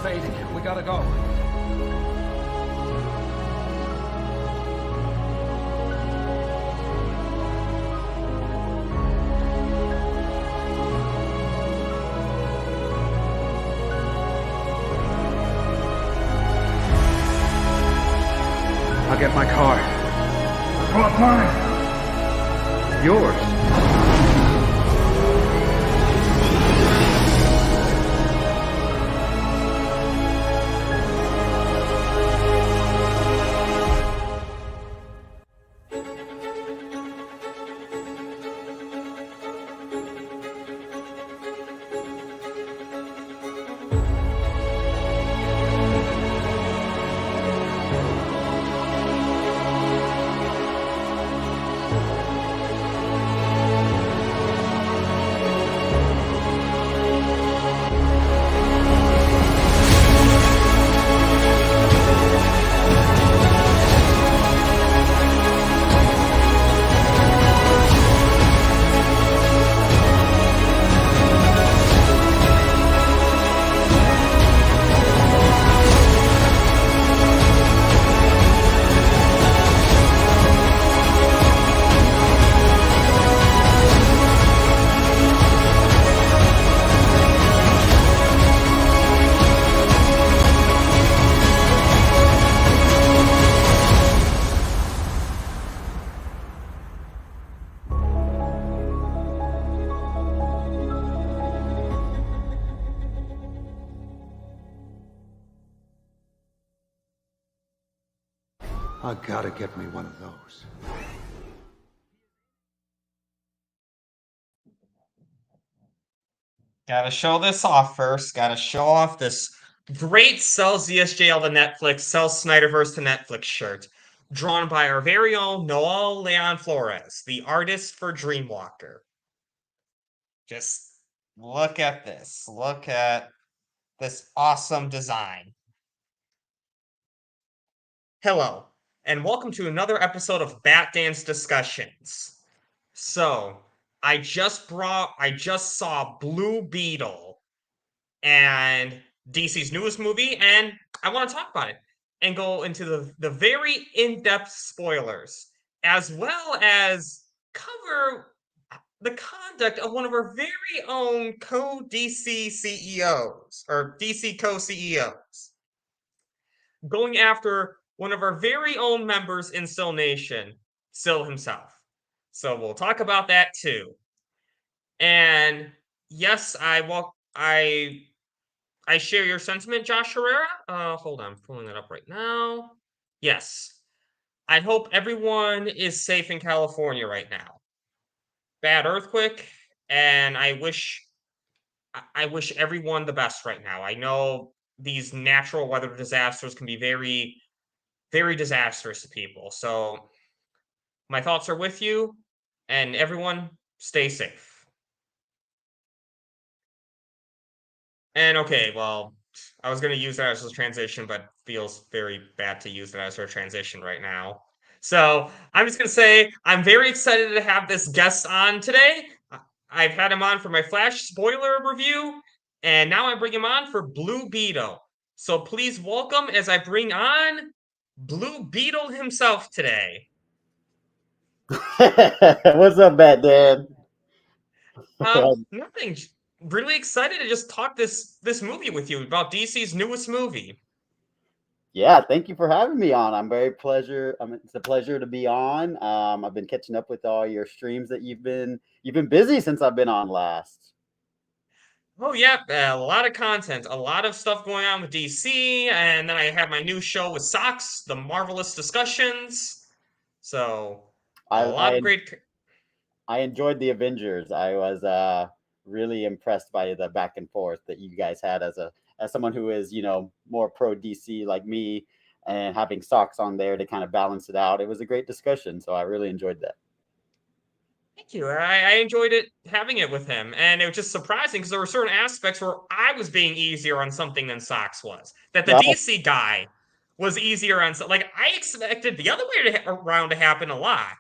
fading. We gotta go. I'll get my car. What mine? Yours. I gotta get me one of those. Gotta show this off first. Gotta show off this great Cell ZSJL to Netflix, Cell Snyderverse to Netflix shirt, drawn by our very own Noel Leon Flores, the artist for Dreamwalker. Just look at this. Look at this awesome design. Hello, and welcome to another episode of Bat Dance Discussions. So, I just saw Blue Beetle and DC's newest movie, and I want to talk about it and go into the very in-depth spoilers, as well as cover the conduct of one of our very own co-DC CEOs, or DC co-CEOs, going after one of our very own members in Syl Nation, Syl himself. So we'll talk about that too. And yes, I share your sentiment, Josh Herrera. Hold on, I'm pulling that up right now. Yes. I hope everyone is safe in California right now. Bad earthquake, and I wish everyone the best right now. I know these natural weather disasters can be very, very disastrous to people. So my thoughts are with you, and everyone stay safe. And okay, well, I was going to use that as a transition, but feels very bad to use that as a transition right now. So I'm just going to say I'm very excited to have this guest on today. I've had him on for my Flash spoiler review, and now I bring him on for Blue Beetle. So please welcome as I bring on Blue Beetle himself today. What's up, Batman? Nothing. Really excited to just talk this movie with you about DC's newest movie. Yeah, thank you for having me on. It's a pleasure to be on. I've been catching up with all your streams that you've been busy since I've been on last. Oh yeah, a lot of content, a lot of stuff going on with DC, and then I have my new show with Socks, the Marvelous Discussions. So lot of great. I enjoyed the Avengers. I was really impressed by the back and forth that you guys had as someone who is, more pro DC like me, and having Socks on there to kind of balance it out. It was a great discussion, so I really enjoyed that. Thank you. I enjoyed having it with him, and it was just surprising because there were certain aspects where I was being easier on something than Socks was. That the DC guy was easier on, like, I expected the other way around to happen a lot.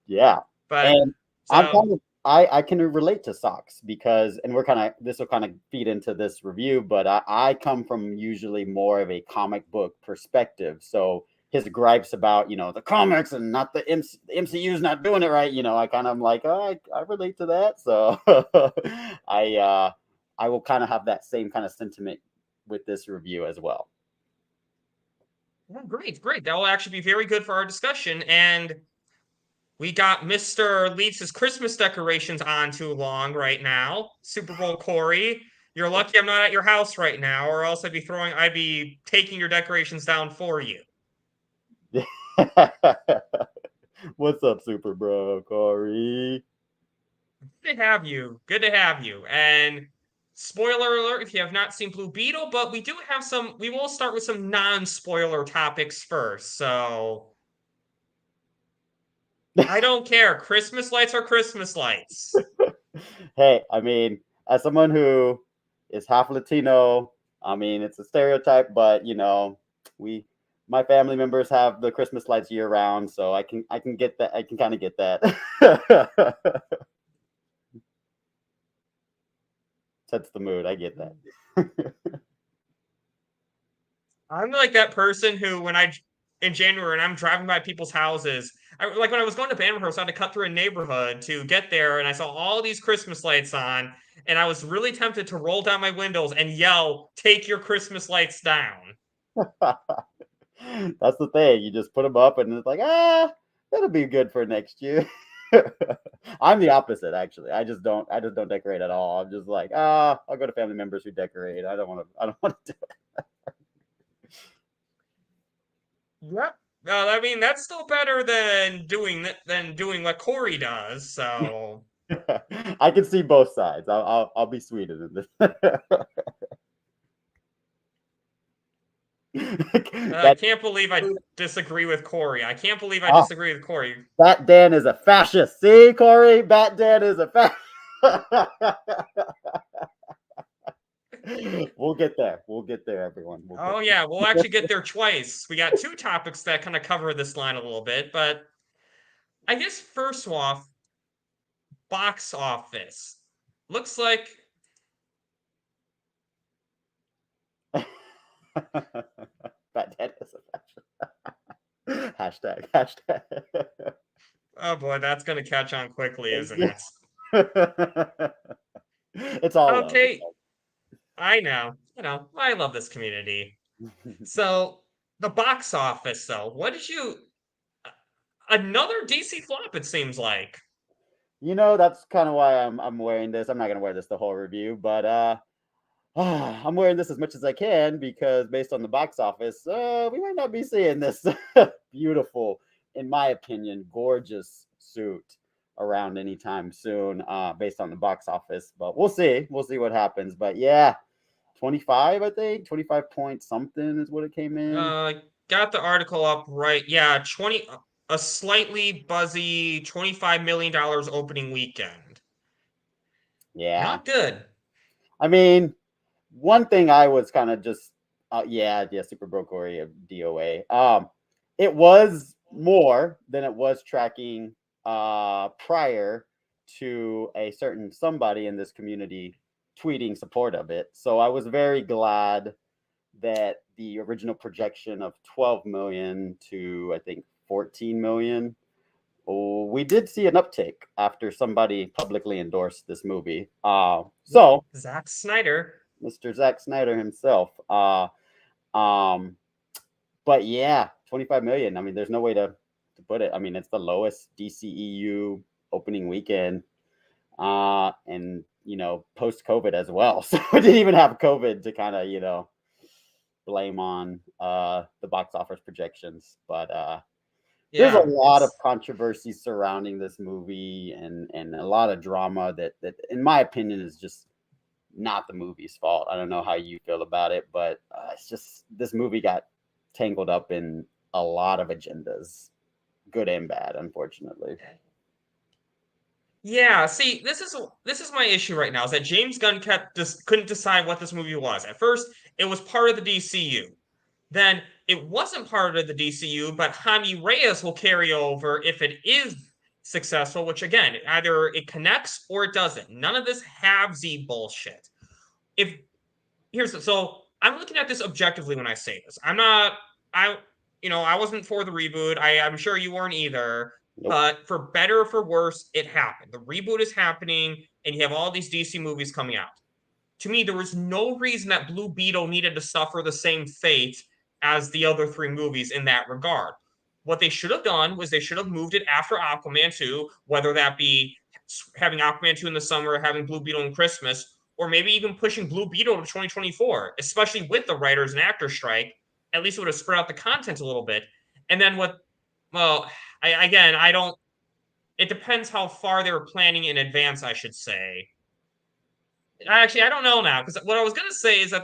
Yeah, but and I'm I can relate to Socks because, and this will kind of feed into this review, but I come from usually more of a comic book perspective. So his gripes about, the comics and not the MCU's not doing it right, I kind of am like, oh, I relate to that. So I will kind of have that same kind of sentiment with this review as well. Yeah, great. That will actually be very good for our discussion. And we got Mr. leaves his Christmas decorations on too long right now. Super Bowl Corey. You're lucky I'm not at your house right now, or else I'd be taking your decorations down for you. What's up, Super Bro Corey? Good to have you. Good to have you. And spoiler alert if you have not seen Blue Beetle, but we do have we will start with some non-spoiler topics first. So I don't care. Christmas lights are Christmas lights. Hey, I mean, as someone who is half Latino, I mean, it's a stereotype, but my family members have the Christmas lights year round, so I can get that. I can kind of get that. Sets the mood. I get that. I'm like that person who, in January, and I'm driving by people's houses, like when I was going to band rehearsal, I had to cut through a neighborhood to get there, and I saw all these Christmas lights on, and I was really tempted to roll down my windows and yell, "Take your Christmas lights down." That's the thing. You just put them up, and it's like, that'll be good for next year. I'm the opposite, actually. I just don't decorate at all. I'm just like, I'll go to family members who decorate. I don't want to do it. Yep. I mean, that's still better than doing what Corey does. So I can see both sides. I'll be sweeter than this. I can't believe I disagree with Corey. I can't believe I disagree with Corey. Bat Dan is a fascist. See, Corey? Bat Dan is a fascist. We'll get there. We'll get there, everyone. We'll actually get there twice. We got two topics that kind of cover this line a little bit, but I guess first off, box office. Looks like Bat Dan is a fascist. Hashtag. Oh boy, that's gonna catch on quickly, isn't it? It's all okay. I know. I love this community. So the box office, though, what did you? Another DC flop, it seems like. That's kind of why I'm wearing this. I'm not gonna wear this the whole review, but I'm wearing this as much as I can because based on the box office, we might not be seeing this beautiful, in my opinion, gorgeous suit around anytime soon, based on the box office. But we'll see. We'll see what happens. But yeah, 25, I think 25 point something is what it came in. Got the article up right. Yeah, a slightly buzzy $25 million opening weekend. Yeah, not good. I mean, one thing I was kind of just, Super Bro Corey of DOA. It was more than it was tracking prior to a certain somebody in this community tweeting support of it. So I was very glad that the original projection of 12 million to I think 14 million. We did see an uptick after somebody publicly endorsed this movie. So Zack Snyder. Mr. Zack Snyder himself. But yeah, 25 million. I mean, there's no way to put it. I mean, it's the lowest DCEU opening weekend. And post COVID as well. So we didn't even have COVID to kind of, blame on the box office projections. But there's a lot of controversy surrounding this movie and a lot of drama that in my opinion is just not the movie's fault. I don't know how you feel about it, but it's just this movie got tangled up in a lot of agendas, good and bad, unfortunately. Yeah, see, this is my issue right now, is that James Gunn couldn't decide what this movie was. At first, it was part of the DCU. Then it wasn't part of the DCU, but Jaime Reyes will carry over if it is successful, which again, either it connects or it doesn't. None of this halvesy bullshit. So I'm looking at this objectively when I say this. I wasn't for the reboot. I'm sure you weren't either. Nope. But for better or for worse, it happened. The reboot is happening, and you have all these DC movies coming out. To me, there was no reason that Blue Beetle needed to suffer the same fate as the other 3 movies in that regard. What they should have done was they should have moved it after Aquaman 2, whether that be having Aquaman 2 in the summer, having Blue Beetle in Christmas, or maybe even pushing Blue Beetle to 2024, especially with the writers and actors strike. At least it would have spread out the content a little bit. And then I don't. It depends how far they were planning in advance, I should say. Actually, I don't know now, because what I was going to say is that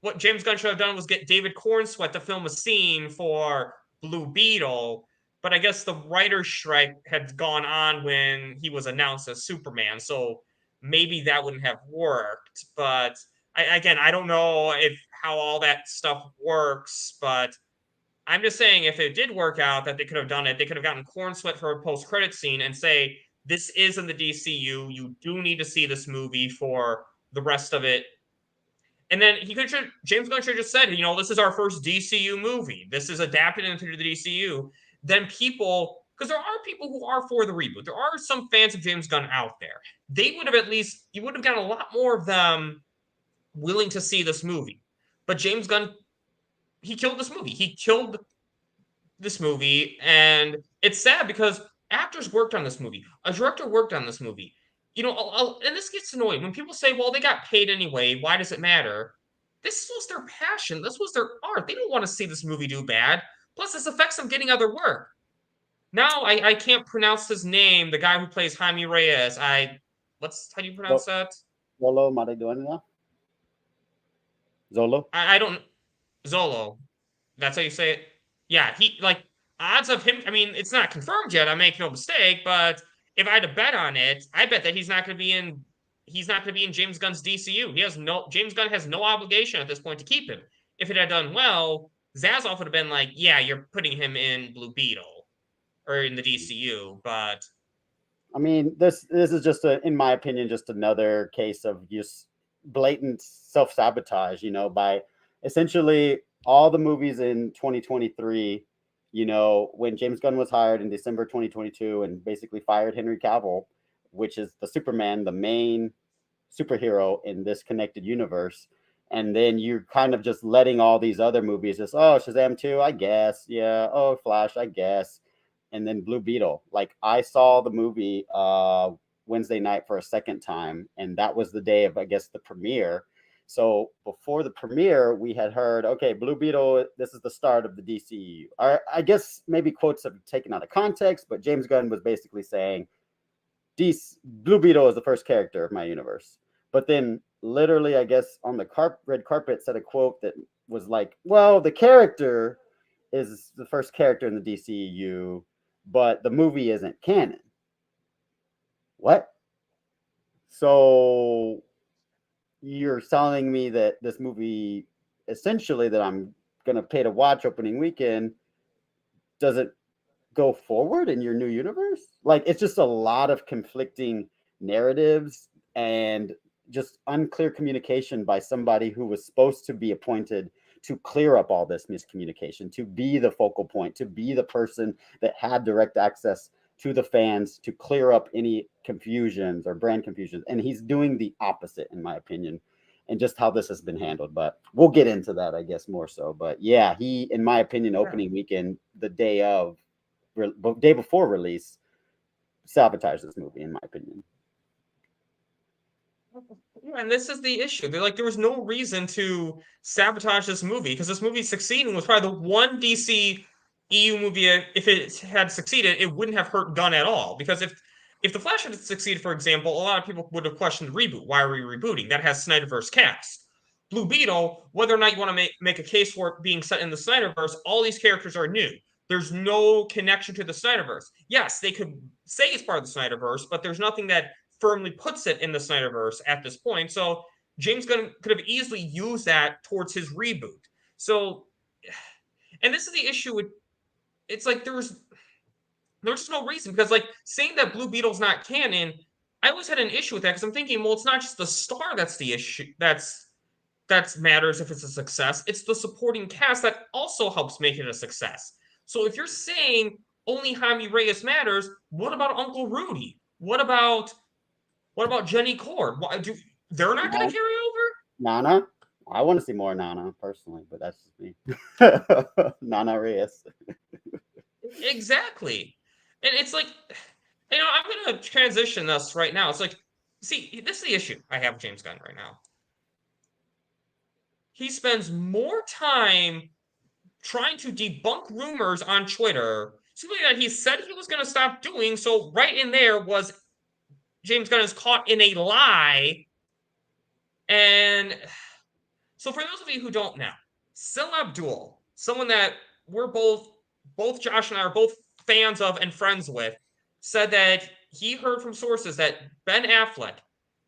what James Gunn should have done was get David Cornsweet to film a scene for Blue Beetle, but I guess the writer's strike had gone on when he was announced as Superman, so maybe that wouldn't have worked. But I don't know how all that stuff works, but I'm just saying if it did work out that they could have done it, they could have gotten Cornsweet for a post-credit scene and say, this is in the DCU. You do need to see this movie for the rest of it. And then James Gunn should have just said, this is our first DCU movie. This is adapted into the DCU. Then people, because there are people who are for the reboot. There are some fans of James Gunn out there. You would have gotten a lot more of them willing to see this movie. But James Gunn, he killed this movie. He killed this movie. And it's sad because actors worked on this movie. A director worked on this movie. And this gets annoying when people say, well, they got paid anyway. Why does it matter? This was their passion. This was their art. They don't want to see this movie do bad. Plus, this affects them getting other work. Now, I can't pronounce his name, the guy who plays Jaime Reyes. How do you pronounce that? Zolo Mariduena? Zolo? I don't... Zolo. That's how you say it? Yeah, odds of him, it's not confirmed yet, I make no mistake, but if I had to bet on it, I bet that he's not going to be in James Gunn's DCU. James Gunn has no obligation at this point to keep him. If it had done well, Zazoff would have been like, yeah, you're putting him in Blue Beetle or in the DCU, but this is just in my opinion, just another case of just blatant self-sabotage, by essentially all the movies in 2023, when James Gunn was hired in December 2022 and basically fired Henry Cavill, which is the Superman, the main superhero in this connected universe. And then you're kind of just letting all these other movies just, oh, Shazam 2, I guess. Yeah. Oh, Flash, I guess. And then Blue Beetle. Like, I saw the movie Wednesday night for a second time, and that was the day of, I guess, the premiere. So before the premiere, we had heard, okay, Blue Beetle, this is the start of the DCU. I guess maybe quotes have taken out of context, but James Gunn was basically saying, Blue Beetle is the first character of my universe. But then literally, I guess, on the red carpet said a quote that was like, well, the character is the first character in the DCU, but the movie isn't canon. What? So you're telling me that this movie, essentially, that I'm going to pay to watch opening weekend, doesn't go forward in your new universe? Like, it's just a lot of conflicting narratives and just unclear communication by somebody who was supposed to be appointed to clear up all this miscommunication, to be the focal point, to be the person that had direct access to the fans, to clear up any confusions or brand confusions. And he's doing the opposite, in my opinion, and just how this has been handled. But we'll get into that, I guess, more so. But yeah, he, in my opinion, opening weekend, the day before release, sabotaged this movie, in my opinion. And this is the issue. There was no reason to sabotage this movie, because this movie succeeding was probably the one DC EU movie. If it had succeeded, it wouldn't have hurt Gunn at all. Because if The Flash had succeeded, for example, a lot of people would have questioned the reboot. Why are we rebooting? That has Snyderverse cast. Blue Beetle, whether or not you want to make a case for it being set in the Snyderverse, all these characters are new. There's no connection to the Snyderverse. Yes, they could say it's part of the Snyderverse, but there's nothing that firmly puts it in the Snyderverse at this point. So James Gunn could have easily used that towards his reboot. So, and this is the issue with, it's like There's just no reason, because like saying that Blue Beetle's not canon, I always had an issue with that, because I'm thinking, well, it's not just the star that's the issue, that matters if it's a success. It's the supporting cast that also helps make it a success. So if you're saying only Jaime Reyes matters, what about Uncle Rudy? What about Jenny Cord? They're not going to carry over? Nana? I want to see more Nana personally, but that's just me. Nana Reyes. Exactly. And it's like, I'm going to transition this right now. It's like, see, this is the issue I have with James Gunn right now. He spends more time trying to debunk rumors on Twitter, something that he said he was going to stop doing. So right in there was James Gunn is caught in a lie. And so for those of you who don't know, Syl Abdul, someone that we're both Josh and I are both fans of and friends with, said that he heard from sources that Ben Affleck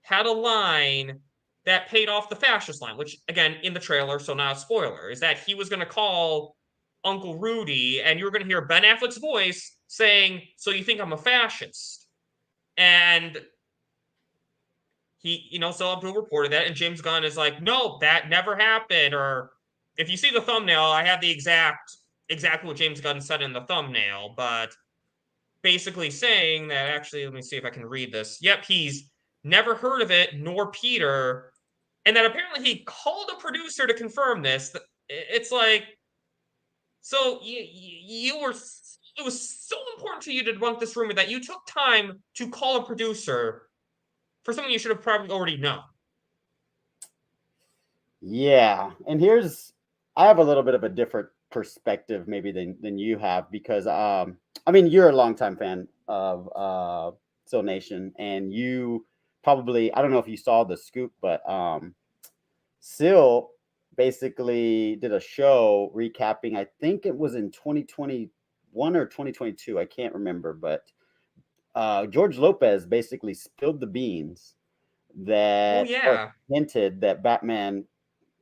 had a line that paid off the fascist line, which, again, in the trailer, so not a spoiler, is that he was going to call Uncle Rudy, and you were going to hear Ben Affleck's voice saying, "So you think I'm a fascist?" And he, Syl Abdul reported that, and James Gunn is like, "No, that never happened." Or if you see the thumbnail, I have the exactly what James Gunn said in the thumbnail, but basically saying that, actually, let me see if I can read this. Yep, he's never heard of it, nor Peter. And that apparently he called a producer to confirm this. It's like, so you were, it was so important to you to debunk this rumor that you took time to call a producer for something you should have probably already known. Yeah, and I have a little bit of a different perspective maybe than you have, because I mean, you're a longtime fan of Syl Nation, and you probably, I don't know if you saw the scoop, but Syl basically did a show recapping, I think it was in 2021 or 2022, I can't remember, but George Lopez basically spilled the beans that hinted that Batman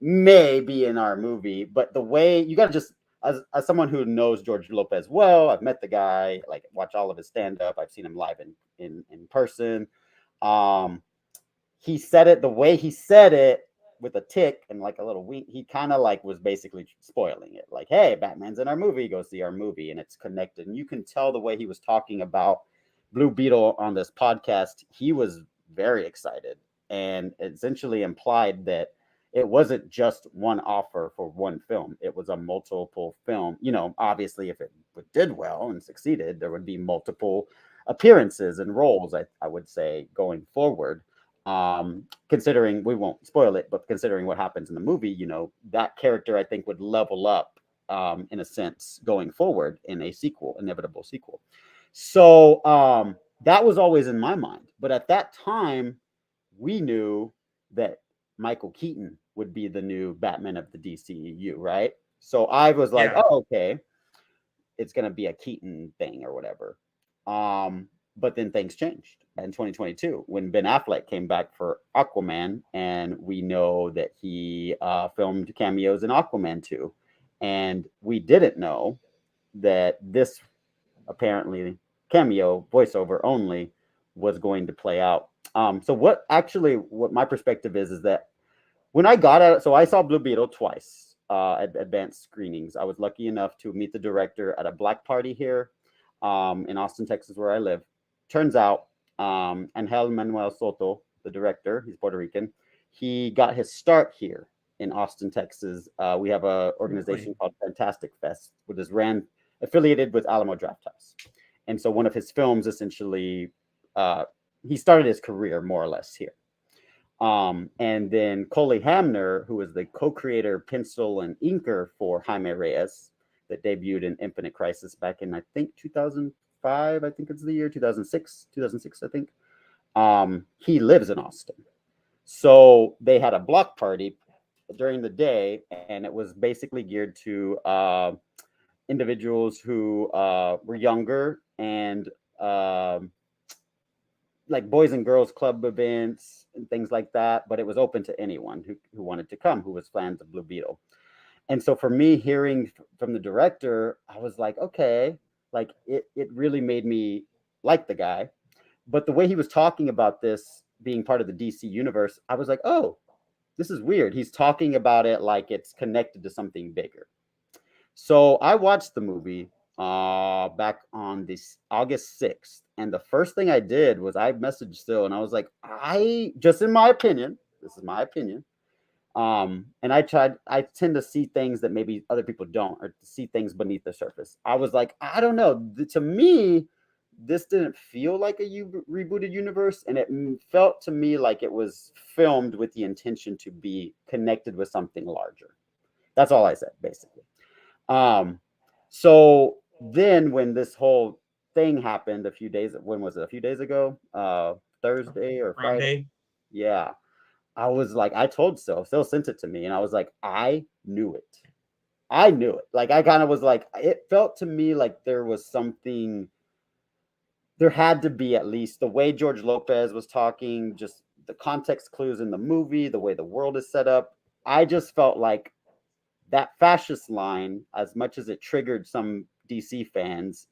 may be in our movie. But the way you got to just, as someone who knows George Lopez well, I've met the guy, like watch all of his stand-up, I've seen him live in person. He said it the way he said it, with a tick and like a little wink. He kind of like was basically spoiling it, like, hey, Batman's in our movie, go see our movie, and it's connected. And you can tell the way he was talking about Blue Beetle on this podcast, he was very excited, and essentially implied that it wasn't just one offer for one film. It was a multiple film. Obviously, if it did well and succeeded, there would be multiple appearances and roles, I would say, going forward. Considering, we won't spoil it, but considering what happens in the movie, that character, I think, would level up in a sense going forward in a inevitable sequel. So that was always in my mind. But at that time, we knew that Michael Keaton would be the new Batman of the DCEU, right? So I was like, oh, okay, it's going to be a Keaton thing or whatever. But then things changed in 2022 when Ben Affleck came back for Aquaman, and we know that he filmed cameos in Aquaman 2. And we didn't know that this apparently cameo voiceover only was going to play out. So what my perspective is that when I got out, so I saw Blue Beetle twice at advanced screenings. I was lucky enough to meet the director at a black party here in Austin, Texas, where I live. Turns out, Angel Manuel Soto, the director, he's Puerto Rican, he got his start here in Austin, Texas. We have an organization called Fantastic Fest, which is affiliated with Alamo Drafthouse. And so one of his films, essentially, he started his career more or less here. And then Coley Hamner, who is the co-creator, pencil, and inker for Jaime Reyes, that debuted in Infinite Crisis back in, I think, 2005. I think it's the year 2006, I think. He lives in Austin. So they had a block party during the day, and it was basically geared to individuals who were younger and like Boys and Girls Club events and things like that. But it was open to anyone who wanted to come, who was fans of Blue Beetle. And so for me, hearing from the director, I was like, okay, Like it really made me like the guy. But the way he was talking about this being part of the DC universe, I was like, oh, this is weird. He's talking about it like it's connected to something bigger. So I watched the movie back on this August 6th. And the first thing I did was I messaged Syl and I was like, I just in my opinion, this is my opinion. And I tend to see things that maybe other people don't, or to see things beneath the surface. I was like, I don't know. To me, this didn't feel like a rebooted universe, and it felt to me like it was filmed with the intention to be connected with something larger. That's all I said, basically. So then when this whole thing happened when was it? A few days ago? Thursday or Friday? Yeah. I was like, I told Syl sent it to me, and I was like, I knew it. I knew it. Like, I kind of was like, it felt to me like there was something, there had to be at least the way George Lopez was talking, just the context clues in the movie, the way the world is set up. I just felt like that fascist line, as much as it triggered some DC fans,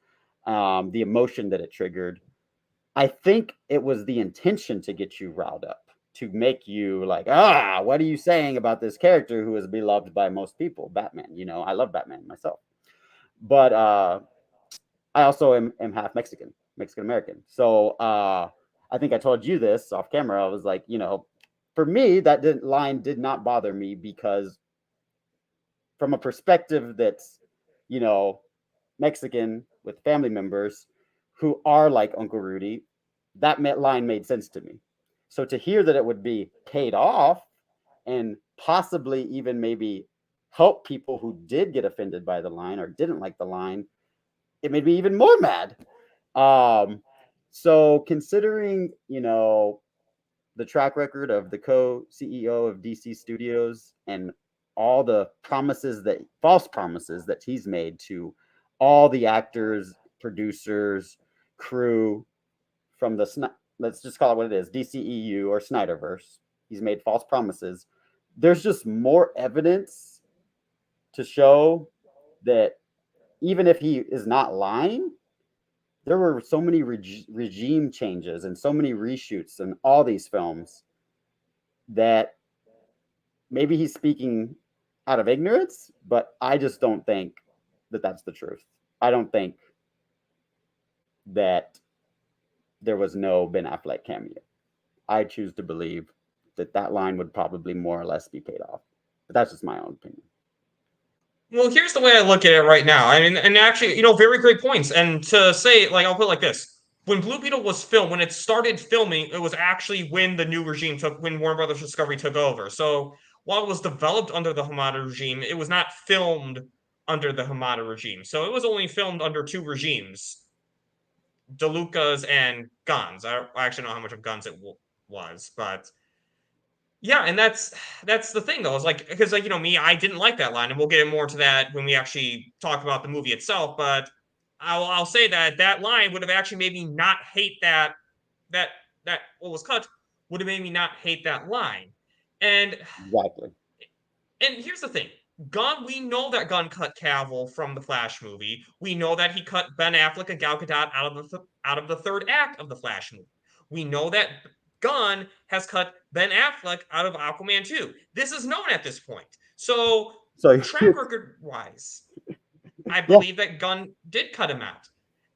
the emotion that it triggered, I think it was the intention to get you riled up, to make you like, what are you saying about this character who is beloved by most people? Batman, I love Batman myself. But I also am half Mexican American. So I think I told you this off camera. I was like, for me, that line did not bother me because from a perspective that's, Mexican with family members who are like Uncle Rudy, that line made sense to me. So to hear that it would be paid off and possibly even maybe help people who did get offended by the line or didn't like the line, it made me even more mad. So considering, the track record of the co-CEO of DC Studios and all the false promises that he's made to all the actors, producers, crew from let's just call it what it is, DCEU or Snyderverse. He's made false promises. There's just more evidence to show that even if he is not lying, there were so many regime changes and so many reshoots in all these films that maybe he's speaking out of ignorance, but I just don't think that that's the truth. I don't think that there was no Ben Affleck cameo. I choose to believe that line would probably more or less be paid off. But that's just my own opinion. Well, here's the way I look at it right now. I mean, and actually, very great points. And to say, like, I'll put it like this. When Blue Beetle was filmed, when it started filming, it was actually when the new regime when Warner Brothers Discovery took over. So while it was developed under the Hamada regime, it was not filmed under the Hamada regime. So it was only filmed under two regimes, DeLuca's and Gunn's. I actually know how much of Gunn's it was, but yeah, and that's the thing though. Is like because me, I didn't like that line, and we'll get more to that when we actually talk about the movie itself. But I'll say that line would have actually made me not hate that what was cut would have made me not hate that line. And exactly. And here's the thing. Gunn, we know that Gunn cut Cavill from the Flash movie. We know that he cut Ben Affleck and Gal Gadot out of the third act of the Flash movie. We know that Gunn has cut Ben Affleck out of Aquaman 2. This is known at this point. So track record wise, I believe that Gunn did cut him out.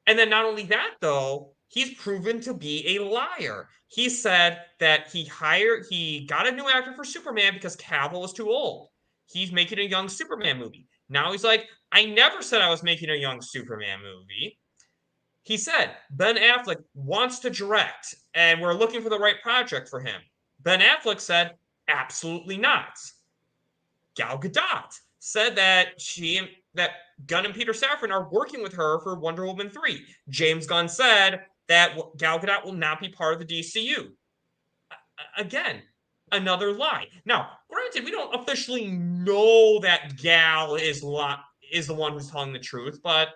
And then not only that, though, he's proven to be a liar. He said that he got a new actor for Superman because Cavill was too old. He's making a young Superman movie. Now he's like, I never said I was making a young Superman movie. He said Ben Affleck wants to direct, and we're looking for the right project for him. Ben Affleck said, absolutely not. Gal Gadot said that Gunn and Peter Safran are working with her for Wonder Woman 3. James Gunn said that Gal Gadot will not be part of the DCU. Again, another lie. Now, granted, we don't officially know that Gal is the one who's telling the truth, but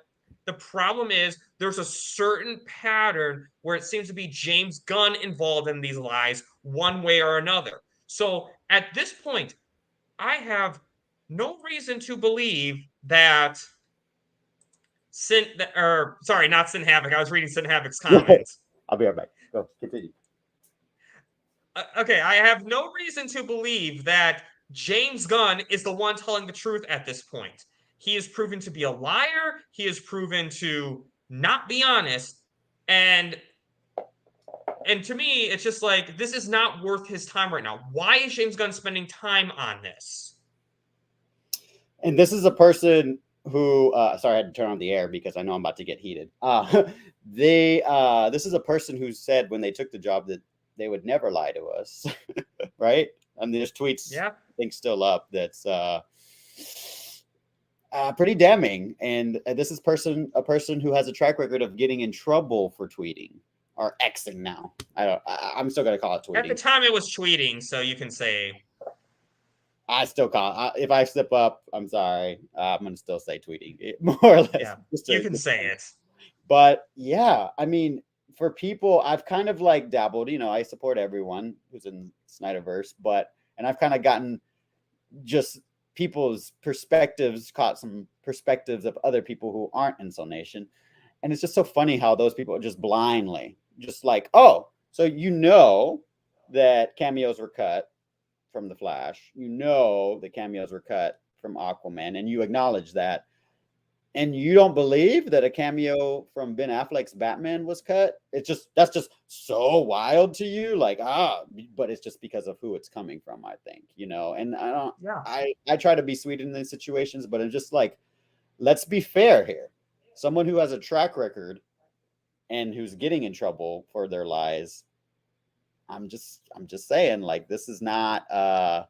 the problem is there's a certain pattern where it seems to be James Gunn involved in these lies one way or another. So at this point, I have no reason to believe that not Sin Havoc. I was reading Sin Havoc's comment. I'll be right back. Go, continue. Okay, I have no reason to believe that James Gunn is the one telling the truth at this point. He is proven to be a liar. He is proven to not be honest. And to me, it's just like, this is not worth his time right now. Why is James Gunn spending time on this? And this is a person who, sorry, I had to turn on the air because I know I'm about to get heated. This is a person who said when they took the job that they would never lie to us, right? And there's tweets, yeah, I think, still up that's pretty damning. And this is a person who has a track record of getting in trouble for tweeting or Xing now. I'm still gonna call it tweeting. At the time, it was tweeting, so you can say. I still call it. If I slip up, I'm sorry. I'm gonna still say tweeting, more or less. Yeah, you can say it. But yeah, I mean, for people, I've kind of like dabbled. You know, I support everyone who's in Snyderverse, and I've kind of gotten just people's perspectives, caught some perspectives of other people who aren't in Soul Nation, and it's just so funny how those people are just blindly, just like, oh, so you know that cameos were cut from The Flash, you know the cameos were cut from Aquaman, and you acknowledge that, and you don't believe that a cameo from Ben Affleck's Batman was cut. That's just so wild to you, like, but it's just because of who it's coming from, I think, you know. And I try to be sweet in these situations, but I'm just like, let's be fair here. Someone who has a track record and who's getting in trouble for their lies, I'm just saying, like, this is not out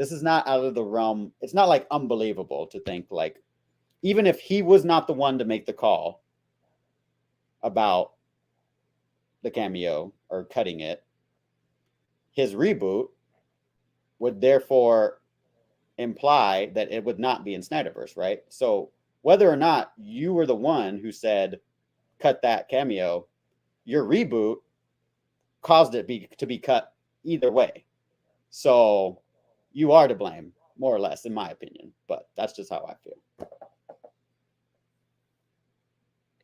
of the realm. It's not like unbelievable to think, like, even if he was not the one to make the call about the cameo or cutting it, his reboot would therefore imply that it would not be in Snyderverse, right? So whether or not you were the one who said, cut that cameo, your reboot caused it to be cut either way. So you are to blame, more or less, in my opinion. But that's just how I feel.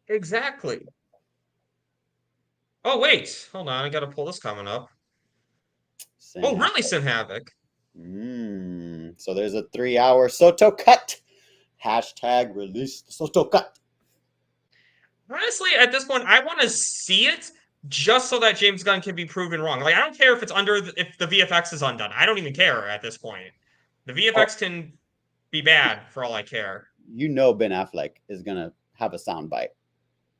Exactly. Oh, wait. Hold on. I got to pull this comment up. Really, Sin Havoc? So there's a 3-hour Soto cut. Hashtag release the Soto cut. Honestly, at this point, I want to see it just so that James Gunn can be proven wrong. Like, I don't care if it's if the VFX is undone. I don't even care at this point. The VFX can be bad for all I care. You know Ben Affleck is going to have a soundbite.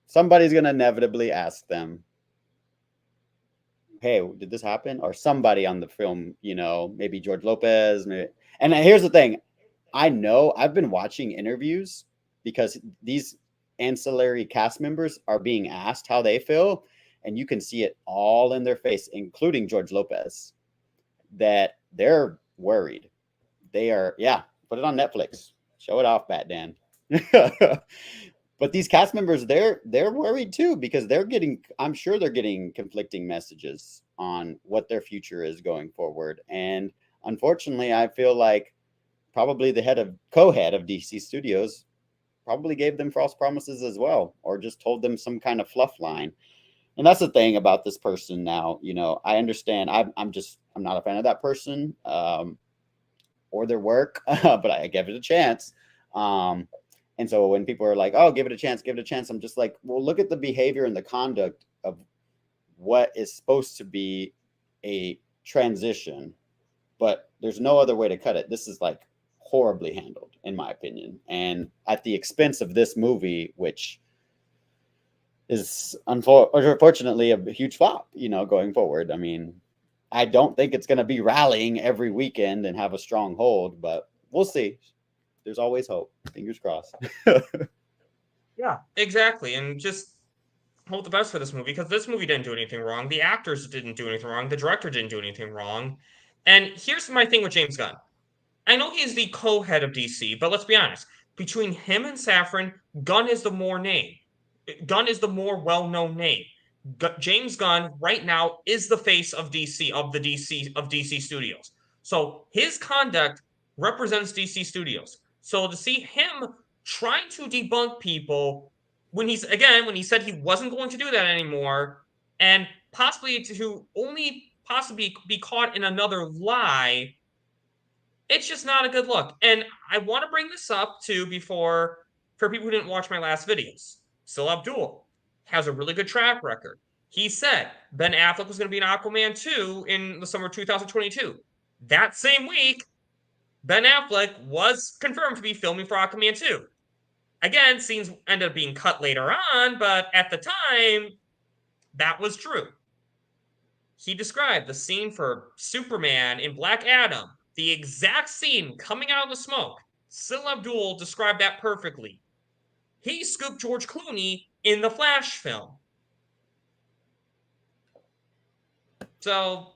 Somebody's going to inevitably ask them, hey, did this happen? Or somebody on the film, you know, maybe George Lopez. Maybe. And here's the thing. I know I've been watching interviews because these ancillary cast members are being asked how they feel. And you can see it all in their face, including George Lopez, that they're worried. They are, put it on Netflix. Show it off, Bat Dan. But these cast members, they're worried too, because I'm sure they're getting conflicting messages on what their future is going forward. And unfortunately, I feel like probably the co-head of DC Studios probably gave them false promises as well, or just told them some kind of fluff line. And that's the thing about this person now. You know, I understand. I'm not a fan of that person or their work, but I give it a chance. And so when people are like, oh, give it a chance, I'm just like, well, look at the behavior and the conduct of what is supposed to be a transition, but there's no other way to cut it. This is like horribly handled, in my opinion, and at the expense of this movie, which is unfortunately a huge flop, you know, going forward. I mean, I don't think it's going to be rallying every weekend and have a strong hold, but we'll see. There's always hope. Fingers crossed. Yeah, exactly. And just hope the best for this movie, because this movie didn't do anything wrong. The actors didn't do anything wrong. The director didn't do anything wrong. And here's my thing with James Gunn. I know he's the co-head of DC, but let's be honest. Between him and Safran, Gunn is the more well-known name. James Gunn right now is the face of DC Studios. So his conduct represents DC Studios. So to see him trying to debunk people when he said he wasn't going to do that anymore, and possibly to only possibly be caught in another lie. It's just not a good look. And I want to bring this up too for people who didn't watch my last videos. Syl Abdul has a really good track record. He said Ben Affleck was going to be in Aquaman 2 in the summer of 2022. That same week, Ben Affleck was confirmed to be filming for Aquaman 2. Again, scenes ended up being cut later on, but at the time, that was true. He described the scene for Superman in Black Adam, the exact scene coming out of the smoke. Syl Abdul described that perfectly. He scooped George Clooney in the Flash film. So,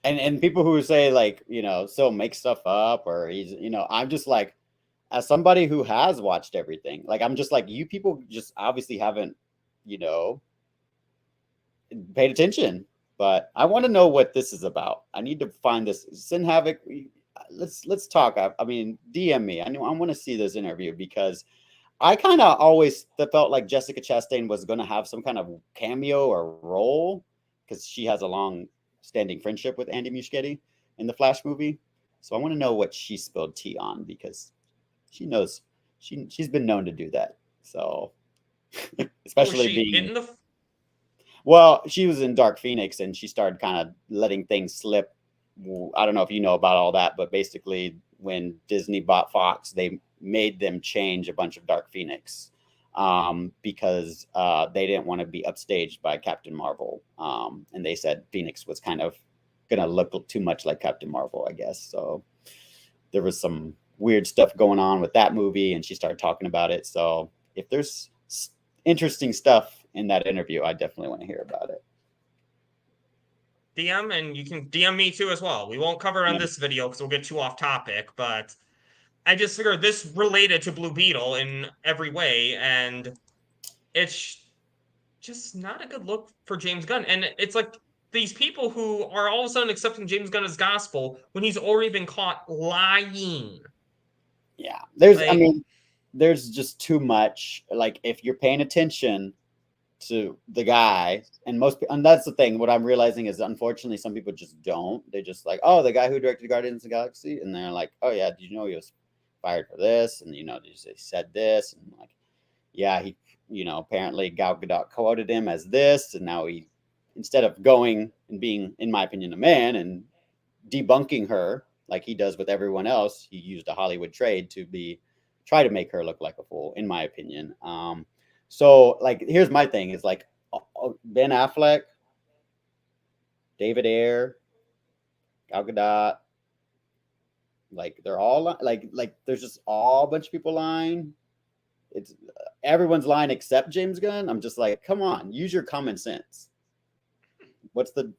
and people who say like, Syl make stuff up, or he's, I'm just like, as somebody who has watched everything, like, I'm just like, you people just obviously haven't, paid attention. But I want to know what this is about. I need to find this. Sin Havoc, let's talk. I mean, DM me. I want to see this interview, because I kind of always felt like Jessica Chastain was going to have some kind of cameo or role, because she has a long-standing friendship with Andy Muschietti in the Flash movie. So I want to know what she spilled tea on, because she knows she's been known to do that. So especially being in the. Well, she was in Dark Phoenix, and she started kind of letting things slip. I don't know if you know about all that, but basically when Disney bought Fox, they made them change a bunch of Dark Phoenix because they didn't want to be upstaged by Captain Marvel. And they said Phoenix was kind of going to look too much like Captain Marvel, I guess. So there was some weird stuff going on with that movie, and she started talking about it. So if there's interesting stuff in that interview, I definitely want to hear about it. DM, and you can DM me too as well. We won't cover it on this video because we'll get too off topic, but I just figured this related to Blue Beetle in every way, and it's just not a good look for James Gunn. And it's like these people who are all of a sudden accepting James Gunn as gospel when he's already been caught lying. Yeah, there's just too much. Like, if you're paying attention to the guy, and that's the thing, what I'm realizing is, unfortunately, some people just don't. They're just like, oh, the guy who directed Guardians of the Galaxy, and they're like, oh yeah, did you know he was fired for this, and he said this, and like, yeah, he apparently Gal Gadot quoted him as this, and now he, instead of going and being, in my opinion, a man and debunking her like he does with everyone else, he used a Hollywood trade to try to make her look like a fool, in my opinion. So, like, here's my thing: is like Ben Affleck, David Ayer, Gal Gadot, like, they're all like there's just all a bunch of people lying. It's everyone's lying except James Gunn. I'm just like, come on, use your common sense. What's the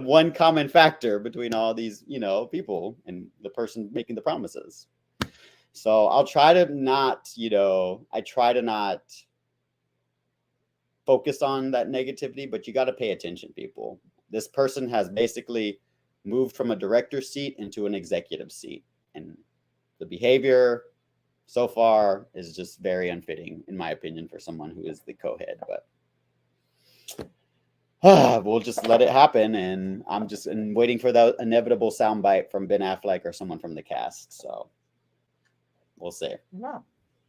one common factor between all these people and the person making the promises? So I'll try to not, I try to not focus on that negativity, but you got to pay attention, people. This person has basically moved from a director's seat into an executive seat. And the behavior so far is just very unfitting, in my opinion, for someone who is the co-head. But we'll just let it happen. And I'm just waiting for the inevitable soundbite from Ben Affleck or someone from the cast. So we'll see. Yeah.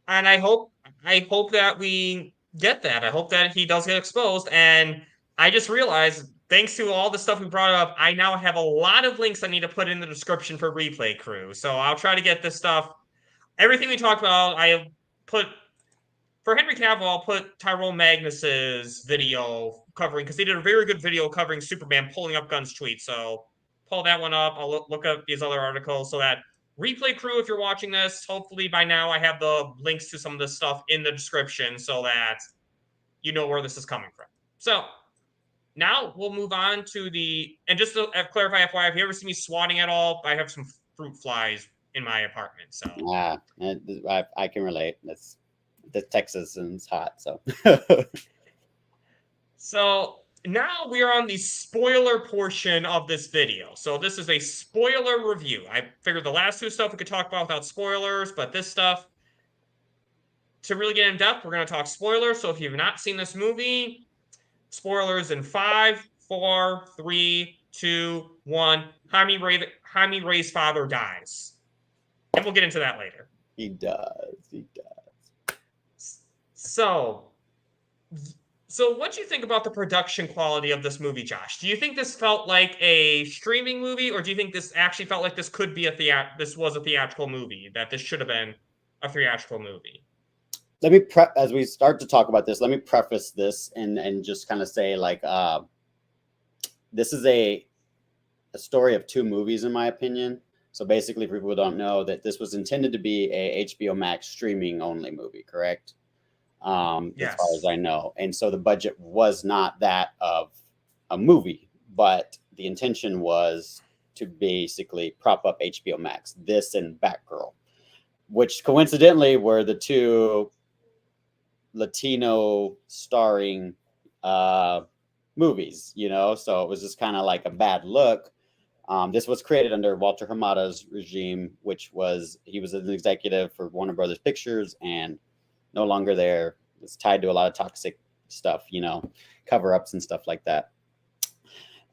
And I hope that we get that. I hope that he does get exposed. And I just realized, thanks to all the stuff we brought up, I now have a lot of links I need to put in the description for Replay Crew. So I'll try to get this stuff. Everything we talked about, I have put, for Henry Cavill, I'll put Tyrone Magnus's video covering, because they did a very good video covering Superman pulling up Gunn's tweet. So pull that one up. I'll look up these other articles so that Replay Crew, if you're watching this, hopefully by now I have the links to some of this stuff in the description so that you know where this is coming from. So now we'll move on to and just to clarify, FYI, if you ever see me swatting at all, I have some fruit flies in my apartment. So I can relate. That's Texas and it's hot. So so now we are on the spoiler portion of this video. So this is a spoiler review. I figured the last two stuff we could talk about without spoilers, but this stuff, to really get in depth, we're going to talk spoilers. So if you've not seen this movie, spoilers in 5, 4, 3, 2, 1. Jaime Reyes' father dies. And we'll get into that later. He does. He does. So what do you think about the production quality of this movie, Josh? Do you think this felt like a streaming movie, or do you think this actually felt like this could be this was a theatrical movie, that this should have been a theatrical movie? Let me as we start to talk about this, let me preface this and just kind of say, like, this is a story of two movies, in my opinion. So basically, for people who don't know, that this was intended to be a HBO Max streaming only movie, correct? Yes. As far as I know. And so the budget was not that of a movie, but the intention was to basically prop up HBO Max, this and Batgirl, which coincidentally were the two Latino starring movies, you know? So it was just kind of like a bad look. This was created under Walter Hamada's regime, he was an executive for Warner Brothers Pictures and no longer there. It's tied to a lot of toxic stuff, you know, cover-ups and stuff like that.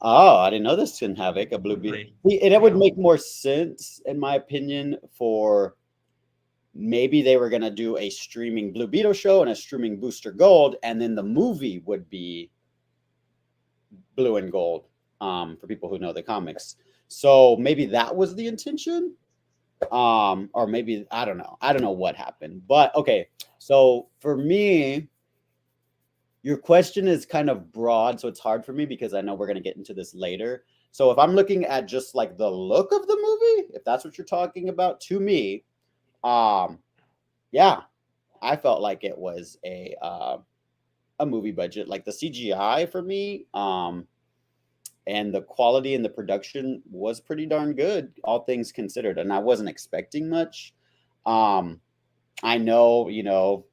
Oh, I didn't know this can have a Blue Beetle. And it would make more sense, in my opinion, for maybe they were going to do a streaming Blue Beetle show and a streaming Booster Gold, and then the movie would be Blue and Gold, for people who know the comics. So maybe that was the intention. Or maybe I don't know what happened, but okay. So for me, your question is kind of broad, so it's hard for me because I know we're going to get into this later. So if I'm looking at just like the look of the movie, if that's what you're talking about, to me, yeah, I felt like it was a movie budget, like the CGI for me, and the quality and the production was pretty darn good, all things considered. And I wasn't expecting much. I know, you know,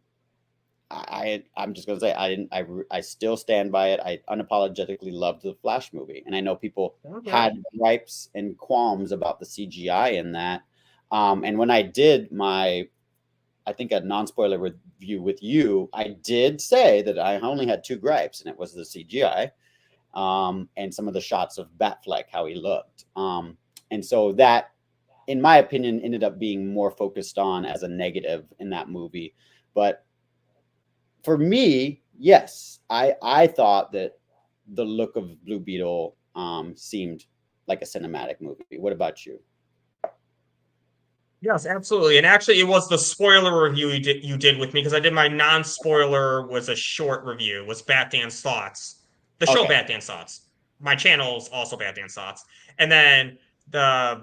I'm just gonna say I still stand by it. I unapologetically loved the Flash movie, and I know people had gripes and qualms about the CGI in that. And when I did I think a non-spoiler review with you, I did say that I only had two gripes, and it was the CGI. And some of the shots of Batfleck, how he looked. And so that, in my opinion, ended up being more focused on as a negative in that movie. But for me, yes, I thought that the look of Blue Beetle seemed like a cinematic movie. What about you? Yes, absolutely. And actually, it was the spoiler review you did with me, because I did my non-spoiler was a short review, was Batman's Thoughts. The show Batman's Thoughts. My channel is also Batman's Thoughts. And then the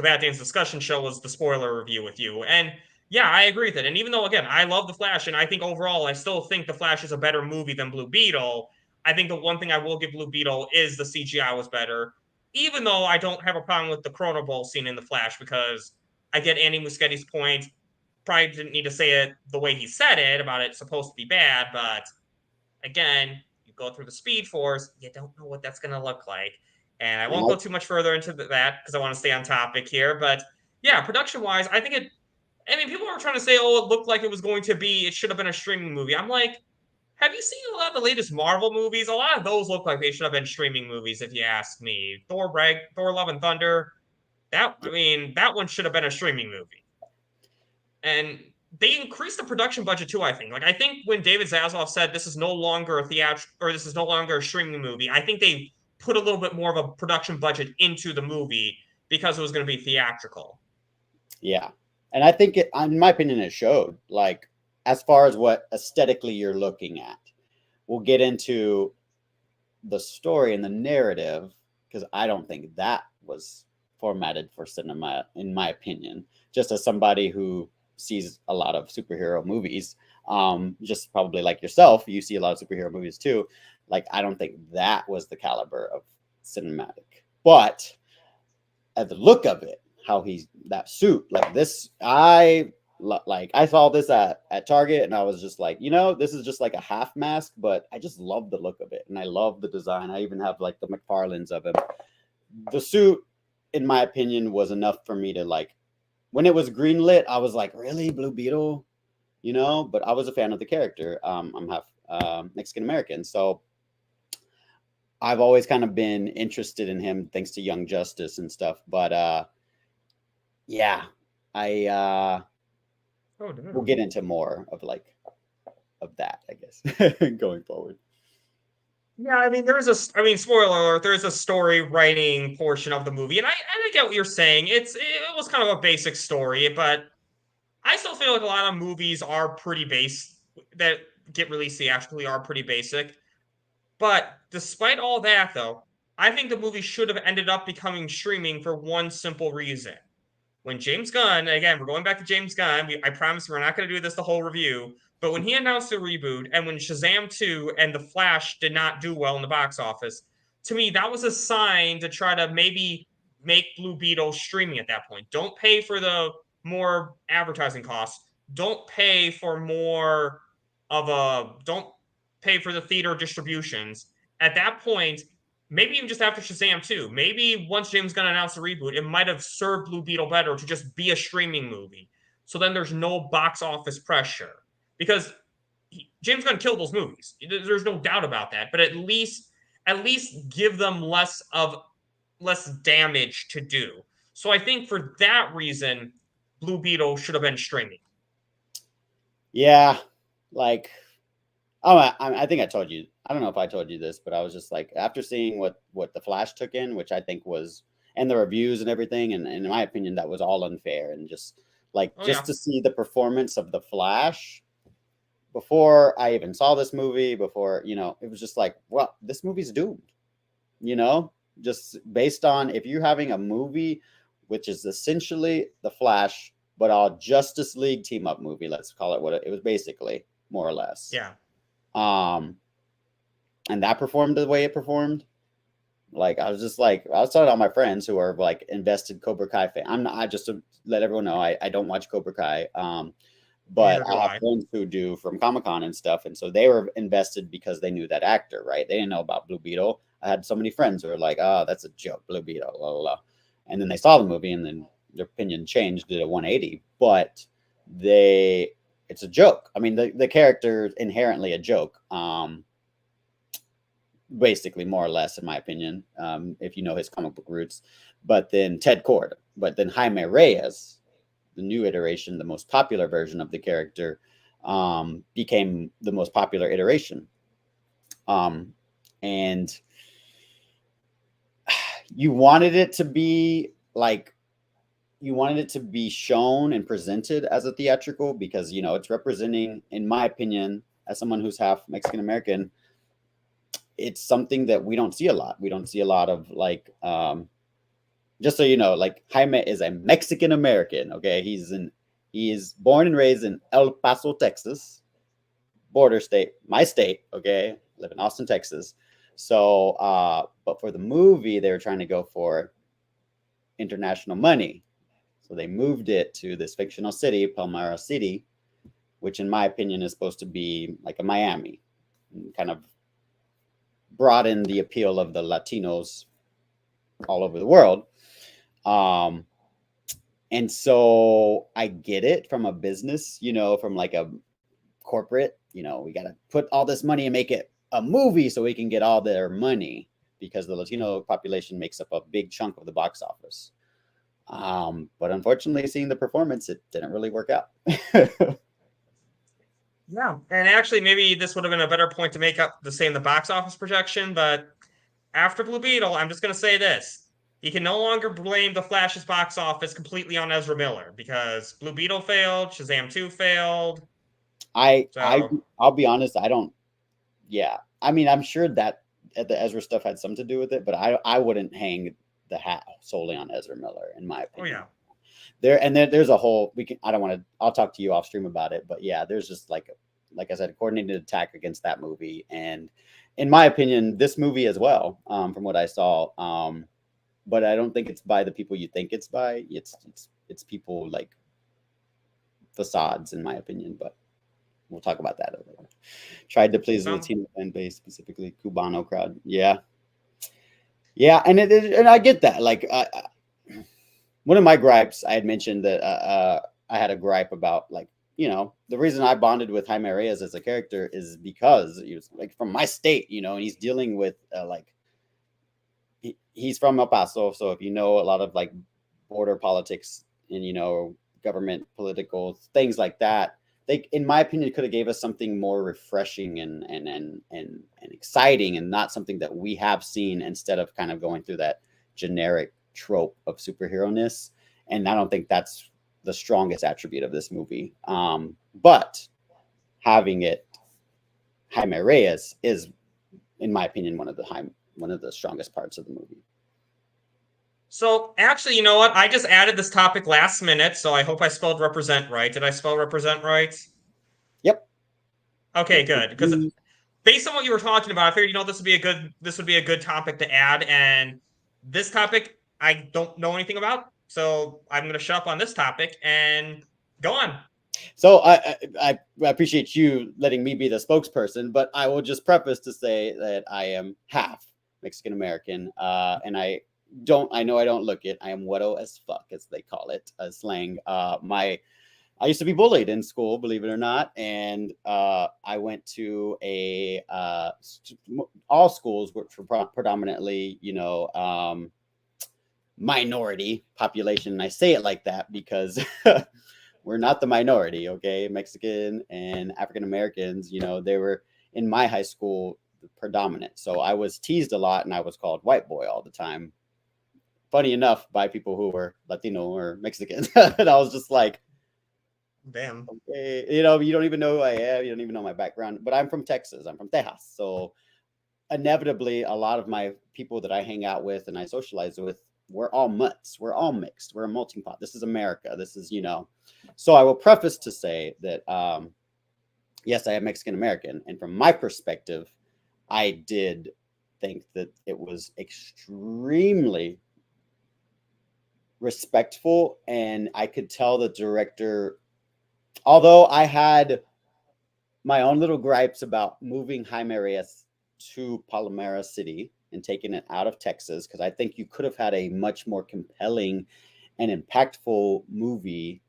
Batman's discussion show was the spoiler review with you. And yeah, I agree with it. And even though, again, I love The Flash, and I think overall, I still think The Flash is a better movie than Blue Beetle, I think the one thing I will give Blue Beetle is the CGI was better, even though I don't have a problem with the Chrono Ball scene in The Flash, because I get Andy Muschietti's point. Probably didn't need to say it the way he said it about it's supposed to be bad, but again, you go through the Speed Force, you don't know what that's going to look like. And I won't go too much further into that because I want to stay on topic here. But yeah, production-wise, I think people are trying to say, oh, it looked like it should have been a streaming movie. I'm like, have you seen a lot of the latest Marvel movies? A lot of those look like they should have been streaming movies, if you ask me. Thor, Love and Thunder, that one should have been a streaming movie. And they increased the production budget too, I think. Like, I think when David Zaslav said this is no longer a streaming movie, I think they put a little bit more of a production budget into the movie because it was going to be theatrical. Yeah. And I think in my opinion, it showed, like, as far as what aesthetically you're looking at. We'll get into the story and the narrative, because I don't think that was formatted for cinema, in my opinion. Just as somebody who sees a lot of superhero movies, just probably like yourself, you see a lot of superhero movies too. Like, I don't think that was the caliber of cinematic. But at the look of it, that suit, like this, I Like I saw this at Target, and I was just like, this is just like a half mask, but I just love the look of it, and I love the design. I even have like the McFarlanes of him. The suit, in my opinion, was enough for me to like. When it was greenlit, I was like, really, Blue Beetle, But I was a fan of the character. I'm half Mexican American, so I've always kind of been interested in him, thanks to Young Justice and stuff. But yeah, I we'll get into more of that, I guess, going forward. Yeah, I mean, spoiler alert, there's a story writing portion of the movie, and I get what you're saying. It was kind of a basic story, but I still feel like a lot of movies are pretty that get released theatrically are pretty basic. But despite all that, though, I think the movie should have ended up becoming streaming for one simple reason. When James Gunn, again, we're going back to James Gunn, I promise we're not going to do this the whole review, but when he announced the reboot and when Shazam 2 and The Flash did not do well in the box office, to me, that was a sign to try to maybe make Blue Beetle streaming at that point. Don't pay for the more advertising costs. Don't pay for don't pay for the theater distributions. At that point, maybe even just after Shazam 2, maybe once James Gunn announced the reboot, it might have served Blue Beetle better to just be a streaming movie. So then there's no box office pressure. Because James Gunn killed those movies. There's no doubt about that. But at least give them less damage to do. So I think for that reason, Blue Beetle should have been streaming. Yeah, like, I think I told you. I don't know if I told you this, but I was just like, after seeing what the Flash took in, which I think was, and the reviews and everything, and in my opinion, that was all unfair. And just to see the performance of the Flash before I even saw this movie, it was just like, well, this movie's doomed. Just based on, if you're having a movie which is essentially the Flash, but a Justice League team up movie, let's call it what it was, basically, more or less. Yeah. And that performed the way it performed. Like, I was telling all my friends who are like invested Cobra Kai fan. I just to let everyone know, I don't watch Cobra Kai. But I have friends who do from Comic-Con and stuff. And so they were invested because they knew that actor, right? They didn't know about Blue Beetle. I had so many friends who were like, oh, that's a joke, Blue Beetle, blah, blah, blah. And then they saw the movie and then their opinion changed, did a 180. But it's a joke. I mean, the character is inherently a joke. Basically, more or less, in my opinion, if you know his comic book roots. But then Jaime Reyes, the new iteration, the most popular version of the character, became the most popular iteration. And you wanted it to be shown and presented as a theatrical because, it's representing, in my opinion, as someone who's half Mexican American, it's something that we don't see a lot. We don't see a lot of just so you know, like, Jaime is a Mexican American. Okay. He is born and raised in El Paso, Texas, border state, my state. Okay. Live in Austin, Texas. So, but for the movie, they were trying to go for international money. So they moved it to this fictional city, Palmyra City, which in my opinion is supposed to be like a Miami, kind of broaden the appeal of the Latinos all over the world. And so I get it from a business, from like a corporate, we got to put all this money and make it a movie so we can get all their money because the Latino population makes up a big chunk of the box office. But unfortunately, seeing the performance, it didn't really work out. Yeah, and actually, maybe this would have been a better point to make up the box office projection, but after Blue Beetle, I'm just going to say this. You can no longer blame the Flash's box office completely on Ezra Miller because Blue Beetle failed, Shazam 2 failed. I'll be honest, I don't. Yeah, I mean, I'm sure that the Ezra stuff had something to do with it, but I wouldn't hang the hat solely on Ezra Miller, in my opinion. Oh yeah. There's a whole I'll talk to you off stream about it, but yeah, there's just like I said, a coordinated attack against that movie, and in my opinion, this movie as well, from what I saw. But I don't think it's by the people you think it's by. It's people like facades, in my opinion. But we'll talk about that later. Tried to please the Latino fan base, specifically Cubano crowd. Yeah, and and I get that. Like, one of my gripes, I had mentioned that I had a gripe about, like, the reason I bonded with Jaime Reyes as a character is because he was like from my state, and he's dealing with like he's from El Paso, so if you know a lot of like border politics and government political things like that, they, in my opinion, could have gave us something more refreshing and exciting, and not something that we have seen, instead of kind of going through that generic trope of superhero-ness. And I don't think that's the strongest attribute of this movie. But having it Jaime Reyes is, in my opinion, one of the strongest parts of the movie. So actually, you know what? I just added this topic last minute, so I hope I spelled represent right. Did I spell represent right? Yep. Okay, good. Because based on what you were talking about, I figured this would be a good topic to add. And this topic I don't know anything about, so I'm going to shut up on this topic and go on. So I appreciate you letting me be the spokesperson, but I will just preface to say that I am half Mexican American, and I know I don't look it. I am Wedo as fuck, as they call it, slang. I used to be bullied in school, believe it or not, and I went to all schools which were predominantly, minority population. And I say it like that because we're not the minority, okay? Mexican and African Americans, they were in my high school predominant. So I was teased a lot, and I was called white boy all the time. Funny enough, by people who were Latino or Mexican. And I was just like, damn. Okay, you don't even know who I am. You don't even know my background. But I'm from Texas. I'm from Tejas. So inevitably, a lot of my people that I hang out with and I socialize with, we're all mutts. We're all mixed. We're a melting pot. This is America. This is, So I will preface to say that, yes, I am Mexican American. And from my perspective, I did think that it was extremely respectful. And I could tell the director, although I had my own little gripes about moving Jaime Reyes to Palmera City and taking it out of Texas, because I think you could have had a much more compelling and impactful movie,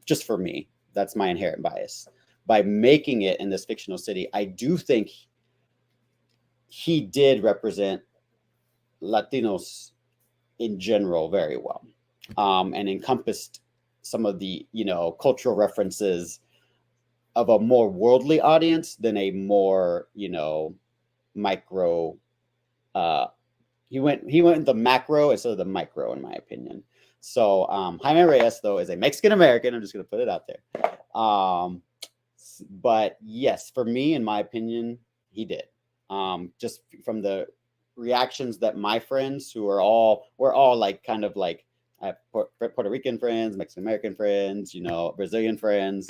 just for me. That's my inherent bias. By making it in this fictional city, I do think he did represent Latinos in general very well, and encompassed some of the cultural references of a more worldly audience than a more micro. He went the macro instead of the micro, in my opinion. So Jaime Reyes, though, is a Mexican American. I'm just going to put it out there. But yes, for me, in my opinion, he did. Just from the reactions that my friends, we're all like kind of like, I have Puerto Rican friends, Mexican American friends, Brazilian friends,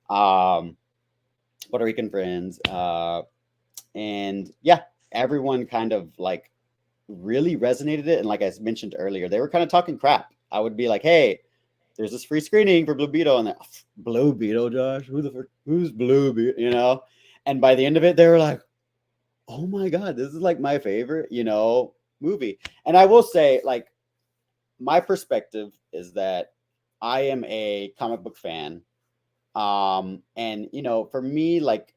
Puerto Rican friends, and yeah, everyone kind of like really resonated it. And like I mentioned earlier, they were kind of talking crap. I would be like, hey, there's this free screening for Blue Beetle, and Blue Beetle, Josh, who's Blue Beetle, And by the end of it, they were like, oh my God, this is like my favorite, movie. And I will say, like, my perspective is that I am a comic book fan. And for me, like,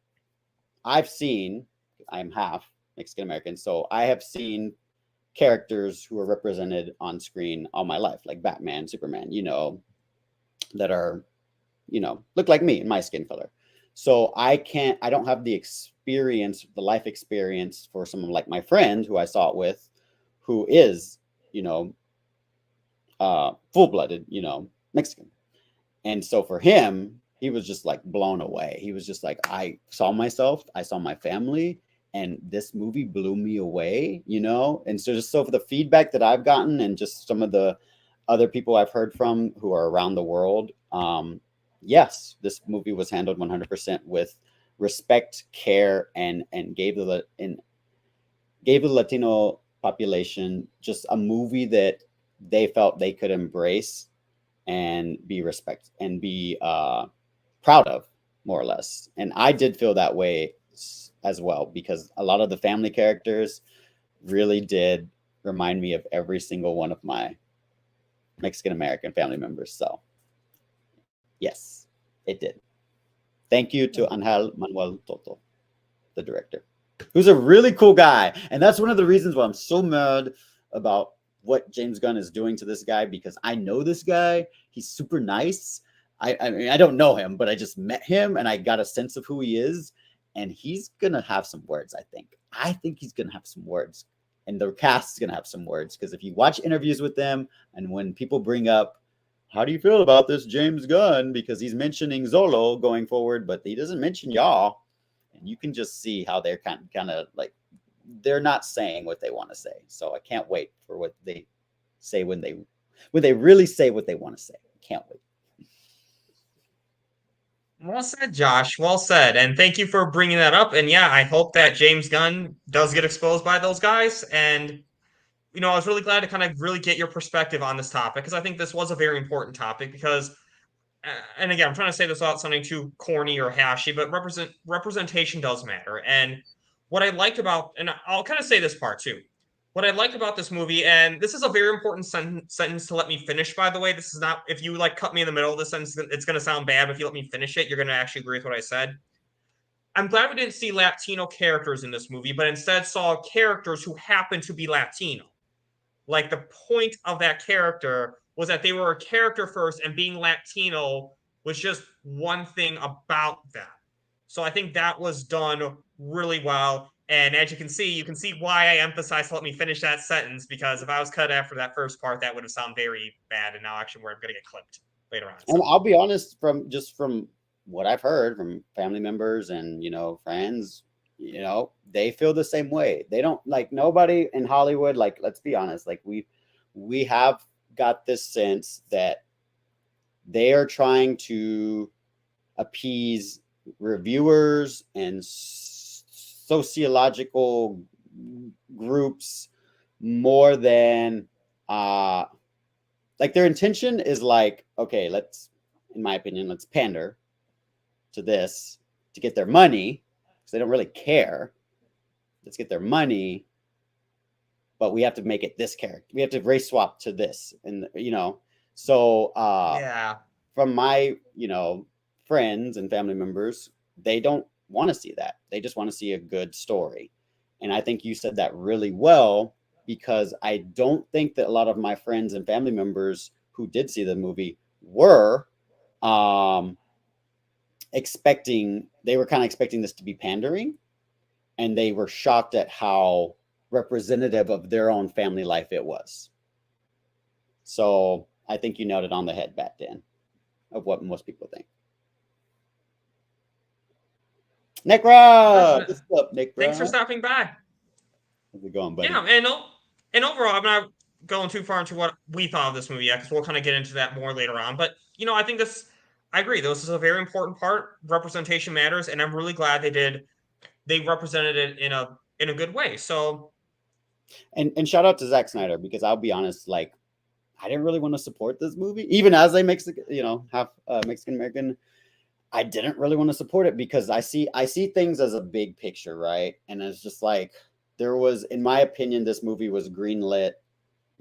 I'm half Mexican American, so I have seen characters who are represented on screen all my life, like Batman, Superman, that are, look like me in my skin color. So I don't have the life experience for someone like my friend who I saw it with, who is, full-blooded, Mexican. And so for him, he was just like blown away. He was just like, I saw myself, I saw my family, and this movie blew me away, And so for the feedback that I've gotten, and just some of the other people I've heard from who are around the world, yes, this movie was handled 100% with respect, care, and gave the Latino population just a movie that they felt they could embrace and be proud of, more or less. And I did feel that way as well, because a lot of the family characters really did remind me of every single one of my Mexican American family members. So yes, it did. Thank you to Angel Manuel Toto, the director, who's a really cool guy. And that's one of the reasons why I'm so mad about what James Gunn is doing to this guy, because I know this guy. He's super nice. I mean, I don't know him, but I just met him and I got a sense of who he is. And he's going to have some words, I think. I think he's going to have some words. And the cast is going to have some words. Because if you watch interviews with them, and when people bring up, how do you feel about this James Gunn? Because he's mentioning Zolo going forward, but he doesn't mention y'all. And you can just see how they're kind of like, they're not saying what they want to say. So I can't wait for what they say when they really say what they want to say. I can't wait. Well said, Josh. Well said. And thank you for bringing that up. And yeah, I hope that James Gunn does get exposed by those guys. And, you know, I was really glad to kind of really get your perspective on this topic, because I think this was a very important topic because, and again, I'm trying to say this without sounding too corny or hashy, but representation does matter. And what I liked about, and I'll kind of say this part too, what I liked about this movie, and this is a very important sentence to let me finish, by the way. This is not, if you like cut me in the middle of this sentence, it's going to sound bad, but if you let me finish it, you're going to actually agree with what I said. I'm glad we didn't see Latino characters in this movie, but instead saw characters who happen to be Latino. Like, the point of that character was that they were a character first, and being Latino was just one thing about them. So I think that was done really well. And as you can see why I emphasized let me finish that sentence, because if I was cut after that first part, that would have sounded very bad. And now actually we're going to get clipped later on. So. And I'll be honest, from what I've heard from family members and, friends, they feel the same way. They don't, like, nobody in Hollywood, like, let's be honest, like we have got this sense that they are trying to appease reviewers and sociological groups more than like, their intention is like, okay, in my opinion, let's pander to this to get their money, because they don't really care. Let's get their money, but we have to make it this character. We have to race swap to this, and so yeah. From my friends and family members, they don't want to see that. They just want to see a good story. And I think you said that really well, because I don't think that a lot of my friends and family members who did see the movie were expecting this to be pandering, and they were shocked at how representative of their own family life it was. So I think you nailed it on the head, Bat Dan, of what most people think. Necra! What's up, Necra? Thanks for stopping by. How's it going, buddy? Yeah, and overall, I'm not going too far into what we thought of this movie yet, because we'll kind of get into that more later on. But, I think I agree. This is a very important part. Representation matters, and I'm really glad they represented it in a good way. So, and shout out to Zack Snyder, because I'll be honest, like, I didn't really want to support this movie, even as a Mexican, half Mexican American. I didn't really want to support it, because I see things as a big picture, right? And it's just like, there was, in my opinion, this movie was greenlit,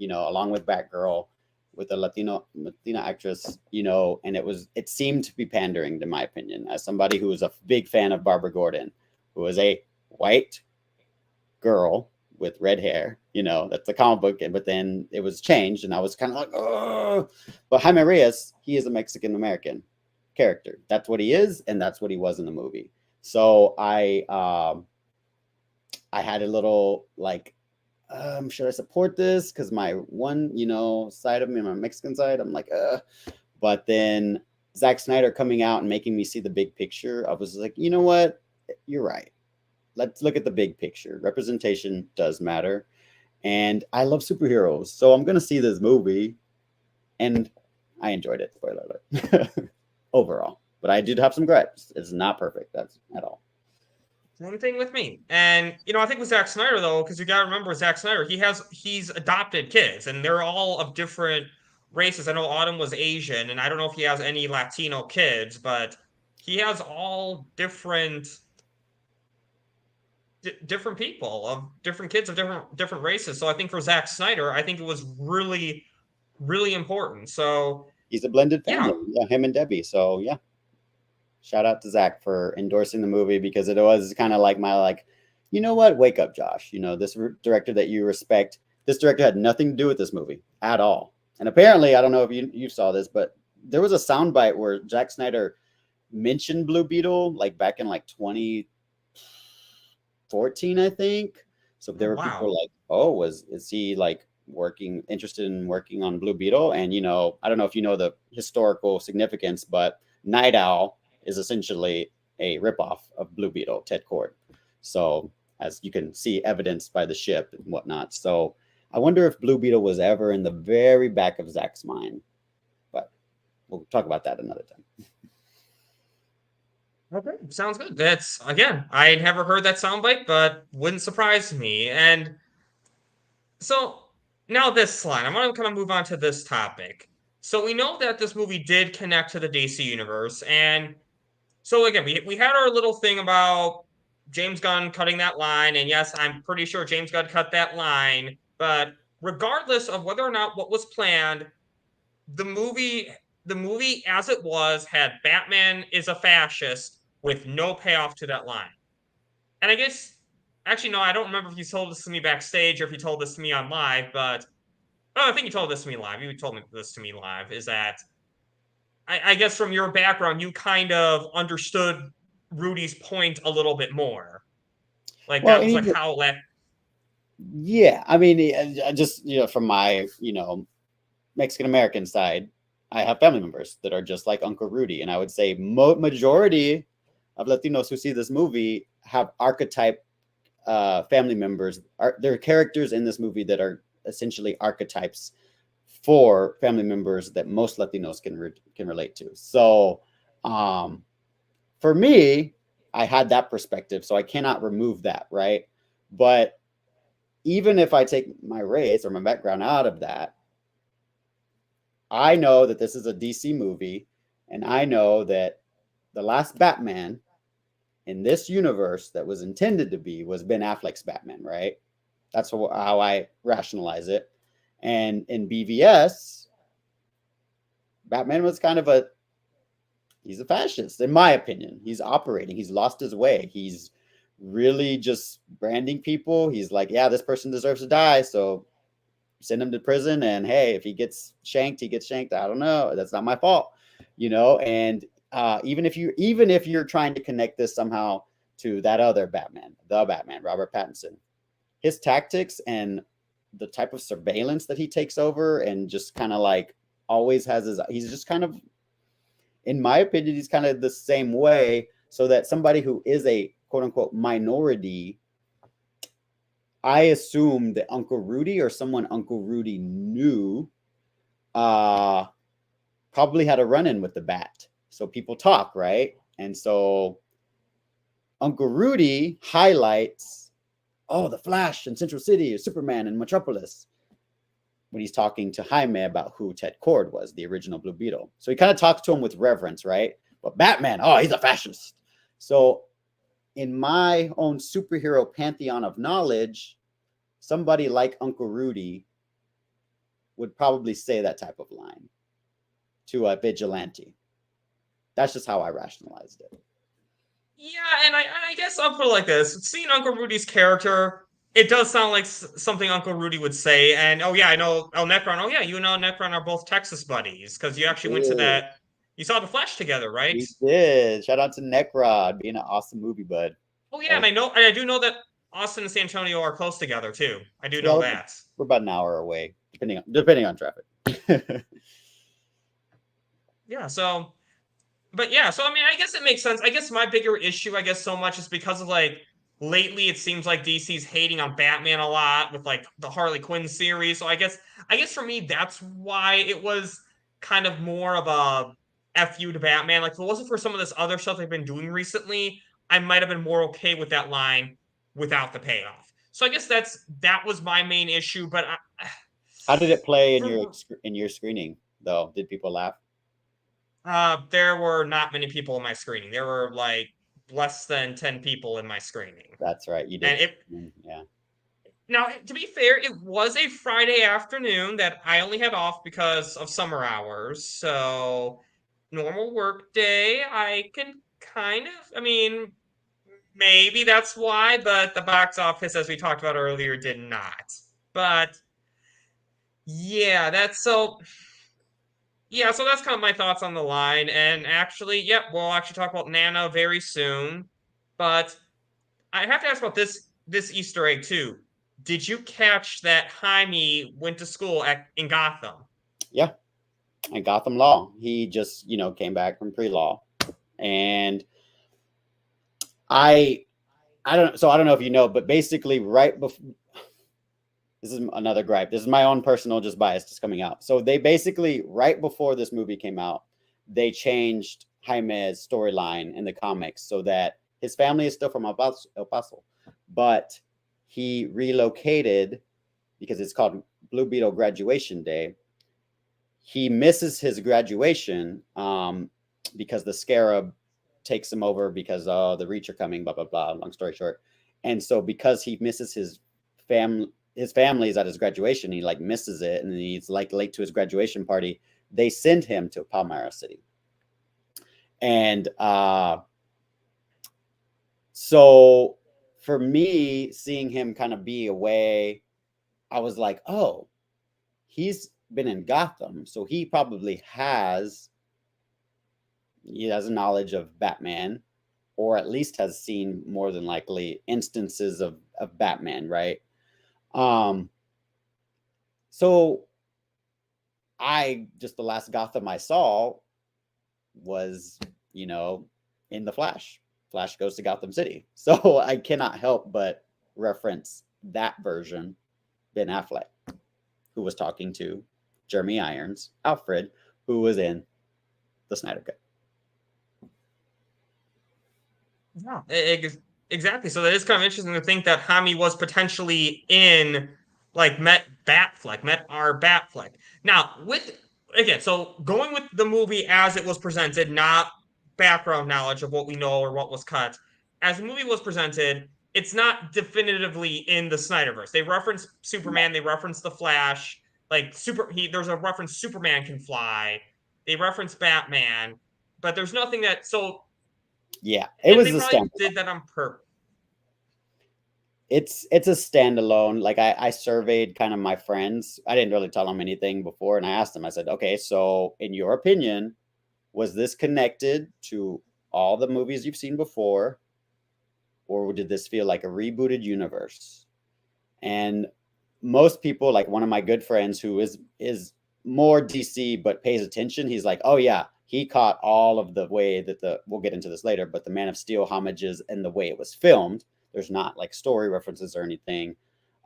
along with Batgirl, with a Latina actress, and it seemed to be pandering, in my opinion, as somebody who was a big fan of Barbara Gordon, who was a white girl with red hair, that's the comic book, but then it was changed, and I was kind of like, oh. But Jaime Reyes, he is a Mexican American character. That's what he is, and that's what he was in the movie. So I had a little like, should I support this? Because my one, side of me, my Mexican side, I'm like, But then Zack Snyder coming out and making me see the big picture, I was like, you know what? You're right. Let's look at the big picture. Representation does matter. And I love superheroes. So I'm going to see this movie. And I enjoyed it. Spoiler alert. Overall. But I did have some gripes. It's not perfect. That's at all. Same thing with me. And, I think with Zack Snyder, though, because you got to remember, Zack Snyder, he's adopted kids, and they're all of different races. I know Autumn was Asian, and I don't know if he has any Latino kids, but he has all different different people of different kids of different races. So I think for Zack Snyder, I think it was really, really important. So He's a blended yeah, family. Yeah, him and Debbie. So yeah. Shout out to Zach for endorsing the movie because it was kind of like my like, you know what? Wake up, Josh. You know, this director that you respect. This director had nothing to do with this movie at all. And apparently, I don't know if you saw this, but there was a soundbite where Zack Snyder mentioned Blue Beetle like back in like 2014, I think. So there were people wow. like, oh, is he like interested in working on Blue Beetle? And you know, I don't know if you know the historical significance, but Night Owl is essentially a ripoff of Blue Beetle, Ted Kord. So as you can see evidenced by the ship and whatnot. So I wonder if Blue Beetle was ever in the very back of Zach's mind. But we'll talk about that another time. Okay, sounds good. That's again, I never heard that soundbite, but wouldn't surprise me. And so now this line, I want to kind of move on to this topic. So we know that this movie did connect to the DC universe, and so again, we had our little thing about James Gunn cutting that line, and yes, I'm pretty sure James Gunn cut that line. But regardless of whether or not what was planned, the movie the movie as it was had Batman is a fascist with no payoff to that line. And I guess actually no, I don't remember if you told this to me backstage or if you told this to me on live, but oh, I think you told this to me live. You told me this to me live. Is that I guess from your background, you kind of understood Rudy's point a little bit more. Like Well, that was like how that. yeah, I mean, just from my Mexican American side, I have family members that are just like Uncle Rudy, and I would say majority of Latinos who see this movie have archetype family members. There are characters in this movie that are essentially archetypes for family members that most Latinos can relate to. So, for me, I had that perspective, so I cannot remove that, right? But even if I take my race or my background out of that, I know that this is a DC movie, and I know that the last Batman in this universe that was intended to be was Ben Affleck's Batman, right? That's how I rationalize it. And in BVS, Batman was kind of he's a fascist, in my opinion. He's operating, he's lost his way. He's really just branding people. He's like, yeah, this person deserves to die, so send him to prison. And hey, if he gets shanked, he gets shanked. I don't know. That's not my fault, And even if you're trying to connect this somehow to that other Batman, the Batman, Robert Pattinson, his tactics and the type of surveillance that he takes over, and just kind of like always he's just kind of, in my opinion, he's kind of the same way. So that somebody who is a quote unquote minority, I assumed that Uncle Rudy or someone Uncle Rudy knew probably had a run-in with the Bat. So people talk, right? And so Uncle Rudy highlights, the Flash in Central City, or Superman in Metropolis, when he's talking to Jaime about who Ted Kord was, the original Blue Beetle. So he kind of talks to him with reverence, right? But Batman, he's a fascist. So in my own superhero pantheon of knowledge, somebody like Uncle Rudy would probably say that type of line to a vigilante. That's just how I rationalized it. Yeah, and I guess I'll put it like this: seeing Uncle Rudy's character, it does sound like something Uncle Rudy would say. And oh yeah, I know El Necron. Oh yeah, you and El Necron are both Texas buddies because you actually went to that. You saw the Flash together, right? We did. Shout out to Necrod being an awesome movie, bud. Oh yeah, and I do know that Austin and San Antonio are close together too. I do know that. We're about an hour away, depending on traffic. Yeah, so but yeah, so I mean, I guess it makes sense. I guess my bigger issue, so much is because of like lately it seems like DC's hating on Batman a lot with like the Harley Quinn series. So I guess for me that's why it was kind of more of a FU to Batman. Like if it wasn't for some of this other stuff they've been doing recently, I might have been more okay with that line without the payoff. So I guess that was my main issue, but How did it play in For- your screening though? Did people laugh? there were not many people in my screening. There were like less than 10 people in my screening. That's right. You And did. it Yeah. now, to be fair, it was a Friday afternoon that I only had off because of summer hours. So, normal work day, I can kind of, I mean, maybe that's why, but the box office, as we talked about earlier, did not. But yeah, so that's kind of my thoughts on the line. And actually, yep, we'll actually talk about Nana very soon. But I have to ask about this Easter egg too. Did you catch that Jaime went to school in Gotham? Yeah. And Gotham Law. He just, came back from pre-law. And I don't know if you know, but basically right before, this is another gripe. This is my own personal just bias just coming out. So they basically, right before this movie came out, they changed Jaime's storyline in the comics so that his family is still from El Paso, but he relocated because it's called Blue Beetle Graduation Day. He misses his graduation because the Scarab takes him over because the Reach are coming, blah, blah, blah, long story short. And so because he misses his family's at his graduation, he like misses it and he's like late to his graduation party, they send him to Palmyra City. And so for me, seeing him kind of be away, I was like, oh, he's been in Gotham, so he probably has a knowledge of Batman, or at least has seen more than likely instances of Batman, right? So the last Gotham I saw was, in the Flash. Flash goes to Gotham City. So I cannot help but reference that version, Ben Affleck, who was talking to Jeremy Irons, Alfred, who was in the Snyder Cut. Yeah, exactly. So that is kind of interesting to think that Jaime was potentially in, like, met our Batfleck. Now, so going with the movie as it was presented, not background knowledge of what we know or what was cut. As the movie was presented, it's not definitively in the Snyderverse. They reference Superman, they reference the Flash, there's a reference Superman can fly. They reference Batman, but there's nothing that yeah, it was they probably did that on purpose. It's a standalone. Like I surveyed kind of my friends. I didn't really tell them anything before, and I asked them. I said, "Okay, so in your opinion, was this connected to all the movies you've seen before, or did this feel like a rebooted universe?" And most people, like one of my good friends who is more DC but pays attention, he's like, "Oh yeah, he caught all of the way that we'll get into this later, but the Man of Steel homages and the way it was filmed. There's not like story references or anything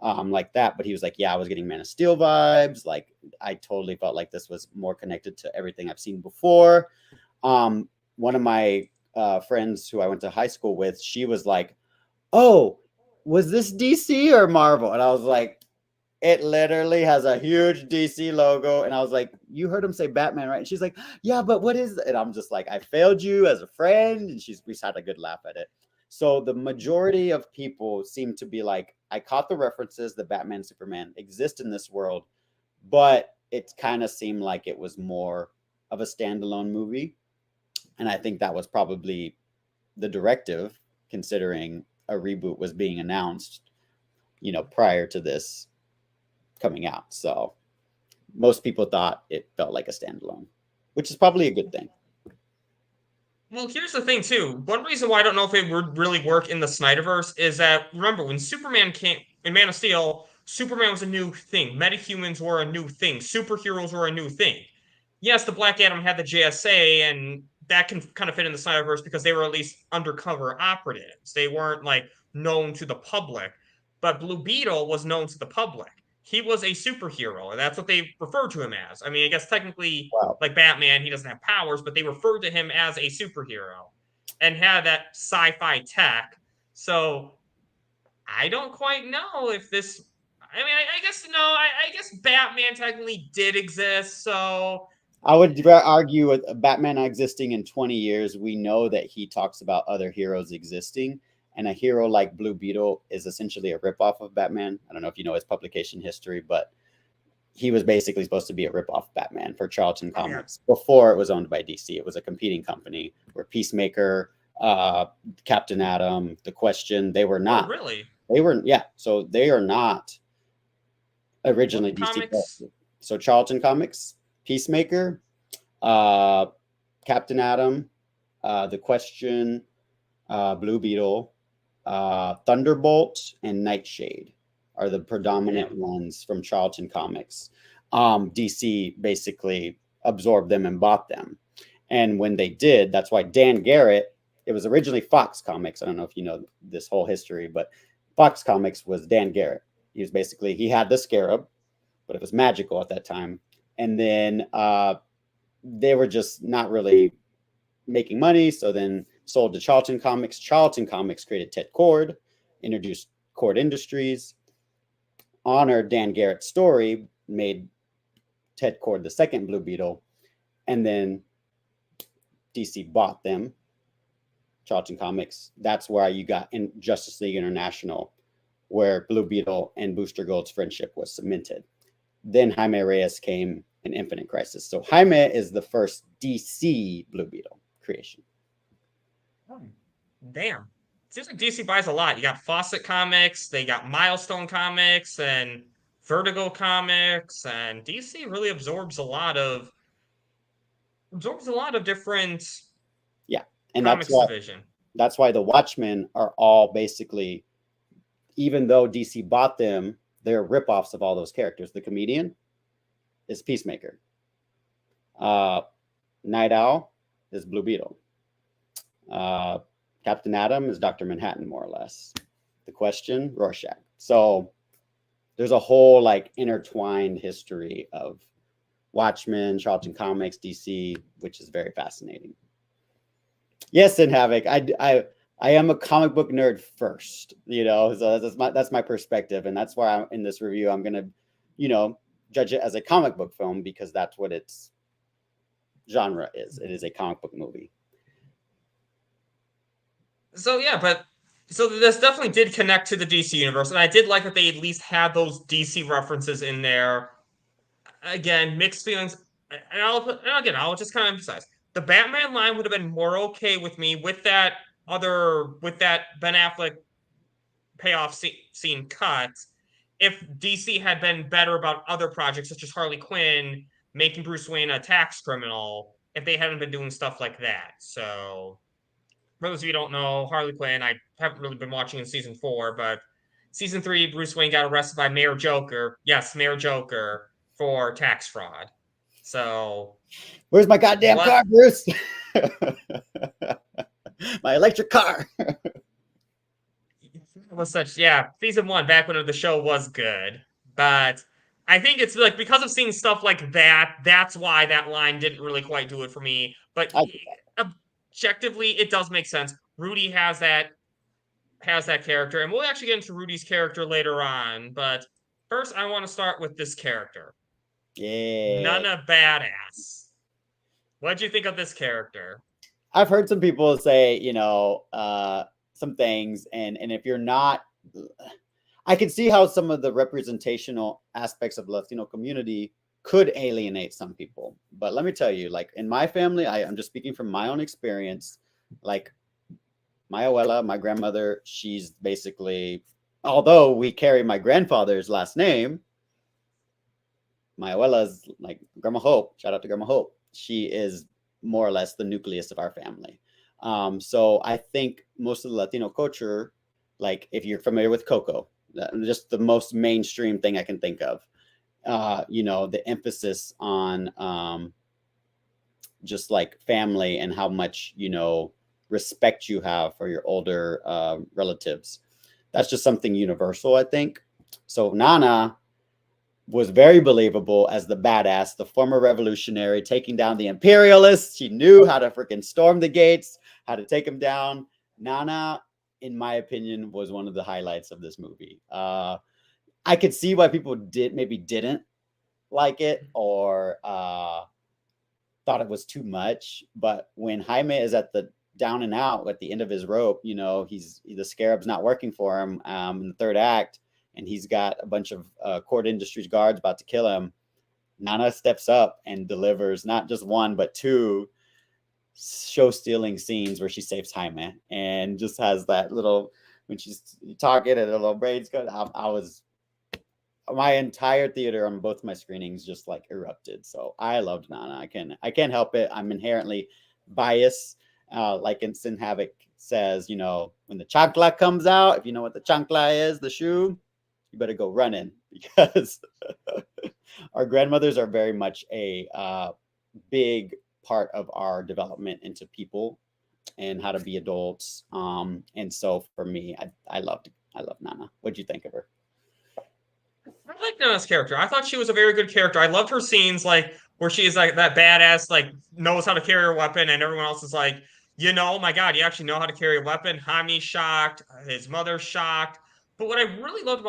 like that." But he was like, "Yeah, I was getting Man of Steel vibes. Like I totally felt like this was more connected to everything I've seen before." One of my friends who I went to high school with, she was like, "Oh, was this DC or Marvel?" And I was like, "It literally has a huge DC logo." And I was like, "You heard him say Batman, right?" And she's like, "Yeah, but what is it?" And I'm just like, "I failed you as a friend." And we had a good laugh at it. So the majority of people seem to be like, I caught the references that Batman, Superman exist in this world, but it kind of seemed like it was more of a standalone movie. And I think that was probably the directive, considering a reboot was being announced, prior to this coming out. So most people thought it felt like a standalone, which is probably a good thing. Well, here's the thing too. One reason why I don't know if it would really work in the Snyderverse is that, remember, when Superman came in Man of Steel, Superman was a new thing. Metahumans were a new thing. Superheroes were a new thing. Yes, the Black Adam had the JSA, and that can kind of fit in the Snyderverse because they were at least undercover operatives. They weren't like known to the public, but Blue Beetle was known to the public. He was a superhero, and that's what they referred to him as. I mean, I guess technically, Wow. like Batman, he doesn't have powers, but they referred to him as a superhero and had that sci-fi tech. So I don't quite know if this. I mean, I guess no. I guess Batman technically did exist, so I would argue with Batman not existing in 20 years. We know that he talks about other heroes existing, and a hero like Blue Beetle is essentially a ripoff of Batman. I don't know if you know his publication history, but he was basically supposed to be a ripoff Batman for Charlton Comics before it was owned by DC. It was a competing company where Peacemaker, Captain Atom, The Question, they were not. Oh, really? They were, yeah. So they are not originally What DC. comics? So Charlton Comics, Peacemaker, Captain Atom, The Question, Blue Beetle, Thunderbolt, and Nightshade are the predominant ones from Charlton Comics. DC basically absorbed them and bought them. And when they did, that's why Dan Garrett, it was originally Fox Comics. I don't know if you know this whole history, but Fox Comics was Dan Garrett. He was basically, he had the Scarab, but it was magical at that time. And then they were just not really making money. So then sold to Charlton Comics. Charlton Comics created Ted Kord, introduced Kord Industries, honored Dan Garrett's story, made Ted Kord the second Blue Beetle, and then DC bought them, Charlton Comics. That's where you got in Justice League International, where Blue Beetle and Booster Gold's friendship was cemented. Then Jaime Reyes came in Infinite Crisis. So Jaime is the first DC Blue Beetle creation. Oh, damn. Seems like DC buys a lot. You got Fawcett Comics, they got Milestone Comics, and Vertigo Comics, and DC really absorbs a lot of different And comics division. That's why the Watchmen are all basically, even though DC bought them, they're ripoffs of all those characters. The Comedian is Peacemaker. Night Owl is Blue Beetle. Captain Atom is Dr. Manhattan, more or less. The Question, Rorschach. So there's a whole like intertwined history of Watchmen, Charlton Comics, DC, which is very fascinating. Yes, and Havoc. I am a comic book nerd first, so that's my perspective, and that's why in this review I'm gonna, judge it as a comic book film because that's what its genre is. It is a comic book movie. So this definitely did connect to the DC universe, and I did like that they at least had those DC references in there. Again, mixed feelings, and I'll just kind of emphasize the Batman line would have been more okay with me with that Ben Affleck payoff scene cut if DC had been better about other projects such as Harley Quinn making Bruce Wayne a tax criminal if they hadn't been doing stuff like that. So for those of you who don't know, Harley Quinn, I haven't really been watching in season 4, but season 3, Bruce Wayne got arrested by Mayor Joker. Yes, Mayor Joker for tax fraud. So where's my goddamn car, Bruce? My electric car. Was season 1 back when the show was good, but I think it's like because of seeing stuff like that, that's why that line didn't really quite do it for me. But objectively, it does make sense. Rudy has that character, and we'll actually get into Rudy's character later on. But first, I want to start with this character. Yeah, Nana Badass. What'd you think of this character? I've heard some people say, some things, and if you're not, I can see how some of the representational aspects of the Latino community could alienate some people. But let me tell you, like in my family, I'm just speaking from my own experience, like my abuela, my grandmother, she's basically, although we carry my grandfather's last name, my abuela's like Grandma Hope, shout out to Grandma Hope. She is more or less the nucleus of our family. So I think most of the Latino culture, like if you're familiar with Coco, just the most mainstream thing I can think of, the emphasis on just like family and how much, respect you have for your older relatives. That's just something universal, I think. So Nana was very believable as the badass, the former revolutionary taking down the imperialists. She knew how to freaking storm the gates, how to take them down. Nana, in my opinion, was one of the highlights of this movie. I could see why people didn't like it or thought it was too much. But when Jaime is at the down and out at the end of his rope, you know, the scarab's not working for him in the third act, and he's got a bunch of Court Industries guards about to kill him. Nana steps up and delivers not just one but two show-stealing scenes where she saves Jaime and just has that little when she's talking and the little braids go. My entire theater on both my screenings just like erupted. So I loved Nana. I can't help it. I'm inherently biased. Like Instant Havoc says, you know, when the chancla comes out, if you know what the chancla is, the shoe, you better go running because our grandmothers are very much a big part of our development into people and how to be adults. And so for me, I love Nana. What'd you think of her? I like Nana's character. I thought she was a very good character. I loved her scenes, like where she is like that badass, like knows how to carry her weapon, and everyone else is like, you know, my God, you actually know how to carry a weapon. Jaime's shocked, his mother's shocked. But what I really loved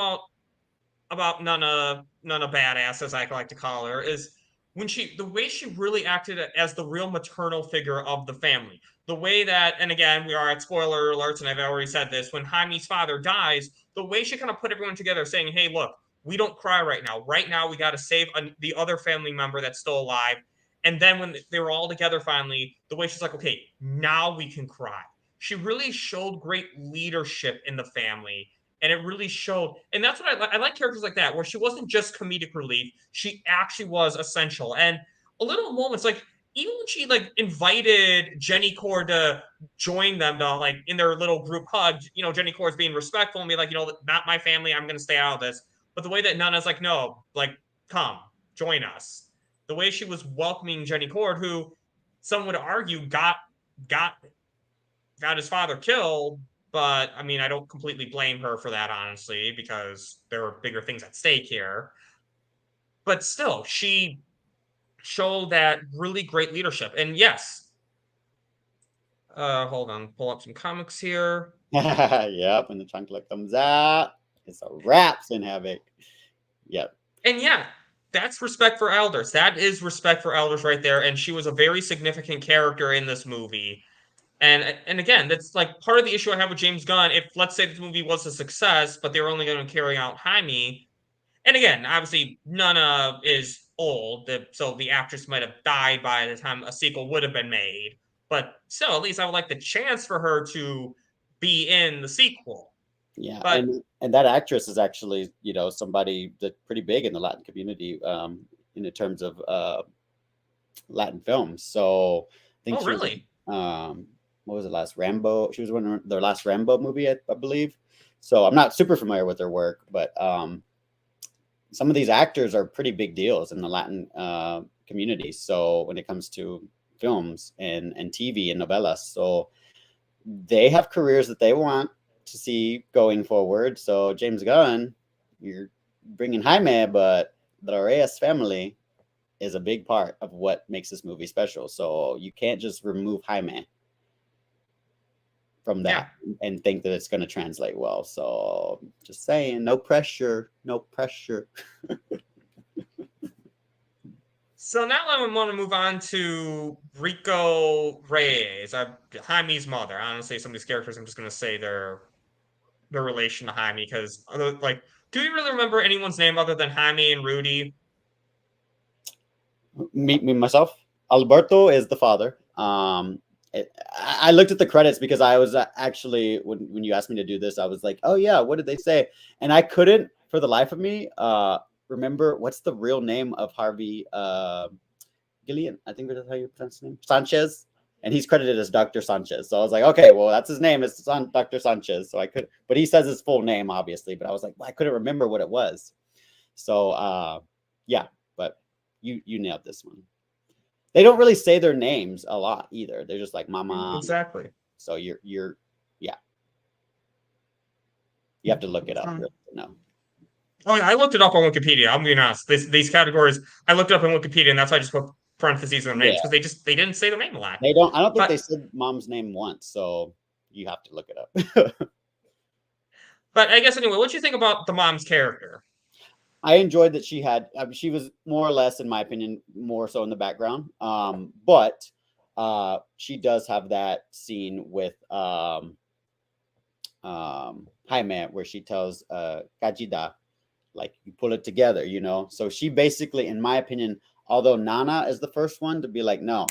about Nana badass, as I like to call her, is when the way she really acted as the real maternal figure of the family. The way that, and again, we are at spoiler alerts, and I've already said this, when Jaime's father dies, the way she kind of put everyone together saying, hey, look, we don't cry right now. Right now, we got to save the other family member that's still alive. And then when they were all together finally, the way she's like, okay, now we can cry. She really showed great leadership in the family. And it really showed. And that's what I like characters like that, where she wasn't just comedic relief. She actually was essential. And a little moments, like, even when she, like, invited Jenny Cord to join them to, like, in their little group hug, you know, Jenny Cord's being respectful and be like, you know, not my family, I'm going to stay out of this. But the way that Nana's like, no, like, come, join us. The way she was welcoming Jenny Cord, who some would argue got his father killed. But, I mean, I don't completely blame her for that, honestly, because there are bigger things at stake here. But still, she showed that really great leadership. And yes, hold on, pull up some comics here. Yep, when the chancla comes out, it's a wraps in Havoc. Yep. And yeah, that's respect for elders. That is respect for elders right there. And she was a very significant character in this movie. And again, that's like part of the issue I have with James Gunn. If, let's say, this movie was a success, but they were only going to carry out Jaime. And again, obviously, Nana is old, so the actress might have died by the time a sequel would have been made. But still, at least I would like the chance for her to be in the sequel. Yeah, but, and that actress is actually, you know, somebody that's pretty big in the Latin community in terms of Latin films. So I think really? What was it, last Rambo? She was in their last Rambo movie, I believe. So I'm not super familiar with her work, but some of these actors are pretty big deals in the Latin community. So when it comes to films and TV and novellas, so they have careers that they want to see going forward. So James Gunn, you're bringing Jaime, but the Reyes family is a big part of what makes this movie special. So you can't just remove Jaime from that and think that it's going to translate well. So just saying, no pressure. So now I want to move on to Rico Reyes, Jaime's mother. Honestly, some of these characters, I'm just going to say their relation to Jaime, because, like, do you really remember anyone's name other than Jaime and Rudy? Me myself. Alberto is the father. I looked at the credits because I was actually, when you asked me to do this, I was like, oh yeah, what did they say? And I couldn't, for the life of me, remember what's the real name of Harvey Gillian. I think that's how you pronounce his name. Sanchez. And he's credited as Dr. Sanchez. So I was like, okay, well, that's his name. It's Dr. Sanchez. So I could, but he says his full name, obviously. But I was like, well, I couldn't remember what it was. So yeah, but you nailed this one. They don't really say their names a lot either. They're just like mama. Exactly. So you're yeah. You have to look it up. Really, no. Oh, I looked it up on Wikipedia. I'm being honest. These categories, I looked it up on Wikipedia, and that's why I just put parentheses in their names, because they didn't say the name a lot. They don't. I don't think they said mom's name once, so you have to look it up. But I guess anyway, what do you think about the mom's character? I enjoyed that she had. She was more or less, in my opinion, more so in the background. But she does have that scene with Jaime where she tells Gajida, like, you pull it together, you know. So she basically, in my opinion, although Nana is the first one to be like, no,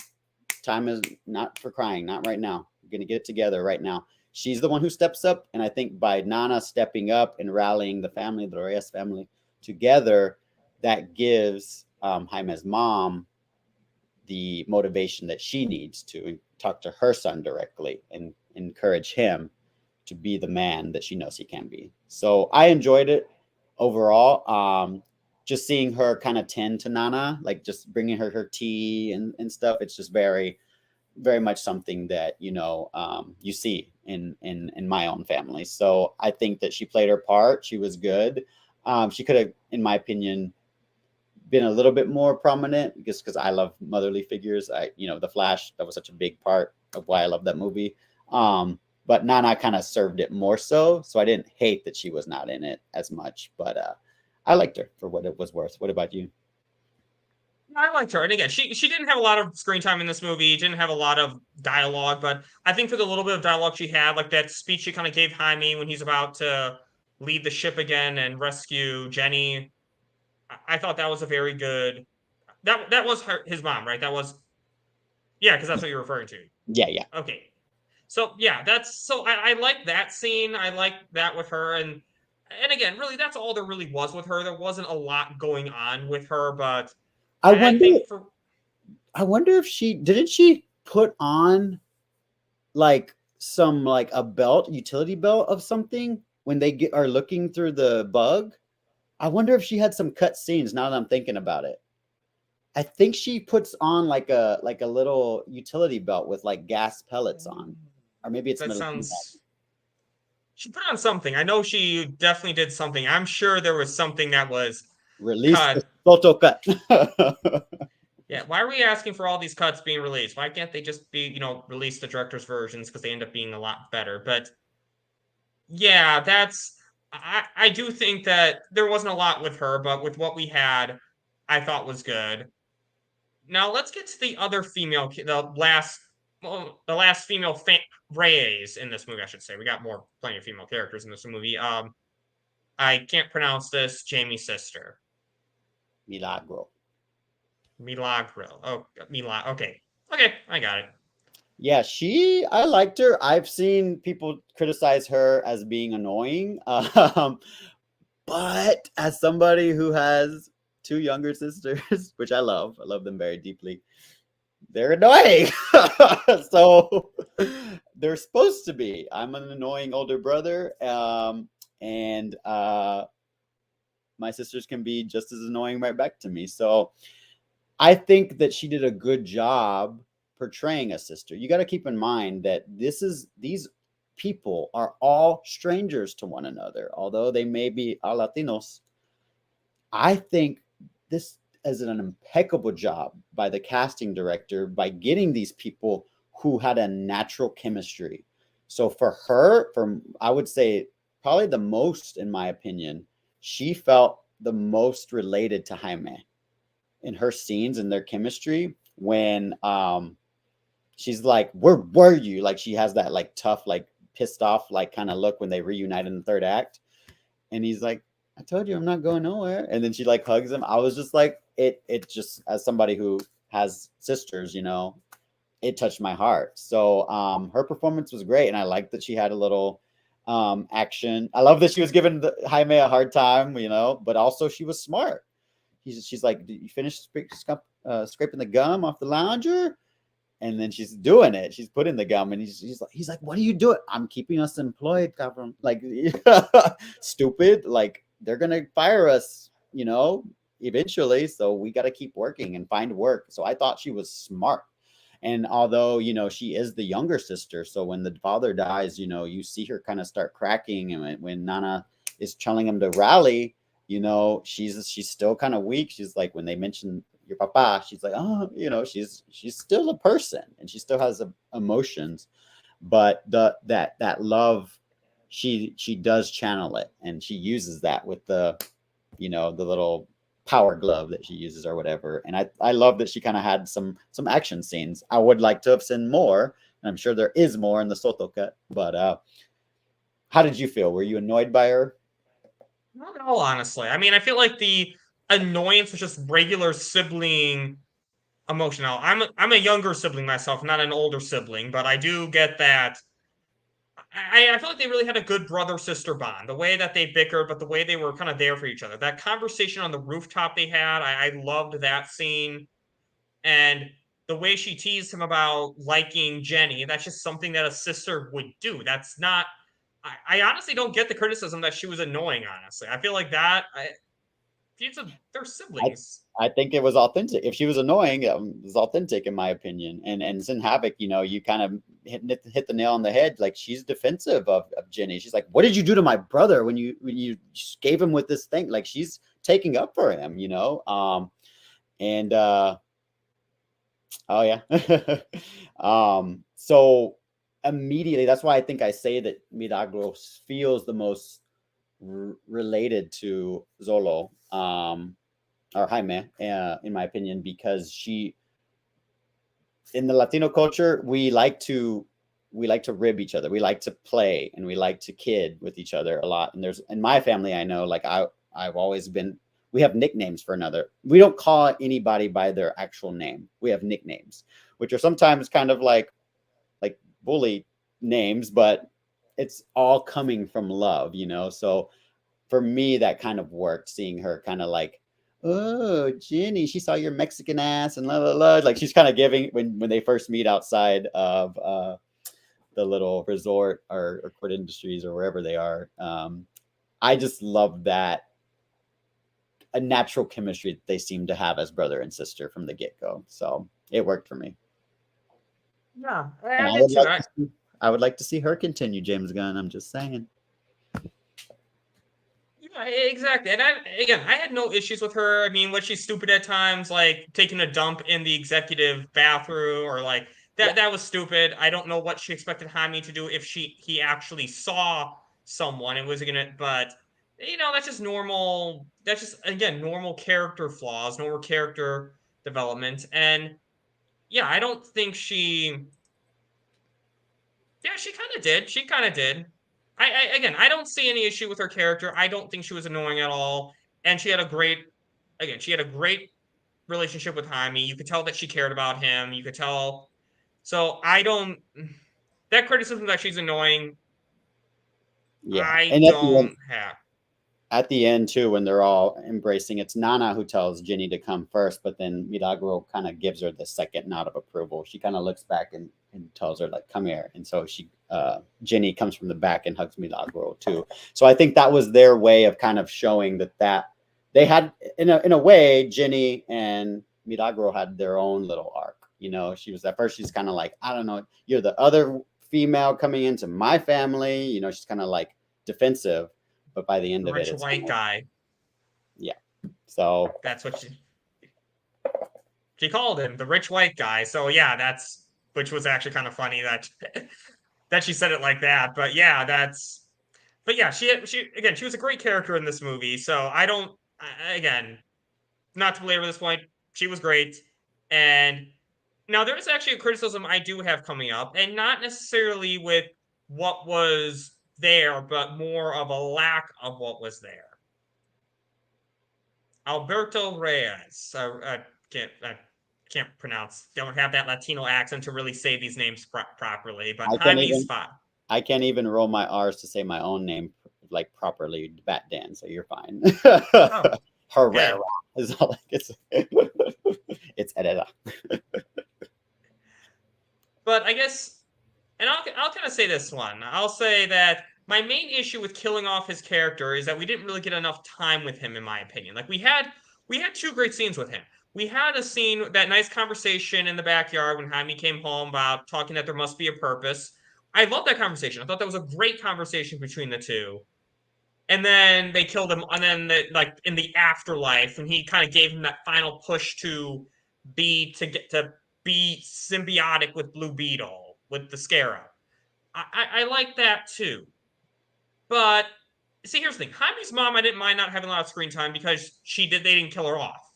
time is not for crying, not right now. We're gonna get it together right now. She's the one who steps up, and I think by Nana stepping up and rallying the family, the Reyes family, together, that gives Jaime's mom the motivation that she needs to talk to her son directly and encourage him to be the man that she knows he can be. So I enjoyed it overall. Just seeing her kind of tend to Nana, like just bringing her tea and stuff. It's just very, very much something that, you know, you see in my own family. So I think that she played her part. She was good. She could have, in my opinion, been a little bit more prominent because I love motherly figures. The Flash, that was such a big part of why I love that movie. But Nana kind of served it more so. So I didn't hate that she was not in it as much, but I liked her for what it was worth. What about you? I liked her. And again, she didn't have a lot of screen time in this movie, didn't have a lot of dialogue, but I think for the little bit of dialogue she had, like that speech she kind of gave Jaime when he's about to lead the ship again and rescue Jenny, I thought that was a very good. That was his mom, right? That was, yeah, because that's what you're referring to. Yeah. Okay, so yeah, I like that scene. I like that with her, and again, really, that's all there really was with her. There wasn't a lot going on with her, but I I wonder. think for I wonder if she put on like some like a belt, utility belt of something when they are looking through the bug. I wonder if she had some cut scenes. Now that I'm thinking about it, I think she puts on like a little utility belt with like gas pellets on, or maybe it's that middle. sounds. She put on something. I know she definitely did something. I'm sure there was something that was Release the cut. photo cut. Yeah, why are we asking for all these cuts being released? Why can't they just be, release the director's versions because they end up being a lot better? But yeah, I do think that there wasn't a lot with her, but with what we had, I thought was good. Now let's get to the other female, the last female Reyes in this movie, I should say. We got plenty of female characters in this movie. I can't pronounce this. Jamie's sister. Milagro. Milagro. Oh, Milagro. Okay, I got it. Yeah, I liked her. I've seen people criticize her as being annoying. But as somebody who has two younger sisters, which I love them very deeply, they're annoying. So they're supposed to be. I'm an annoying older brother. And my sisters can be just as annoying right back to me. So I think that she did a good job portraying a sister. You got to keep in mind that these people are all strangers to one another, although they may be all Latinos. I think this is an impeccable job by the casting director by getting these people who had a natural chemistry. So for her, I would say probably the most, in my opinion, she felt the most related to Jaime in her scenes and their chemistry when she's like, where were you? Like she has that like tough, like pissed off, like kind of look when they reunite in the third act. And he's like, I told you I'm not going nowhere. And then she like hugs him. I was just like, it just, as somebody who has sisters, it touched my heart. So her performance was great. And I liked that she had a little action. I love that she was giving Jaime a hard time, but also she was smart. She's like, did you finish scraping the gum off the lounger? And then she's doing it. She's putting the gum, and he's like, what are you doing? I'm keeping us employed, cabrón. Like, stupid. Like, they're gonna fire us, eventually. So we got to keep working and find work. So I thought she was smart. And although, she is the younger sister, so when the father dies, you see her kind of start cracking, and when Nana is telling him to rally, she's still kind of weak. She's like, when they mention your papa, she's like, oh, she's still a person and she still has emotions, but that love, she does channel it, and she uses that with the you know, the little power glove that she uses or whatever. And I love that she kind of had some action scenes. I would like to have seen more, and I'm sure there is more in the Soto cut. But how did you feel? Were you annoyed by her? Not at all, honestly. I mean, I feel like the annoyance was just regular sibling emotion. Now, I'm a younger sibling myself, not an older sibling, but I do get that. I feel like they really had a good brother-sister bond. The way that they bickered, but the way they were kind of there for each other. That conversation on the rooftop they had, I loved that scene. And the way she teased him about liking Jenny, that's just something that a sister would do. That's not. I honestly don't get the criticism that she was annoying. Honestly, I feel like that. They're I siblings. I think it was authentic. If she was annoying, it was authentic in my opinion. And Sin Havoc, you know, you kind of hit the nail on the head. Like she's defensive of Jenny. She's like, "What did you do to my brother when you gave him with this thing?" Like she's taking up for him, you know. And oh yeah. So immediately, that's why I think I say that Milagro feels the most related to Zolo. Or Jaime, in my opinion, because she, in the Latino culture, we like to rib each other. We like to play and we like to kid with each other a lot. And there's in my family, I know, like I've always been. We have nicknames for another. We don't call anybody by their actual name. We have nicknames, which are sometimes kind of like bully names, but it's all coming from love, you know. So for me, that kind of worked. Seeing her kind of like, oh, Jenny, she saw your Mexican ass and la la la. Like she's kind of giving when they first meet outside of the little resort or Court Industries or wherever they are. I just love that a natural chemistry that they seem to have as brother and sister from the get go. So it worked for me. Yeah, And I did too. I would like to see her continue, James Gunn. I'm just saying. Yeah, exactly. And I had no issues with her. I mean, was she stupid at times, like taking a dump in the executive bathroom, or like Yeah. that was stupid. I don't know what she expected Jaime to do if he actually saw someone and was gonna, but that's just normal. That's just again normal character flaws, normal character development, and yeah, I don't think she. Yeah, she kind of did. She kind of did. Again, I don't see any issue with her character. I don't think she was annoying at all, and she had a great, again, she had a great relationship with Jaime. You could tell that she cared about him. You could tell. So I don't. That criticism that she's annoying, Yeah. I And don't have. at the end too, when they're all embracing, it's Nana who tells Jenny to come first, but then Milagro kind of gives her the second nod of approval. She kind of looks back and tells her like, come here. And so Jenny comes from the back and hugs Milagro too. So I think that was their way of kind of showing that they had, in a way, Jenny and Milagro had their own little arc. You know, she was at first, she's kind of like, I don't know, you're the other female coming into my family. You know, she's kind of like defensive. But by the end The of it, rich it's white guy. yeah. So That's what she called him, the rich white guy. So yeah, that's which was actually kind of funny that that she said it like that. But yeah, but yeah, she was a great character in this movie. So I don't again, not to belabor this point, she was great. And now there's actually a criticism I do have coming up, and not necessarily with what was there, but more of a lack of what was there. Alberto Reyes. I can't pronounce. Don't have that Latino accent to really say these names properly. But I can't Jaime's even fine. I can't even roll my R's to say my own name like properly, Bat Dan. So you're fine. Oh, Herrera good. is all I can say. It's Herrera. But I guess, and I'll kind of say this one. I'll say that my main issue with killing off his character is that we didn't really get enough time with him, in my opinion. Like we had two great scenes with him. We had a scene, that nice conversation in the backyard when Jaime came home about talking that there must be a purpose. I love that conversation. I thought that was a great conversation between the two. And then they killed him, and then like in the afterlife, and he kind of gave him that final push to be symbiotic with Blue Beetle with the Scarab. I like that too, but see, here's the thing. Jaime's mom, I didn't mind not having a lot of screen time because they didn't kill her off.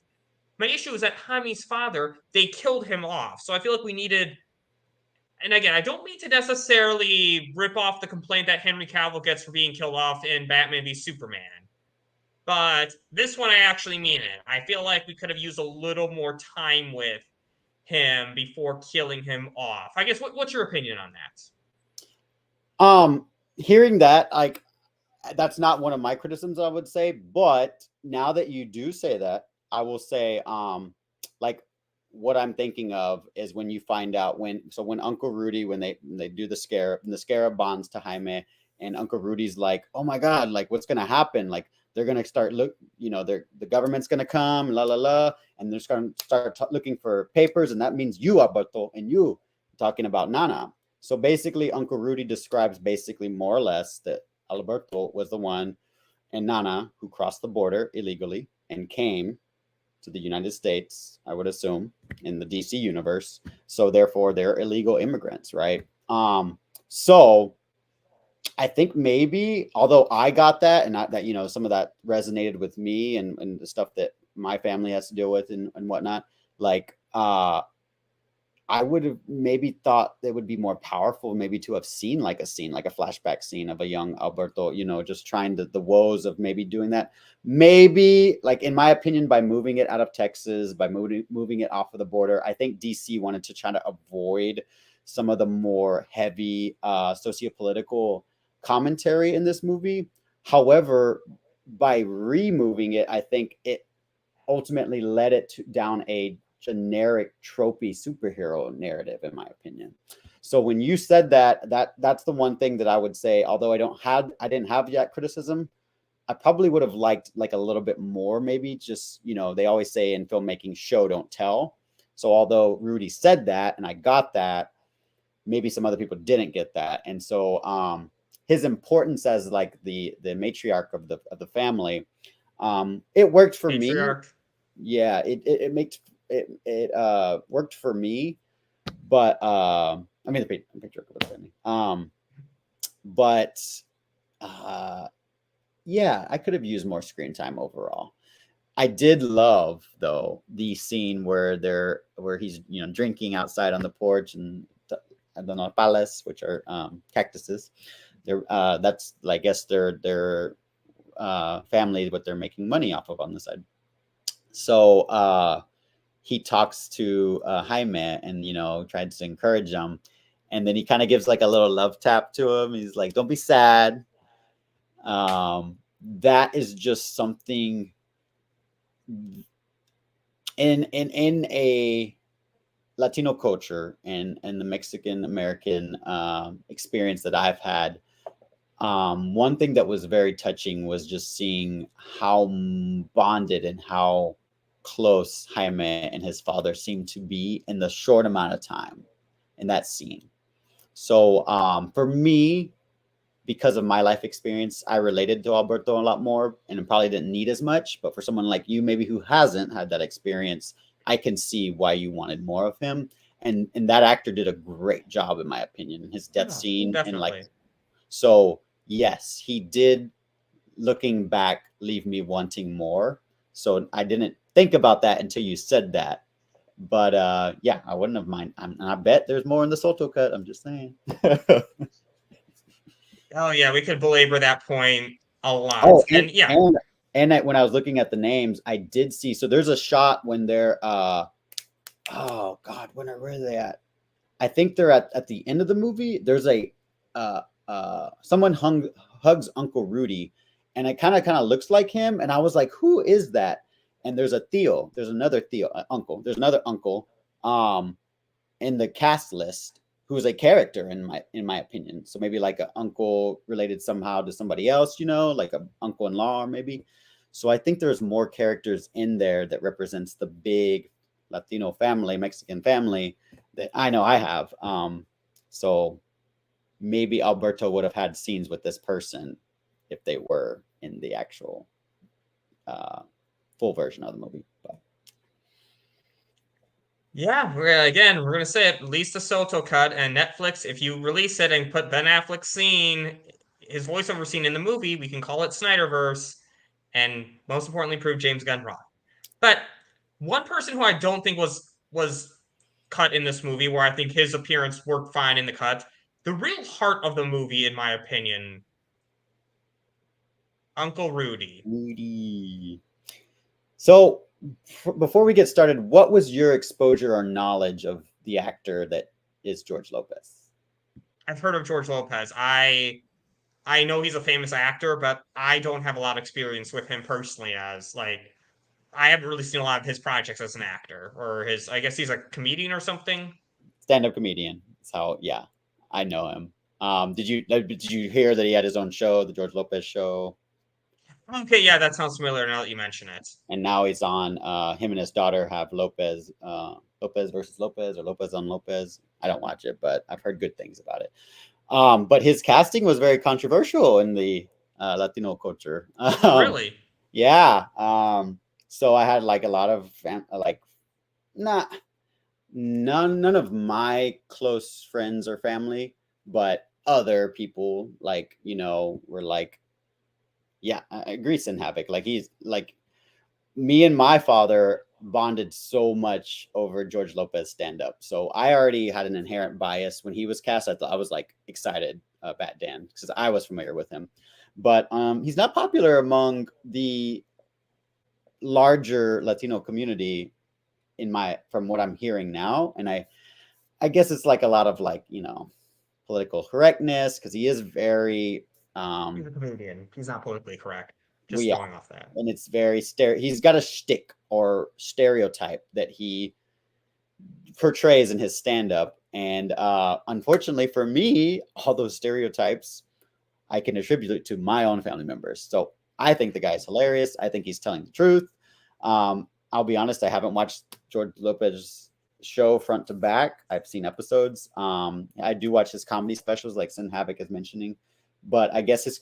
My issue is that Jaime's father, they killed him off. So I feel like we needed, and again, I don't mean to necessarily rip off the complaint that Henry Cavill gets for being killed off in Batman v Superman. But this one, I actually mean it. I feel like we could have used a little more time with him before killing him off. I guess, what's your opinion on that? Hearing that, like, that's not one of my criticisms, I would say. But now that you do say that, I will say, like, what I'm thinking of is when you find out when Uncle Rudy, when they do the Scarab bonds to Jaime, and Uncle Rudy's like, oh my God, like, what's gonna happen? Like, they're gonna start the government's gonna come, la la la, and they're just gonna start looking for papers, and that means you, Alberto, and you, talking about Nana. So basically, Uncle Rudy describes basically more or less that Alberto was the one and Nana who crossed the border illegally and came to the United States, I would assume, in the DC universe. So therefore, they're illegal immigrants, right? So I think maybe, although I got that, and that some of that resonated with me and the stuff that my family has to deal with and whatnot, like I would have maybe thought it would be more powerful, maybe to have seen like a flashback scene of a young Alberto, just trying the woes of maybe doing that. Maybe, like, in my opinion, by moving it out of Texas, by moving it off of the border, I think DC wanted to try to avoid some of the more heavy sociopolitical commentary in this movie. However, by removing it, I think it ultimately led it down a generic tropey superhero narrative, in my opinion. So when you said that's the one thing that I would say, although I didn't have that criticism, I probably would have liked like a little bit more, maybe just, they always say in filmmaking, show don't tell. So although Rudy said that and I got that, maybe some other people didn't get that. And so his importance as like the matriarch of the family, it worked for Matriarch. me. Yeah, it worked for me, but I mean the picture of the family. But yeah, I could have used more screen time overall. I did love though the scene where he's drinking outside on the porch and I don't know, palace, which are cactuses. That's, I guess, their family, what they're making money off of on the side. So he talks to Jaime and tries to encourage him, and then he kind of gives like a little love tap to him. He's like, "Don't be sad." That is just something in a Latino culture and the Mexican American experience that I've had. One thing that was very touching was just seeing how bonded and how close Jaime and his father seemed to be in the short amount of time in that scene. So for me, because of my life experience, I related to Alberto a lot more and probably didn't need as much. But for someone like you, maybe who hasn't had that experience, I can see why you wanted more of him. And that actor did a great job, in my opinion, in his death scene. Definitely. And so yes, he did, looking back, leave me wanting more. So I didn't think about that until you said that. But yeah, I wouldn't have mind. And I bet there's more in the Soto cut. I'm just saying. Oh yeah, we could belabor that point a lot. Oh, and yeah. And when I was looking at the names, I did see. So there's a shot when they're oh God, where are they at? I think they're at the end of the movie. There's a someone hugs Uncle Rudy, and it kind of looks like him. And I was like, who is that? And there's another uncle. There's another uncle in the cast list who is a character in my opinion. So maybe like an uncle related somehow to somebody else, like a uncle-in-law maybe. So I think there's more characters in there that represents the big Latino family, Mexican family that I know I have. So maybe Alberto would have had scenes with this person if they were in the actual full version of the movie. But yeah, we're going to say it, release the Soto cut, and Netflix, if you release it and put Ben Affleck's scene his voiceover scene in the movie, we can call it Snyderverse, and most importantly, prove James Gunn wrong. But one person who I don't think was cut in this movie, where I think his appearance worked fine in the cut, the real heart of the movie, in my opinion, Uncle Rudy. Rudy. So before we get started, what was your exposure or knowledge of the actor that is George Lopez? I've heard of George Lopez. I know he's a famous actor, but I don't have a lot of experience with him personally as like I haven't really seen a lot of his projects as an actor or his I guess he's a comedian or something. Stand-up comedian. So yeah, I know him. Did you hear that he had his own show, the George Lopez Show? Okay, yeah, that sounds familiar now that you mention it. And now he's on. Him and his daughter have Lopez versus Lopez or Lopez on Lopez. I don't watch it, but I've heard good things about it. But his casting was very controversial in the Latino culture. Really? Yeah. So I had like a lot of none of my close friends or family, but other people like were like, yeah, Grease and Havoc. Like he's like me and my father bonded so much over George Lopez stand-up. So I already had an inherent bias when he was cast. I was like excited about Dan because I was familiar with him. But he's not popular among the larger Latino community from what I'm hearing now. And I guess it's like a lot of like, political correctness because he is very He's a comedian. He's not politically correct. Just yeah. going off that. And it's very he's got a shtick or stereotype that he portrays in his stand-up. And unfortunately for me, all those stereotypes I can attribute it to my own family members. So I think the guy's hilarious. I think he's telling the truth. I'll be honest, I haven't watched George Lopez's show front to back. I've seen episodes. I do watch his comedy specials like Sin Havoc is mentioning. But I guess his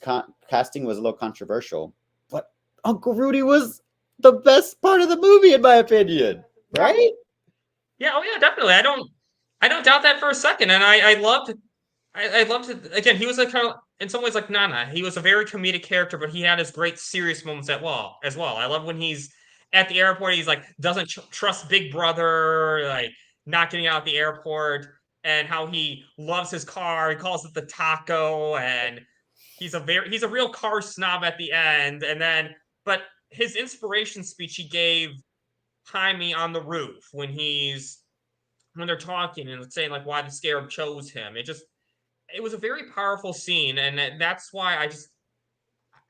casting was a little controversial. But Uncle Rudy was the best part of the movie, in my opinion. Right? Yeah, oh yeah, definitely. I don't doubt that for a second. And I loved it. Again, he was like kind of in some ways like Nana. He was a very comedic character, but he had his great serious moments as well. I love when he's at the airport, he's like doesn't trust Big Brother, like not getting out of the airport. And how he loves his car. He calls it the taco, and he's a real car snob at the end. And then, but his inspiration speech he gave Jaime on the roof when they're talking and saying like why the Scarab chose him. It was a very powerful scene, and that's why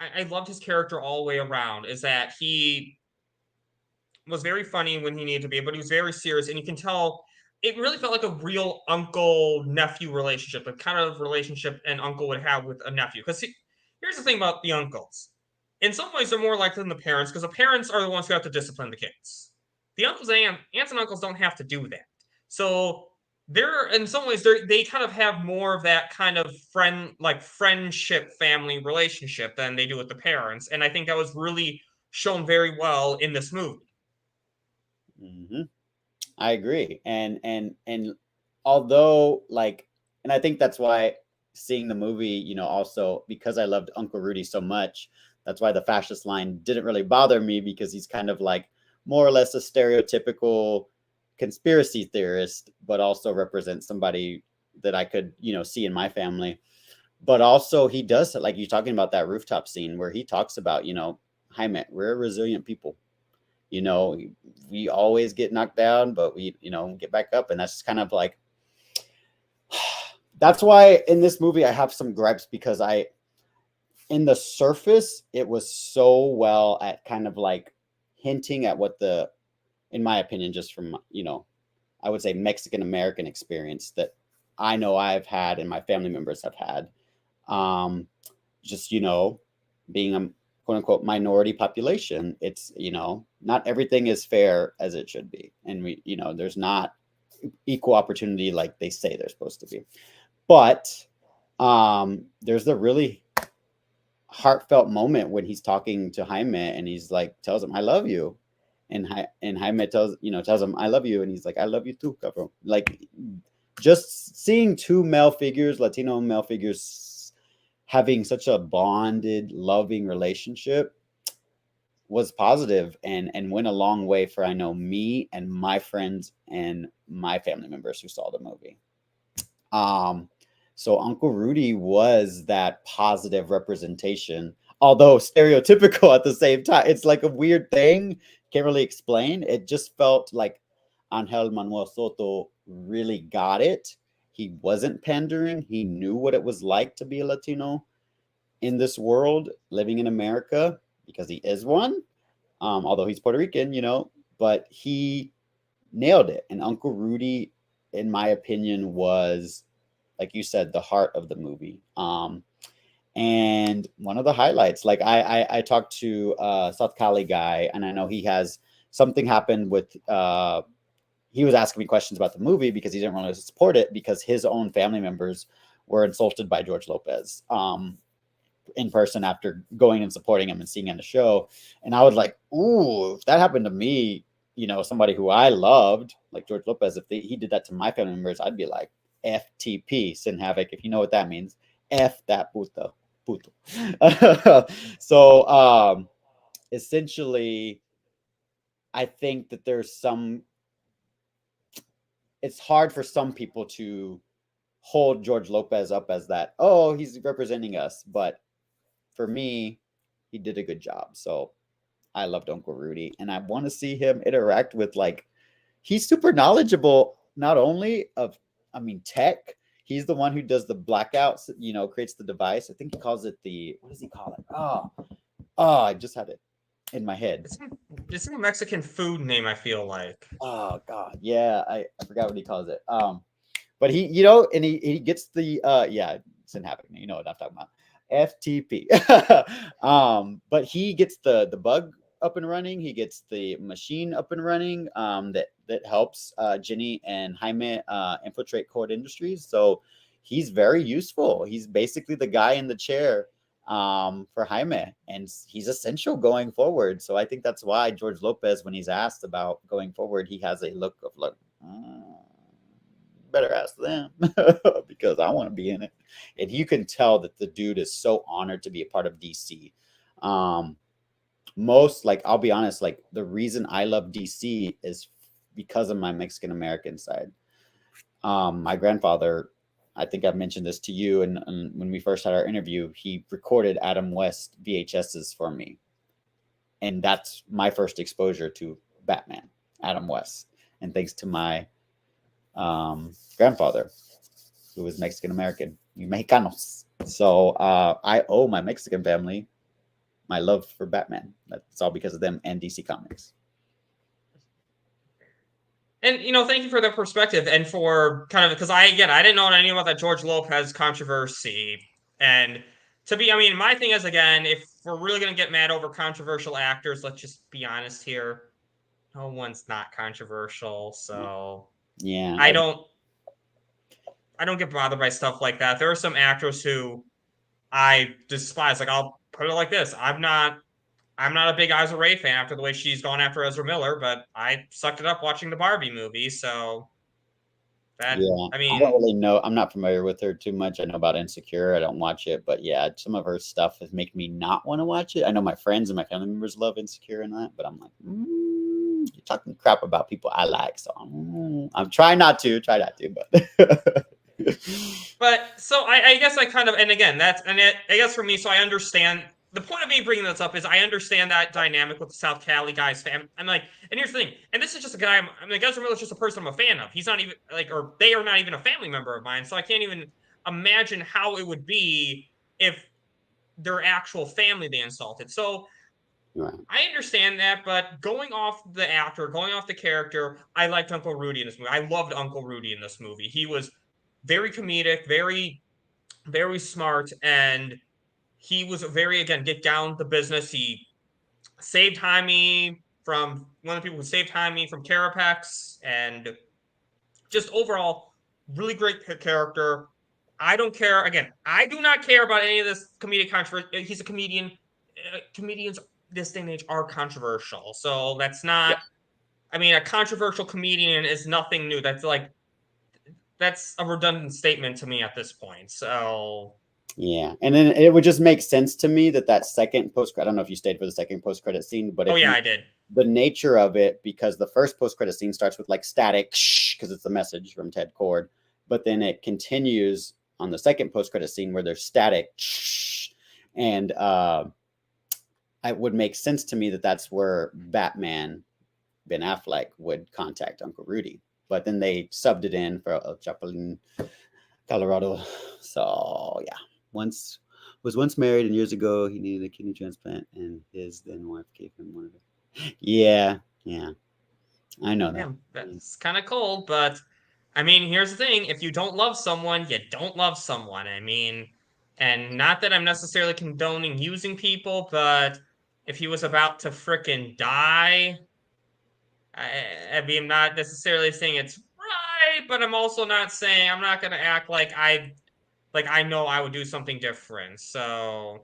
I loved his character all the way around. Is that he was very funny when he needed to be, but he was very serious, and you can tell. It really felt like a real uncle-nephew relationship, the kind of relationship an uncle would have with a nephew. Because here's the thing about the uncles. In some ways, they're more likely than the parents, because the parents are the ones who have to discipline the kids. The uncles and aunts and uncles don't have to do that. So they're, in some ways, they kind of have more of that kind of friendship family relationship than they do with the parents. And I think that was really shown very well in this movie. Mm-hmm. I agree. And although and I think that's why seeing the movie, also because I loved Uncle Rudy so much, that's why the fascist line didn't really bother me because he's kind of like more or less a stereotypical conspiracy theorist, but also represents somebody that I could, see in my family. But also he does, like you're talking about that rooftop scene where he talks about, Jaime, we're resilient people. We always get knocked down, but we, get back up. And that's kind of like, that's why in this movie, I have some gripes because in the surface, it was so well at kind of like hinting at what in my opinion, just from, I would say Mexican-American experience that I know I've had and my family members have had. Just, being a quote unquote minority population, it's not everything is fair as it should be, and we there's not equal opportunity like they say there's supposed to be. But there's the really heartfelt moment when he's talking to Jaime and he's like tells him I love you, and Jaime tells him I love you, and he's like I love you too, cabrón. Like just seeing two Latino male figures having such a bonded, loving relationship was positive and went a long way for, I know, me and my friends and my family members who saw the movie. So Uncle Rudy was that positive representation, although stereotypical at the same time. It's like a weird thing. Can't really explain. It just felt like Angel Manuel Soto really got it. He wasn't pandering. He knew what it was like to be a Latino in this world, living in America, because he is one. Although he's Puerto Rican, but he nailed it. And Uncle Rudy, in my opinion, was, like you said, the heart of the movie. And one of the highlights, like I talked to South Cali guy, and I know he has something happened with, he was asking me questions about the movie because he didn't really support it because his own family members were insulted by George Lopez in person after going and supporting him and seeing him in the show. And I was like, ooh, if that happened to me, somebody who I loved, like George Lopez, if he did that to my family members, I'd be like, FTP, Sin Havoc, if you know what that means. F that puto. So essentially, I think that it's hard for some people to hold George Lopez up as that, oh, he's representing us. But for me, he did a good job. So I loved Uncle Rudy, and I want to see him interact with, like, he's super knowledgeable, not only of, tech. He's the one who does the blackouts, creates the device. I think he calls it what does he call it? Oh, I just had it in my head. It's a Mexican food name, I feel like. Oh God, yeah, I forgot what he calls it. But he, and he gets the it's in Havoc. You know what I'm talking about. FTP. But he gets the bug up and running. He gets the machine up and running. That helps Jenny and Jaime infiltrate Cord Industries. So he's very useful. He's basically the guy in the chair for Jaime, and he's essential going forward. So I think that's why George Lopez, when he's asked about going forward, he has a look of like, better ask them because I want to be in it. And you can tell that the dude is so honored to be a part of DC. I'll be honest, like the reason I love DC is because of my Mexican American side. My grandfather, I think I've mentioned this to you, and when we first had our interview, he recorded Adam West VHSs for me. And that's my first exposure to Batman, Adam West. And thanks to my grandfather, who was Mexican American, Mexicanos. So I owe my Mexican family my love for Batman. That's all because of them and DC Comics. And thank you for the perspective and for kind of, because I didn't know anything about that George Lopez controversy. And my thing is, again, if we're really gonna get mad over controversial actors, let's just be honest here. No one's not controversial, so yeah, I don't get bothered by stuff like that. There are some actors who I despise. Like, I'll put it like this: I'm not a big Issa Rae fan after the way she's gone after Ezra Miller, but I sucked it up watching the Barbie movie. So that, I don't really know. I'm not familiar with her too much. I know about Insecure. I don't watch it, but yeah, some of her stuff has made me not want to watch it. I know my friends and my family members love Insecure and that, but I'm like, you're talking crap about people I like. So I'm trying not to, but. But so I guess I kind of, and again, I guess for me, so I understand. The point of me bringing this up is I understand that dynamic with the South Cali guys. I'm like, and here's the thing, and this is just a guy. Ezra Miller's just a person I'm a fan of. He's not even or they are not even a family member of mine, so I can't even imagine how it would be if their actual family they insulted. So right. I understand that, but going off the actor, going off the character, I liked Uncle Rudy in this movie. I loved Uncle Rudy in this movie. He was very comedic, very, very smart, and he was very, again, get down to business. He saved Jaime from one of the people who saved Jaime from Carapax, and just overall, really great character. I don't care. Again, I do not care about any of this comedic controversy. He's a comedian. Comedians this day and age are controversial, so that's not. Yeah. A controversial comedian is nothing new. That's a redundant statement to me at this point. So Yeah, and then it would just make sense to me that second post. I don't know if you stayed for the second post credit scene, but Oh if yeah, you, I did. the nature of it, because the first post credit scene starts with like static, because it's a message from Ted Cord, but then it continues on the second post credit scene where there's static, and it would make sense to me that that's where Batman Ben Affleck would contact Uncle Rudy, but then they subbed it in for El Chapulín, Colorado. So yeah, once married, and years ago he needed a kidney transplant, and his then wife gave him one of it. Yeah, I know that. Damn, that's kind of cold, but I mean, here's the thing: if you don't love someone, you don't love someone. I mean, and not that I'm necessarily condoning using people, but if he was about to frickin' die, I mean, I'm not necessarily saying it's right, but I'm also not saying I'm not gonna act like I know I would do something different. So,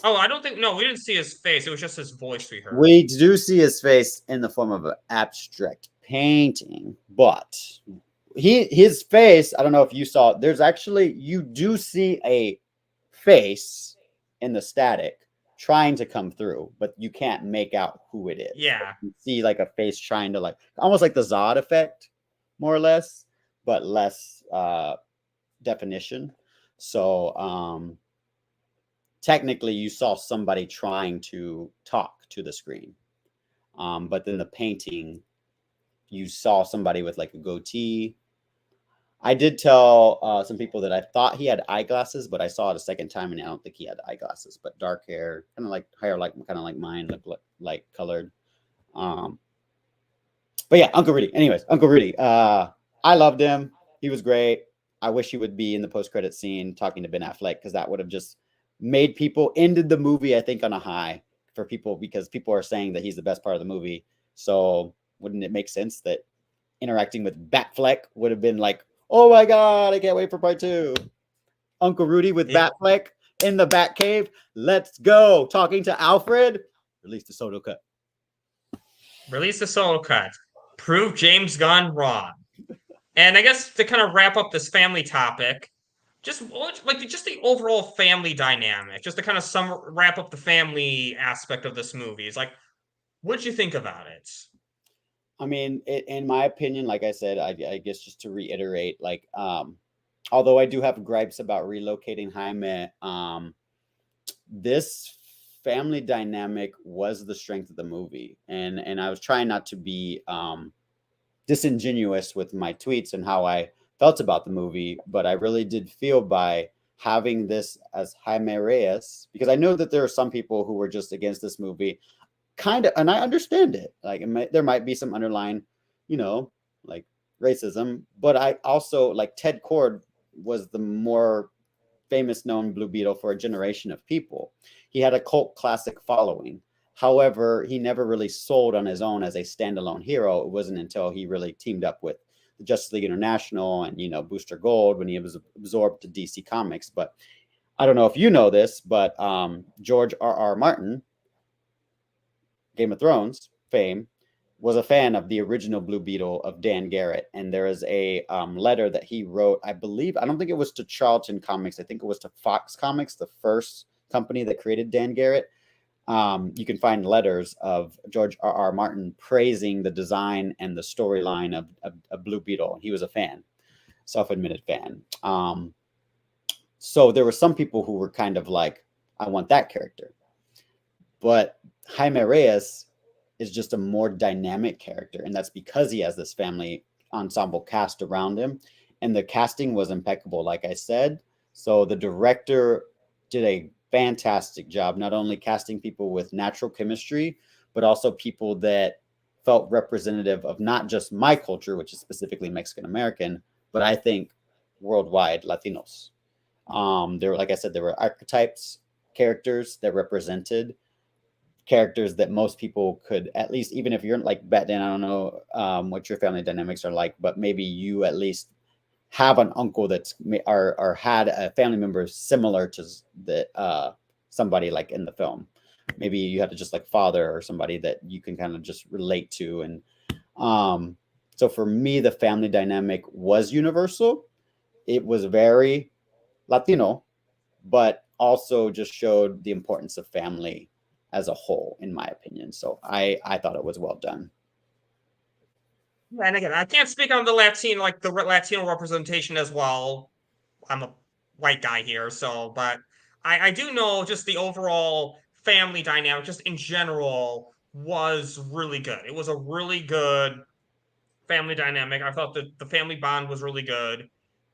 oh, I don't think no, we didn't see his face. It was just his voice we heard. We do see his face in the form of an abstract painting, but his face, I don't know if you saw, there's actually, you do see a face in the static trying to come through, but you can't make out who it is. Yeah. You see like a face trying to, like, almost like the Zod effect, more or less, but less definition. So technically you saw somebody trying to talk to the screen. But then the painting, you saw somebody with like a goatee. I did tell some people that I thought he had eyeglasses, but I saw it a second time and I don't think he had eyeglasses, but dark hair, kind of like hair, like kind of like mine, look like colored. But yeah, Uncle Rudy. Anyways, Uncle Rudy. I loved him. He was great. I wish he would be in the post-credit scene talking to Ben Affleck, because that would have just made people, ended the movie, I think, on a high for people, because people are saying that he's the best part of the movie. So wouldn't it make sense that interacting with Batfleck would have been like, oh my God, I can't wait for part 2. Uncle Rudy with Batfleck in the Batcave. Let's go. Talking to Alfred. Release the solo cut. Release the solo cut. Prove James Gunn wrong. And I guess to kind of wrap up this family topic, just the overall family dynamic, just to kind of wrap up the family aspect of this movie. It's like, what'd you think about it? I mean, in my opinion, like I said, I guess just to reiterate, like, although I do have gripes about relocating Jaime, this family dynamic was the strength of the movie, and I was trying not to be disingenuous with my tweets and how I felt about the movie, but I really did feel by having this as Jaime Reyes, because I know that there are some people who were just against this movie, kind of, and I understand it. Like, there might be some underlying, like racism, but I also, like, Ted Cord was the more famous known Blue Beetle for a generation of people. He had a cult classic following. However, he never really sold on his own as a standalone hero. It wasn't until he really teamed up with the Justice League International and, Booster Gold, when he was absorbed to DC Comics. But I don't know if you know this, but George R.R. Martin, Game of Thrones fame, was a fan of the original Blue Beetle of Dan Garrett. And there is a letter that he wrote, I don't think it was to Charlton Comics. I think it was to Fox Comics, the first company that created Dan Garrett. You can find letters of George R.R. Martin praising the design and the storyline of Blue Beetle. He was a fan, self-admitted fan. So there were some people who were kind of like, I want that character. But Jaime Reyes is just a more dynamic character, and that's because he has this family ensemble cast around him, and the casting was impeccable, like I said. So the director did a fantastic job, not only casting people with natural chemistry, but also people that felt representative of not just my culture, which is specifically Mexican American, but I think worldwide Latinos. There were, like I said, there were archetypes, characters that represented characters that most people could, at least, even if you're like Batman, I don't know what your family dynamics are like, but maybe you at least have an uncle that's or had a family member similar to the somebody like in the film. Maybe you have to just like father or somebody that you can kind of just relate to. And so for me, the family dynamic was universal. It was very Latino, but also just showed the importance of family as a whole, in my opinion. So I thought it was well done. And again, I can't speak on the Latino representation as well. I'm a white guy here, so but I do know just the overall family dynamic, just in general, was really good. It was a really good family dynamic. I thought that the family bond was really good,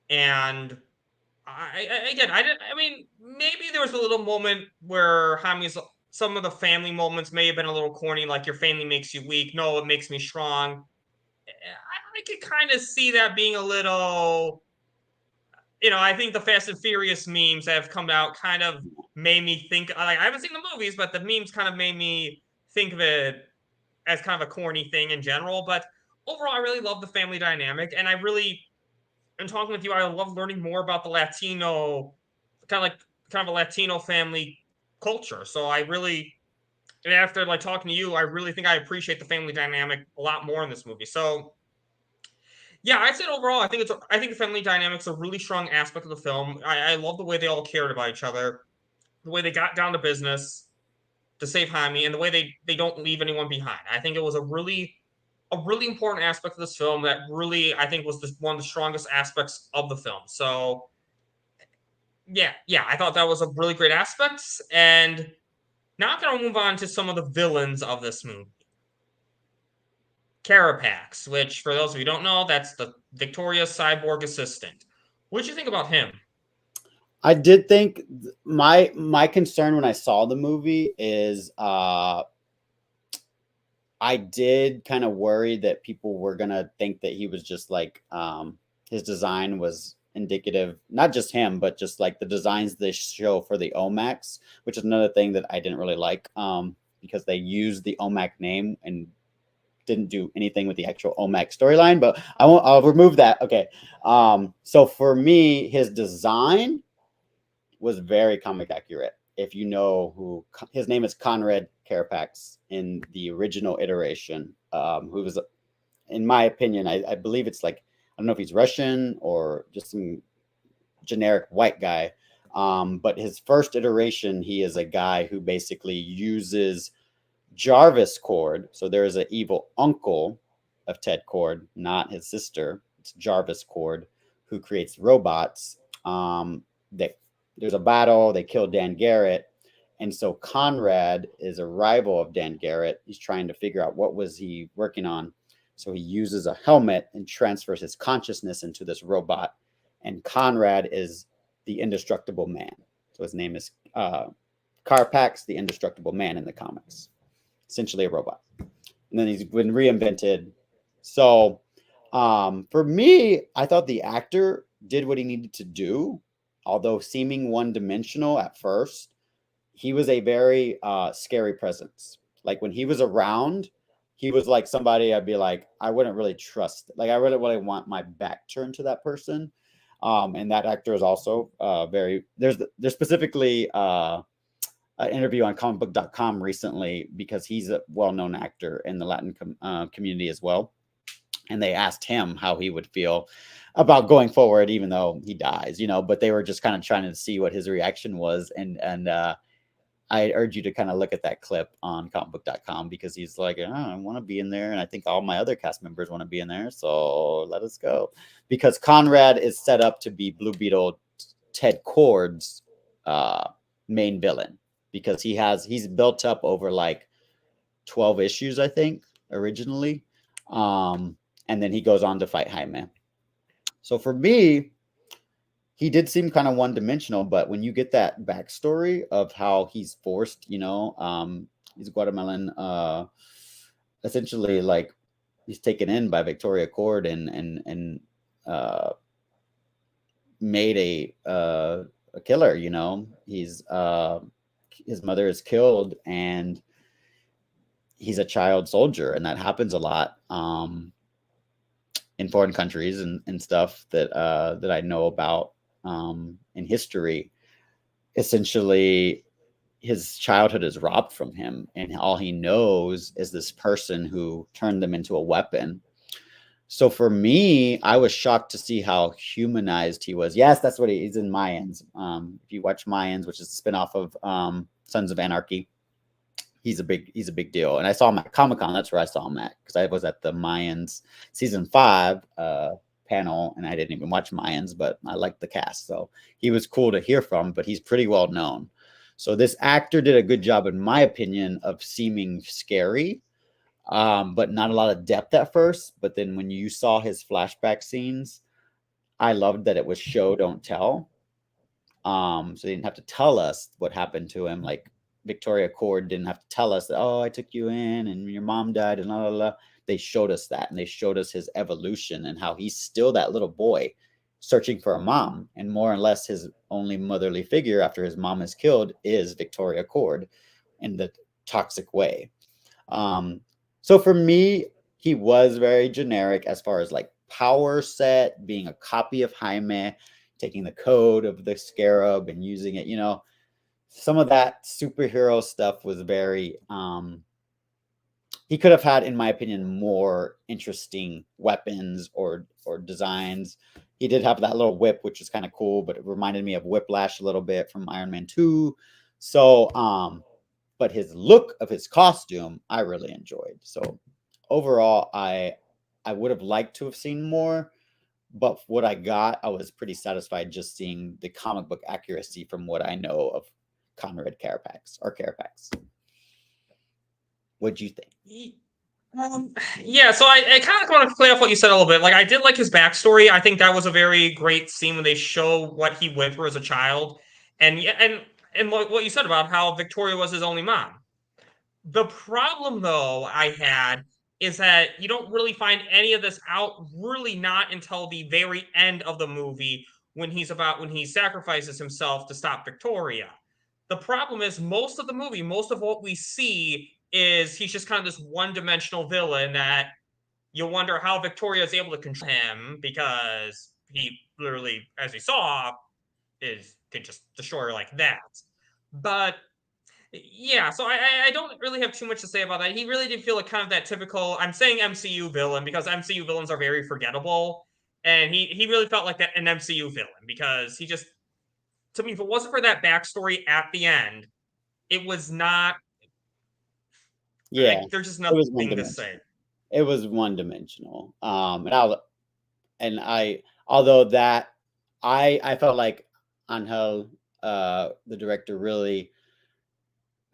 and I didn't. I mean, maybe there was a little moment where Jaime's some of the family moments may have been a little corny, like your family makes you weak. No, it makes me strong. I could kind of see that being a little. I think the Fast and Furious memes that have come out kind of made me think. Like, I haven't seen the movies, but the memes kind of made me think of it as kind of a corny thing in general. But overall, I really love the family dynamic, and I really, in talking with you, I love learning more about the Latino, kind of a Latino family culture. So I really, and after like talking to you, I really think I appreciate the family dynamic a lot more in this movie. So yeah, I'd say overall, I think the family dynamic's a really strong aspect of the film. I love the way they all cared about each other, the way they got down to business to save Jaime, and the way they don't leave anyone behind. I think it was a really important aspect of this film that really I think was one of the strongest aspects of the film. So yeah, I thought that was a really great aspect. And now I'm gonna move on to some of the villains of this movie. Carapax, which for those of you who don't know, that's the Victoria's cyborg assistant. What did you think about him? I did think my concern when I saw the movie is I did kind of worry that people were gonna think that he was just like his design was indicative, not just him, but just like the designs they show for the OMAX, which is another thing that I didn't really like because they used the OMAC name and didn't do anything with the actual OMAC storyline. But I'll remove that. Okay. So for me, his design was very comic accurate. If you know who his name is, Conrad Carapax in the original iteration, who was, in my opinion, I believe it's like, I don't know if he's Russian or just some generic white guy. But his first iteration, he is a guy who basically uses Jarvis Cord. So there is an evil uncle of Ted Cord, not his sister. It's Jarvis Cord, who creates robots. There's a battle. They kill Dan Garrett. And so Conrad is a rival of Dan Garrett. He's trying to figure out what was he working on. So he uses a helmet and transfers his consciousness into this robot. And Conrad is the indestructible man. So his name is Carapax, the indestructible man in the comics. Essentially a robot. And then he's been reinvented. So for me, I thought the actor did what he needed to do. Although seeming one-dimensional at first, he was a very scary presence. Like when he was around, he was like somebody I'd be like, I wouldn't really trust. Like I really want my back turned to that person. And that actor is also very. There's specifically an interview on comicbook.com recently because he's a well-known actor in the Latin community as well. And they asked him how he would feel about going forward, even though he dies, but they were just kind of trying to see what his reaction was. And I urge you to kind of look at that clip on comicbook.com because he's like, oh, I want to be in there. And I think all my other cast members want to be in there. So let us go. Because Conrad is set up to be Blue Beetle Ted Cord's main villain because he's built up over like 12 issues, I think, originally. And then he goes on to fight Jaime. So for me, he did seem kind of one-dimensional, but when you get that backstory of how he's forced, he's Guatemalan, essentially like he's taken in by Victoria Cord and made a killer. He's his mother is killed and he's a child soldier, and that happens a lot in foreign countries and stuff that I know about in history. Essentially, his childhood is robbed from him, and all he knows is this person who turned them into a weapon. So for me, I was shocked to see how humanized he was. Yes, that's what he's in Mayans. If you watch Mayans, which is a spinoff of Sons of Anarchy, he's a big deal. And I saw him at Comic-Con. That's where I saw him at, because I was at the Mayans season 5 panel, and I didn't even watch Mayans, but I liked the cast. So he was cool to hear from, but he's pretty well known. So this actor did a good job, in my opinion, of seeming scary, but not a lot of depth at first. But then when you saw his flashback scenes, I loved that it was show, don't tell. So they didn't have to tell us what happened to him. Like Victoria Cord didn't have to tell us that, oh, I took you in and your mom died and la la la. They showed us that, and they showed us his evolution and how he's still that little boy searching for a mom, and more or less his only motherly figure after his mom is killed is Victoria Cord in the toxic way. So for me, he was very generic as far as like power set, being a copy of Jaime, taking the code of the scarab and using it. Some of that superhero stuff was very he could have had, in my opinion, more interesting weapons or designs. He did have that little whip, which is kind of cool, but it reminded me of Whiplash a little bit from Iron Man 2. So but his look of his costume I really enjoyed. So overall, I would have liked to have seen more, but what I got, I was pretty satisfied just seeing the comic book accuracy from what I know of Conrad Carapax or Carapax. What'd you think? Yeah, so I kind of want to play off what you said a little bit. Like, I did like his backstory. I think that was a very great scene when they show what he went through as a child, and what you said about how Victoria was his only mom. The problem, though, I had is that you don't really find any of this out, really not until the very end of the movie when he sacrifices himself to stop Victoria. The problem is most of the movie, most of what we see is he's just kind of this one-dimensional villain that you wonder how Victoria is able to control him, because he literally, as he saw, can just destroy her like that. But yeah, so I don't really have too much to say about that. He really did feel like kind of that typical, I'm saying MCU villain because MCU villains are very forgettable, and he really felt like an MCU villain because he just, to me, if it wasn't for that backstory at the end, it was not. Yeah, there's just it was nothing to say. It was one dimensional. Although that I felt like Angel, the director, really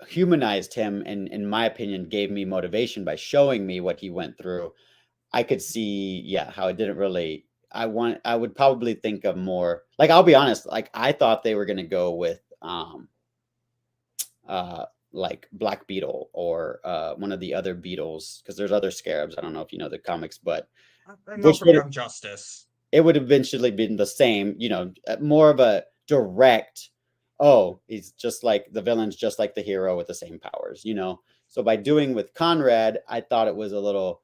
humanized him, and in my opinion gave me motivation by showing me what he went through. I could see, yeah, how it didn't really. I would probably think of more, like, I'll be honest, like I thought they were gonna go with like Black Beetle or one of the other Beetles, because there's other scarabs. I don't know if you know the comics, but I know which from Young Justice, it would have eventually been the same, more of a direct, oh, he's just like the villain's just like the hero with the same powers. So by doing with Conrad, I thought it was a little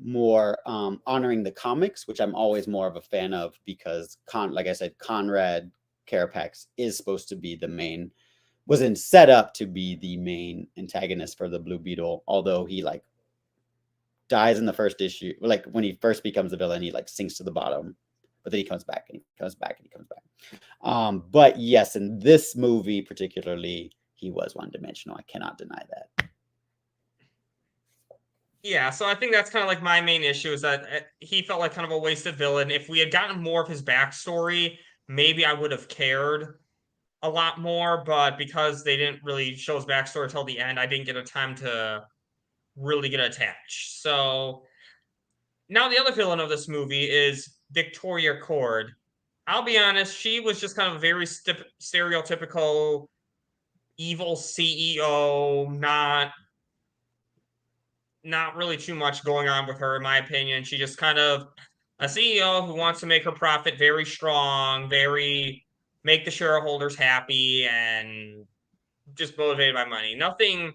more honoring the comics, which I'm always more of a fan of, because like I said, Conrad Carapax is supposed to be wasn't set up to be the main antagonist for the Blue Beetle, although he like dies in the first issue. Like when he first becomes a villain, he like sinks to the bottom, but then he comes back and he comes back and he comes back. But yes, in this movie particularly, he was one-dimensional. I cannot deny that. Yeah, so I think that's kind of like my main issue, is that he felt like kind of a wasted villain. If we had gotten more of his backstory, maybe I would have cared a lot more, but because they didn't really show his backstory until the end, I didn't get a time to really get attached. So now the other villain of this movie is Victoria Cord. I'll be honest, she was just kind of a very stereotypical evil CEO, not really too much going on with her, in my opinion. She just kind of a CEO who wants to make her profit very strong, make the shareholders happy, and just motivated by money. Nothing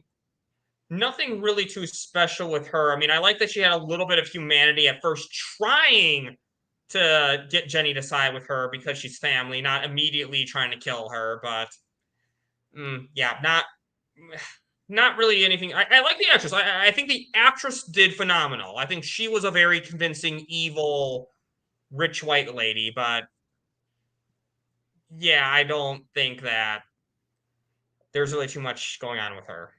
really too special with her. I mean, I like that she had a little bit of humanity at first, trying to get Jenny to side with her because she's family, not immediately trying to kill her. But yeah, not really anything. I like the actress. I think the actress did phenomenal. I think she was a very convincing, evil, rich white lady, but yeah, I don't think that there's really too much going on with her.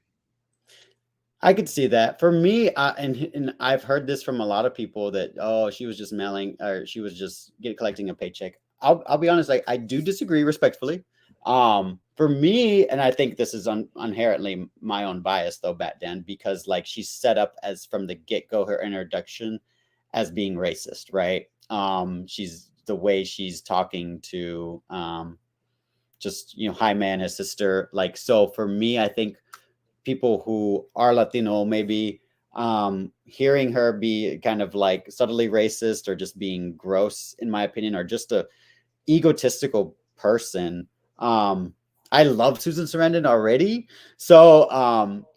I could see that. For me, and I've heard this from a lot of people that, oh, she was just mailing, or she was just collecting a paycheck. I'll be honest, I do disagree respectfully. For me, and I think this is inherently my own bias though, Bat Dan, because like she's set up as from the get-go, her introduction as being racist, right? She's the way she's talking to just Jaime and his sister. Like, so for me, I think people who are Latino maybe hearing her be kind of like subtly racist or just being gross, in my opinion, or just a egotistical person. I love Susan Sarandon already, so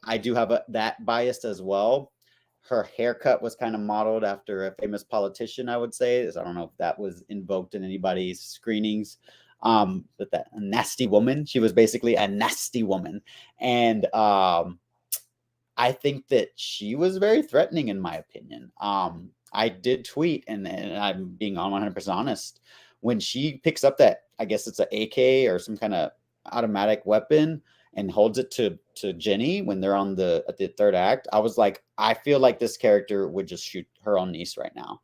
I do have that bias as well. Her haircut was kind of modeled after a famous politician, I would say. I don't know if that was invoked in anybody's screenings. But that nasty woman, she was basically a nasty woman. And I think that she was very threatening, in my opinion. I did tweet, and I'm being 100% honest, when she picks up that, I guess it's an AK or some kind of automatic weapon and holds it to Jenny when they're at the third act, I was like, I feel like this character would just shoot her own niece right now.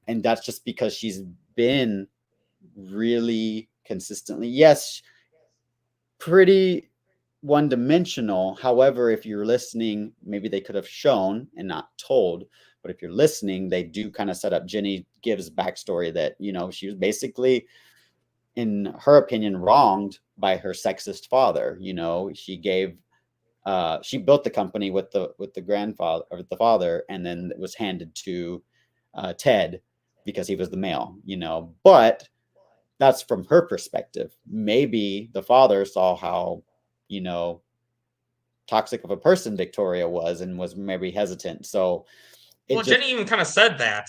And that's just because she's been really consistently, yes, pretty one-dimensional. However, if you're listening, maybe they could have shown and not told, but if you're listening, they do kind of set up. Jenny gives backstory that she was basically, in her opinion, wronged by her sexist father. She built the company with the grandfather or the father, and then it was handed to Ted because he was the male. But that's from her perspective. Maybe the father saw how toxic of a person Victoria was and was maybe hesitant. So Jenny even kind of said that.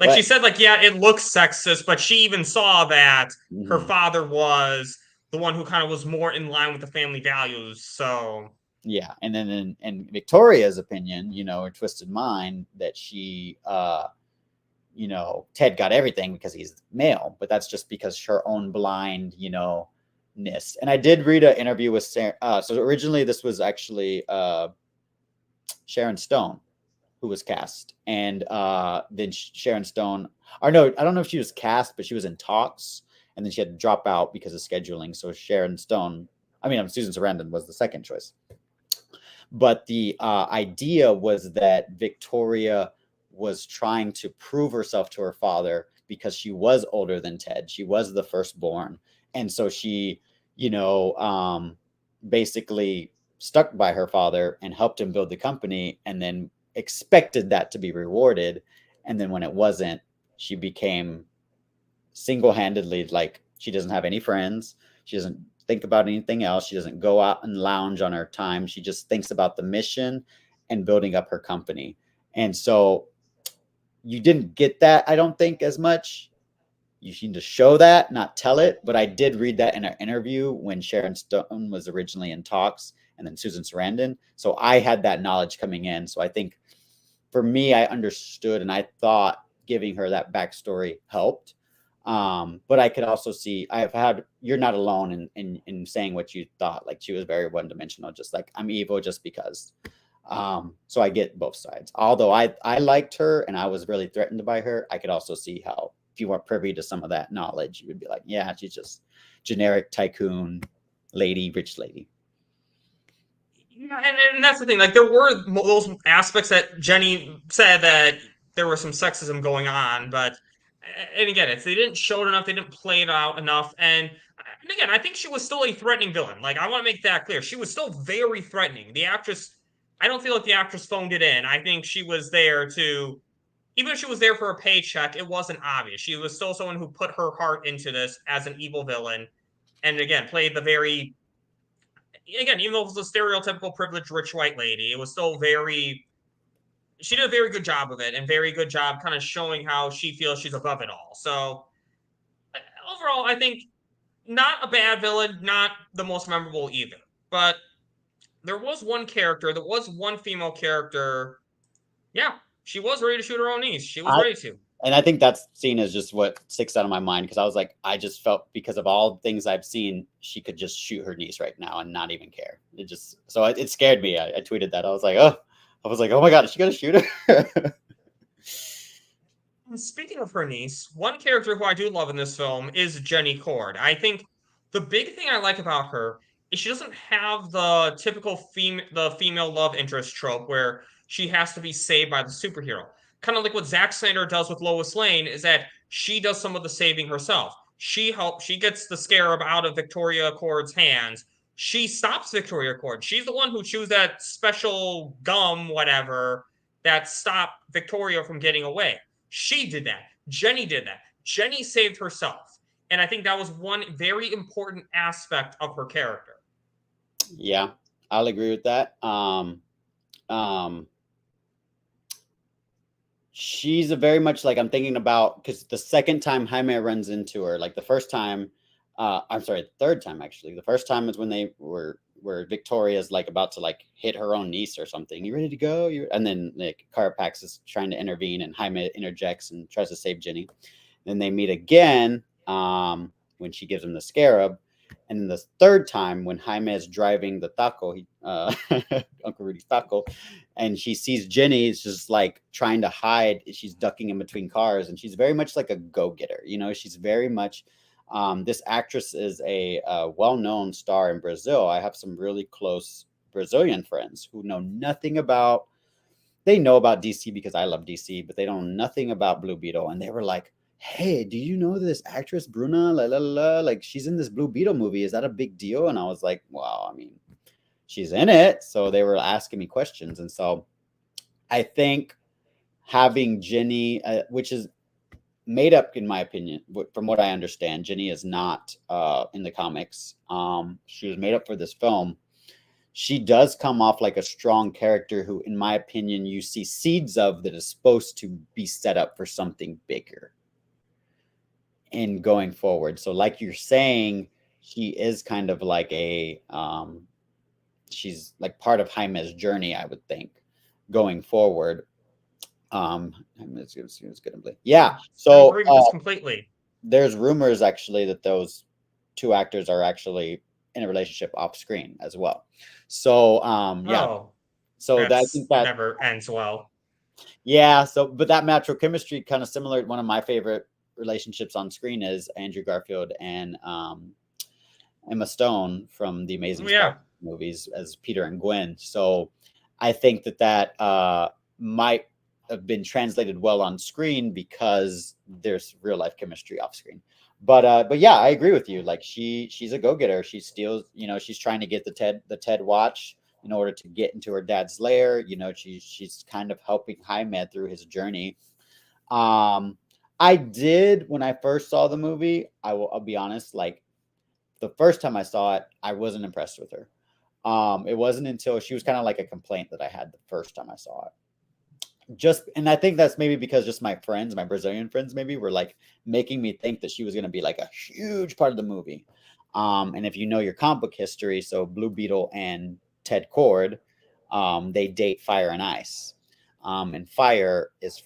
Like, she said, like, yeah, it looks sexist, but she even saw that her father was the one who kind of was more in line with the family values. So yeah, and then in Victoria's opinion, her twisted mind, that she Ted got everything because he's male, but that's just because her own blind ness. And I did read an interview with Sarah. So originally this was actually Sharon Stone who was cast, and then Sharon Stone, or no, I don't know if she was cast, but she was in talks, and then she had to drop out because of scheduling. So Susan Sarandon was the second choice. But the idea was that Victoria was trying to prove herself to her father because she was older than Ted. She was the firstborn. And so she, basically stuck by her father and helped him build the company, and then expected that to be rewarded. And then when it wasn't, she became single-handedly, like, she doesn't have any friends. She doesn't think about anything else. She doesn't go out and lounge on her time. She just thinks about the mission and building up her company. And so you didn't get that, I don't think, as much. You need to show that, not tell it. But I did read that in an interview when Sharon Stone was originally in talks, and then Susan Sarandon. So I had that knowledge coming in. So I think for me, I understood, and I thought giving her that backstory helped. But I could also see, you're not alone in saying what you thought. Like, she was very one-dimensional, just like, I'm evil just because. So I get both sides. Although I liked her and I was really threatened by her, I could also see how, if you weren't privy to some of that knowledge, you would be like, yeah, she's just generic tycoon lady, rich lady. Yeah, and that's the thing. Like, there were those aspects that Jenny said that there was some sexism going on, but and again, they didn't show it enough, they didn't play it out enough, and again, I think she was still a threatening villain. Like, I want to make that clear. She was still very threatening. The actress, I don't feel like the actress phoned it in. I think she was there to, even if she was there for a paycheck, it wasn't obvious. She was still someone who put her heart into this as an evil villain, and again, played the very, again, even though it was a stereotypical privileged rich white lady, it was still very, she did a very good job of it, and very good job kind of showing how she feels she's above it all. So overall, I think not a bad villain, not the most memorable either. But there was one female character. Yeah, she was ready to shoot her own niece. She was ready to. And I think that scene is just what sticks out of my mind because I was like, I just felt because of all things I've seen, she could just shoot her niece right now and not even care. It scared me. I tweeted that. I was like, oh my God, is she gonna shoot her? And speaking of her niece, one character who I do love in this film is Jenny Cord. I think the big thing I like about her is she doesn't have the typical female love interest trope where she has to be saved by the superhero. Kind of like what Zack Snyder does with Lois Lane is that she does some of the saving herself. She gets the scarab out of Victoria Cord's hands. She stops Victoria Cord. She's the one who chews that special gum, whatever, that stopped Victoria from getting away. She did that. Jenny did that. Jenny saved herself. And I think that was one very important aspect of her character. Yeah, I'll agree with that. She's a very much like I'm thinking about because the second time Jaime runs into her, like the first time, the third time actually. The first time is when they were where Victoria's like about to like hit her own niece or something. You ready to go? And then like Carapax is trying to intervene and Jaime interjects and tries to save Jenny. Then they meet again when she gives him the scarab. And then the third time when Jaime is driving the taco, Uncle Rudy's taco, and she sees Jenny is just like trying to hide. She's ducking in between cars and she's very much like a go-getter. You know, she's very much this actress is a well-known star in Brazil. I have some really close Brazilian friends who know nothing about, they know about DC because I love DC, but they don't know nothing about Blue Beetle. And they were like, hey, do you know this actress, Bruna? Like she's in this Blue Beetle movie. Is that a big deal? And I was like, wow, I mean, she's in it. So they were asking me questions. And so I think having Jenny, which is made up, in my opinion, from what I understand, Jenny is not in the comics. She was made up for this film. She does come off like a strong character who, in my opinion, you see seeds of that is supposed to be set up for something bigger in going forward. So like you're saying, she is kind of like a, she's like part of Jaime's journey, I would think, going forward. It's gonna yeah. So I agree with this completely. There's rumors actually that those two actors are actually in a relationship off screen as well. So yeah. Oh, so that, I think that never ends well. Yeah. So, but that natural chemistry kind of similar. One of my favorite relationships on screen is Andrew Garfield and Emma Stone from the Amazing Spider-Man movies as Peter and Gwen. So I think that might have been translated well on screen because there's real life chemistry off screen. But yeah, I agree with you. Like she's a go-getter. She steals, you know, she's trying to get the Ted watch in order to get into her dad's lair. You know, she's kind of helping Jaime through his journey. I did, when I first saw the movie, I'll be honest, like the first time I saw it, I wasn't impressed with her. It wasn't until she was kind of like a complaint that I had the first time I saw it. And I think that's maybe because just my friends, my Brazilian friends, maybe were like making me think that she was going to be like a huge part of the movie. And if you know your comic book history, so Blue Beetle and Ted Cord, they date Fire and Ice. And Fire is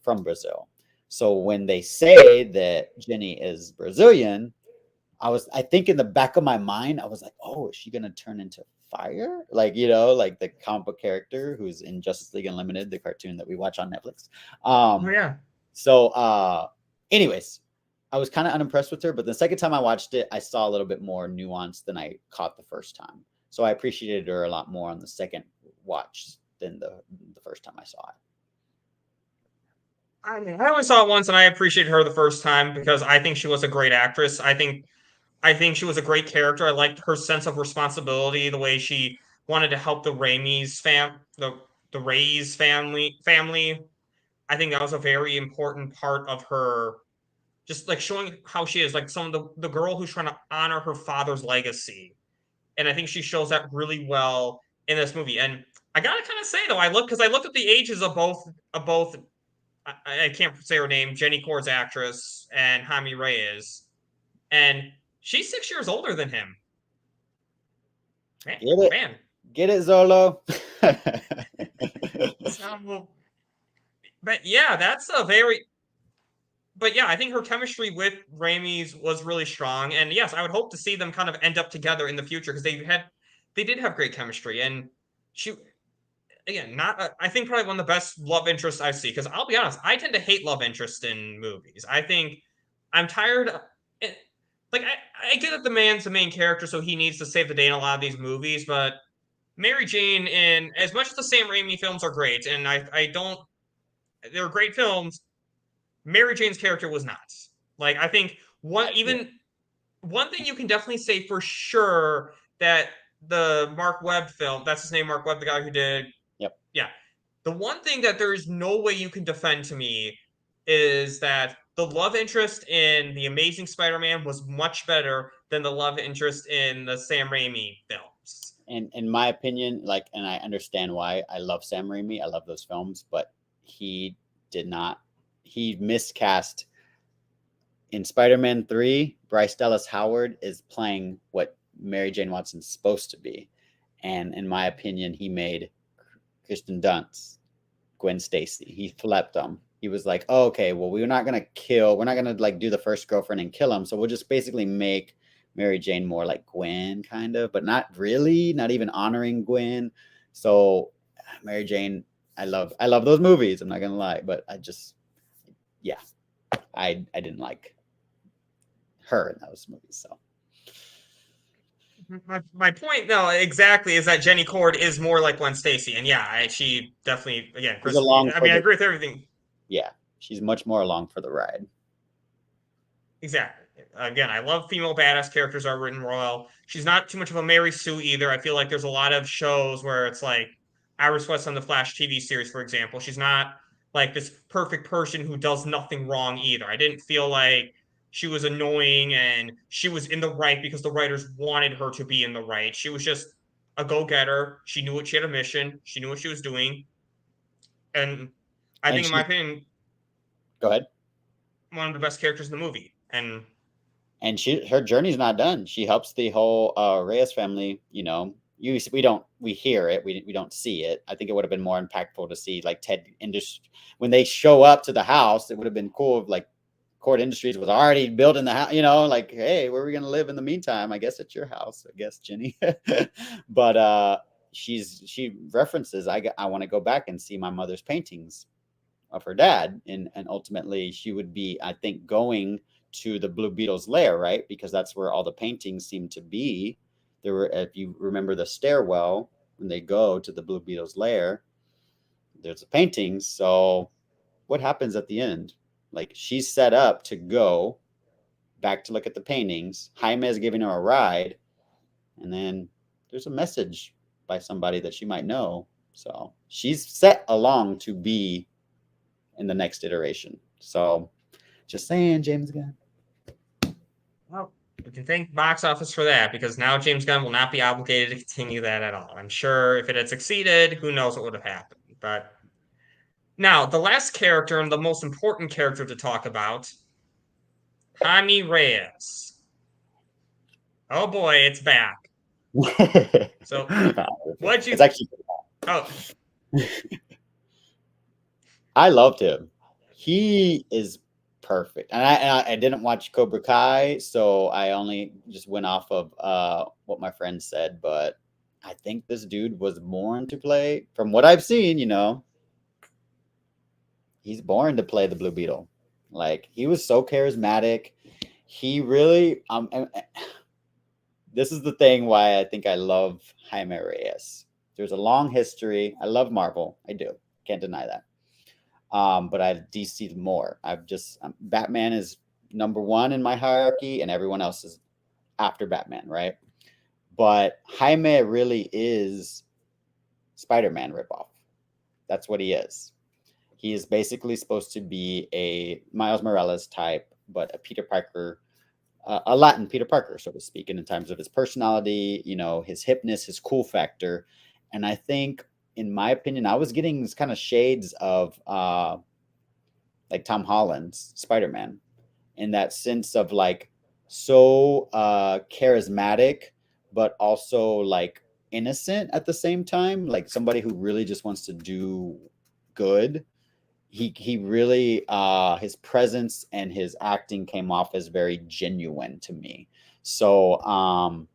from Brazil. So when they say that Jenny is Brazilian, I think in the back of my mind, I was like, oh, is she going to turn into Fire? Like, you know, like the comic book character who's in Justice League Unlimited, the cartoon that we watch on Netflix. Yeah. So anyways, I was kind of unimpressed with her, but the second time I watched it, I saw a little bit more nuance than I caught the first time. So I appreciated her a lot more on the second watch than the first time I saw it. I mean, I only saw it once and I appreciated her the first time because I think she was a great actress. I think she was a great character. I liked her sense of responsibility, the way she wanted to help the Reyes family. I think that was a very important part of her, just like showing how she is, like the girl who's trying to honor her father's legacy. And I think she shows that really well in this movie. And I gotta kind of say though, I looked at the ages of both. I can't say her name, Jenny Cord's actress, and Jaime Reyes, and she's 6 years older than him. Man, Get it, Zolo? So, but yeah, that's a very. But yeah, I think her chemistry with Raimi's was really strong, and yes, I would hope to see them kind of end up together in the future because they did have great chemistry, and she again, not I think probably one of the best love interests I see. Because I'll be honest, I tend to hate love interest in movies. I think I'm tired. Like I get that the man's the main character, so he needs to save the day in a lot of these movies. But Mary Jane, in as much as the Sam Raimi films are great, and I don't, they're great films. Mary Jane's character was not. Like I think one thing you can definitely say for sure that the Mark Webb film, that's his name, Mark Webb, the guy who did. Yep. Yeah. The one thing that there is no way you can defend to me is that the love interest in The Amazing Spider-Man was much better than the love interest in the Sam Raimi films. And in my opinion, like, and I understand why I love Sam Raimi, I love those films, but he miscast in Spider-Man 3. Bryce Dallas Howard is playing what Mary Jane Watson's supposed to be. And in my opinion, he made Kristen Dunst Gwen Stacy. He flipped them. He was like, oh, okay, well, we're not going to like do the first girlfriend and kill him. So we'll just basically make Mary Jane more like Gwen, kind of, but not really, not even honoring Gwen. So Mary Jane, I love those movies. I'm not going to lie, but I didn't like her in those movies. So my point, though, exactly, is that Jenny Cord is more like Gwen Stacy, and yeah, she definitely, again, Chris, I mean, I agree with everything. Yeah, she's much more along for the ride. Exactly. Again, I love female badass characters are written well. She's not too much of a Mary Sue either. I feel like there's a lot of shows where it's like Iris West on the Flash TV series, for example. She's not like this perfect person who does nothing wrong either. I didn't feel like she was annoying and she was in the right because the writers wanted her to be in the right. She was just a go-getter. She knew what she had a mission. She knew what she was doing. And I think, in my opinion, go ahead, one of the best characters in the movie. And her journey's not done. She helps the whole Reyes family. You know, we hear it, we don't see it. I think it would have been more impactful to see like Ted Industries when they show up to the house. It would have been cool if like Cord Industries was already building the house. You know, like, hey, where are we gonna live in the meantime? I guess it's your house. I guess, Jenny. But she references, I want to go back and see my mother's paintings of her dad, and ultimately she would be, I think, going to the Blue Beetle's lair, right? Because that's where all the paintings seem to be. There were, if you remember the stairwell, when they go to the Blue Beetle's lair, there's the paintings. So what happens at the end? Like, she's set up to go back to look at the paintings. Jaime is giving her a ride, and then there's a message by somebody that she might know. So she's set along to be in the next iteration. So just saying, James Gunn. Well, we can thank box office for that, because now James Gunn will not be obligated to continue that at all. I'm sure if it had succeeded, who knows what would have happened. But now, the last character and the most important character to talk about, Jaime Reyes. Oh boy, it's back. So, what'd you? It's actually. Oh, I loved him. He is perfect, and I didn't watch Cobra Kai, so I only just went off of what my friend said. But I think this dude was born to play. From what I've seen, you know, he's born to play the Blue Beetle. Like, he was so charismatic. He really this is the thing why I think I love Jaime Reyes. There's a long history. I love Marvel. I do. Can't deny that. But I've DC'd more. Batman is number one in my hierarchy, and everyone else is after Batman, right? But Jaime really is Spider-Man ripoff. That's what he is. He is basically supposed to be a Miles Morales type, but a Peter Parker, a Latin Peter Parker, so to speak, in terms of his personality, you know, his hipness, his cool factor. And I think, in my opinion, I was getting this kind of shades of like Tom Holland's Spider-Man, in that sense of like so charismatic, but also like innocent at the same time, like somebody who really just wants to do good. He really his presence and his acting came off as very genuine to me. So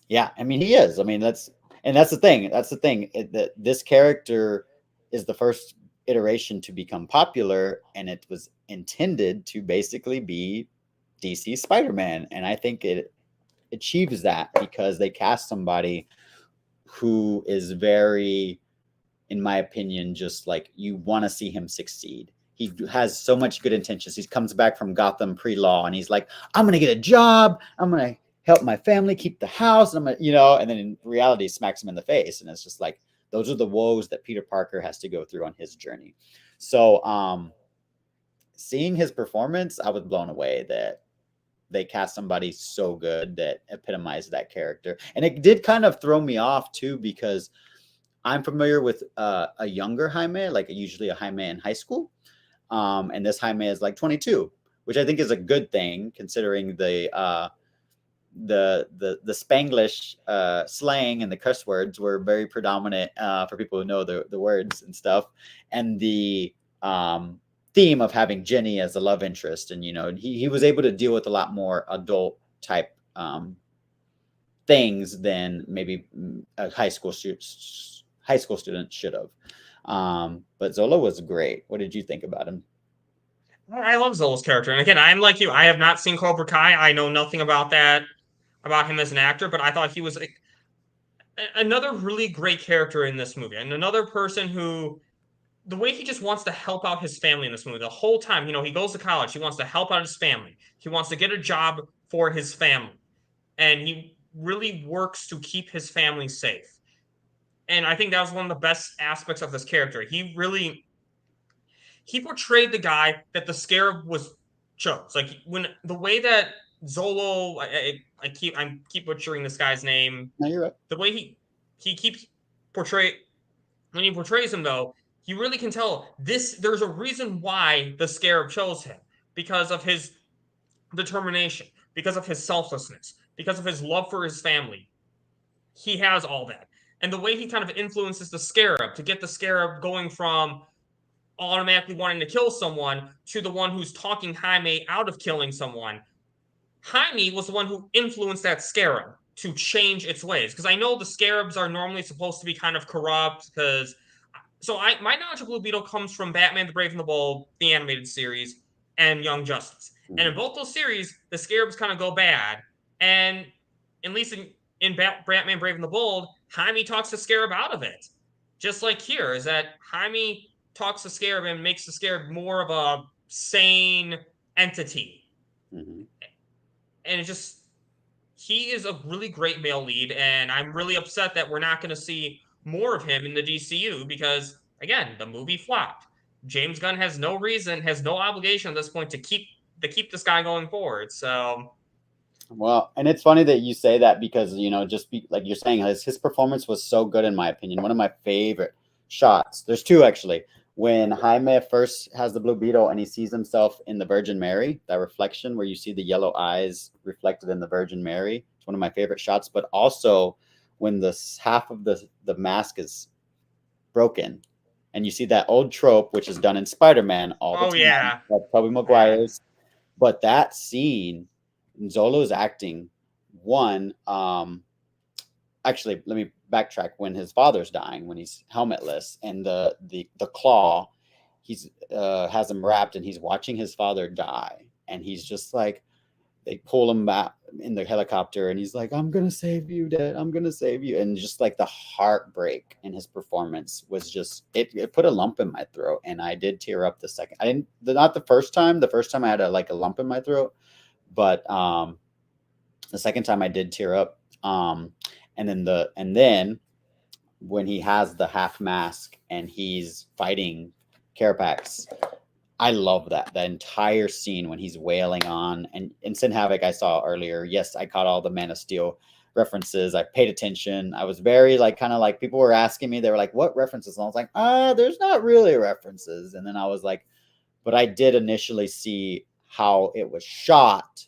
yeah, I mean he is. I mean that's the thing. That's the thing. That this character is the first iteration to become popular, and it was intended to basically be DC Spider-Man, and I think it achieves that because they cast somebody who is very, in my opinion, just like you want to see him succeed. He has so much good intentions. He comes back from Gotham pre-law and he's like, I'm going to get a job. I'm going to help my family keep the house. And I'm going to, and then in reality smacks him in the face. And it's just like, those are the woes that Peter Parker has to go through on his journey. So seeing his performance, I was blown away that they cast somebody so good that epitomized that character. And it did kind of throw me off too, because I'm familiar with a younger Jaime, like usually a Jaime in high school. And this Jaime is like 22, which I think is a good thing considering the Spanglish slang and the curse words were very predominant for people who know the words and stuff. And the theme of having Jenny as a love interest. And, he was able to deal with a lot more adult type things than maybe a high school student should have. But Zola was great. What did you think about him? I love Zola's character. And again, I'm like you. I have not seen Cobra Kai. I know nothing about him as an actor, but I thought he was another really great character in this movie. And another person who, the way he just wants to help out his family in this movie the whole time, he goes to college. He wants to help out his family. He wants to get a job for his family. And he really works to keep his family safe. And I think that was one of the best aspects of this character. He portrayed the guy that the Scarab was chose. Like when the way that Zolo, I keep butchering this guy's name. No, you're right. The way he keeps when he portrays him though, you really can tell there's a reason why the Scarab chose him, because of his determination, because of his selflessness, because of his love for his family. He has all that. And the way he kind of influences the Scarab to get the Scarab going from automatically wanting to kill someone to the one who's talking Jaime out of killing someone. Jaime was the one who influenced that Scarab to change its ways. Because I know the Scarabs are normally supposed to be kind of corrupt. My knowledge of Blue Beetle comes from Batman the Brave and the Bold, the animated series, and Young Justice. And in both those series, the Scarabs kind of go bad. And at least in Batman Brave and the Bold, Jaime talks the Scarab out of it. Just like here, is that Jaime talks the Scarab and makes the Scarab more of a sane entity. Mm-hmm. And he is a really great male lead, and I'm really upset that we're not going to see more of him in the DCU because, again, the movie flopped. James Gunn has no obligation at this point to keep this guy going forward. So, well, and it's funny that you say that because like you're saying, his performance was so good in my opinion. One of my favorite shots. There's two actually. When Jaime first has the Blue Beetle and he sees himself in the Virgin Mary, that reflection where you see the yellow eyes reflected in the Virgin Mary, it's one of my favorite shots. But also when the half of the mask is broken and you see that old trope, which is done in Spider-Man all the time. Yeah. Like Tobey Maguire's. But that scene, Zolo's acting, actually, let me backtrack. When his father's dying, when he's helmetless, and the claw, he's has him wrapped, and he's watching his father die, and he's just like, they pull him back in the helicopter, and he's like, "I'm gonna save you, Dad. I'm gonna save you," and just like the heartbreak in his performance was just it put a lump in my throat, and I did tear up the second. I didn't, not the first time. The first time I had a lump in my throat, but the second time I did tear up. And then when he has the half mask and he's fighting Carapax, I love that entire scene when he's wailing on. And in Sin Havoc I saw earlier, yes, I caught all the Man of Steel references. I paid attention. I was very kind of people were asking me, they were like, what references? And I was like, there's not really references. And then I was like, but I did initially see how it was shot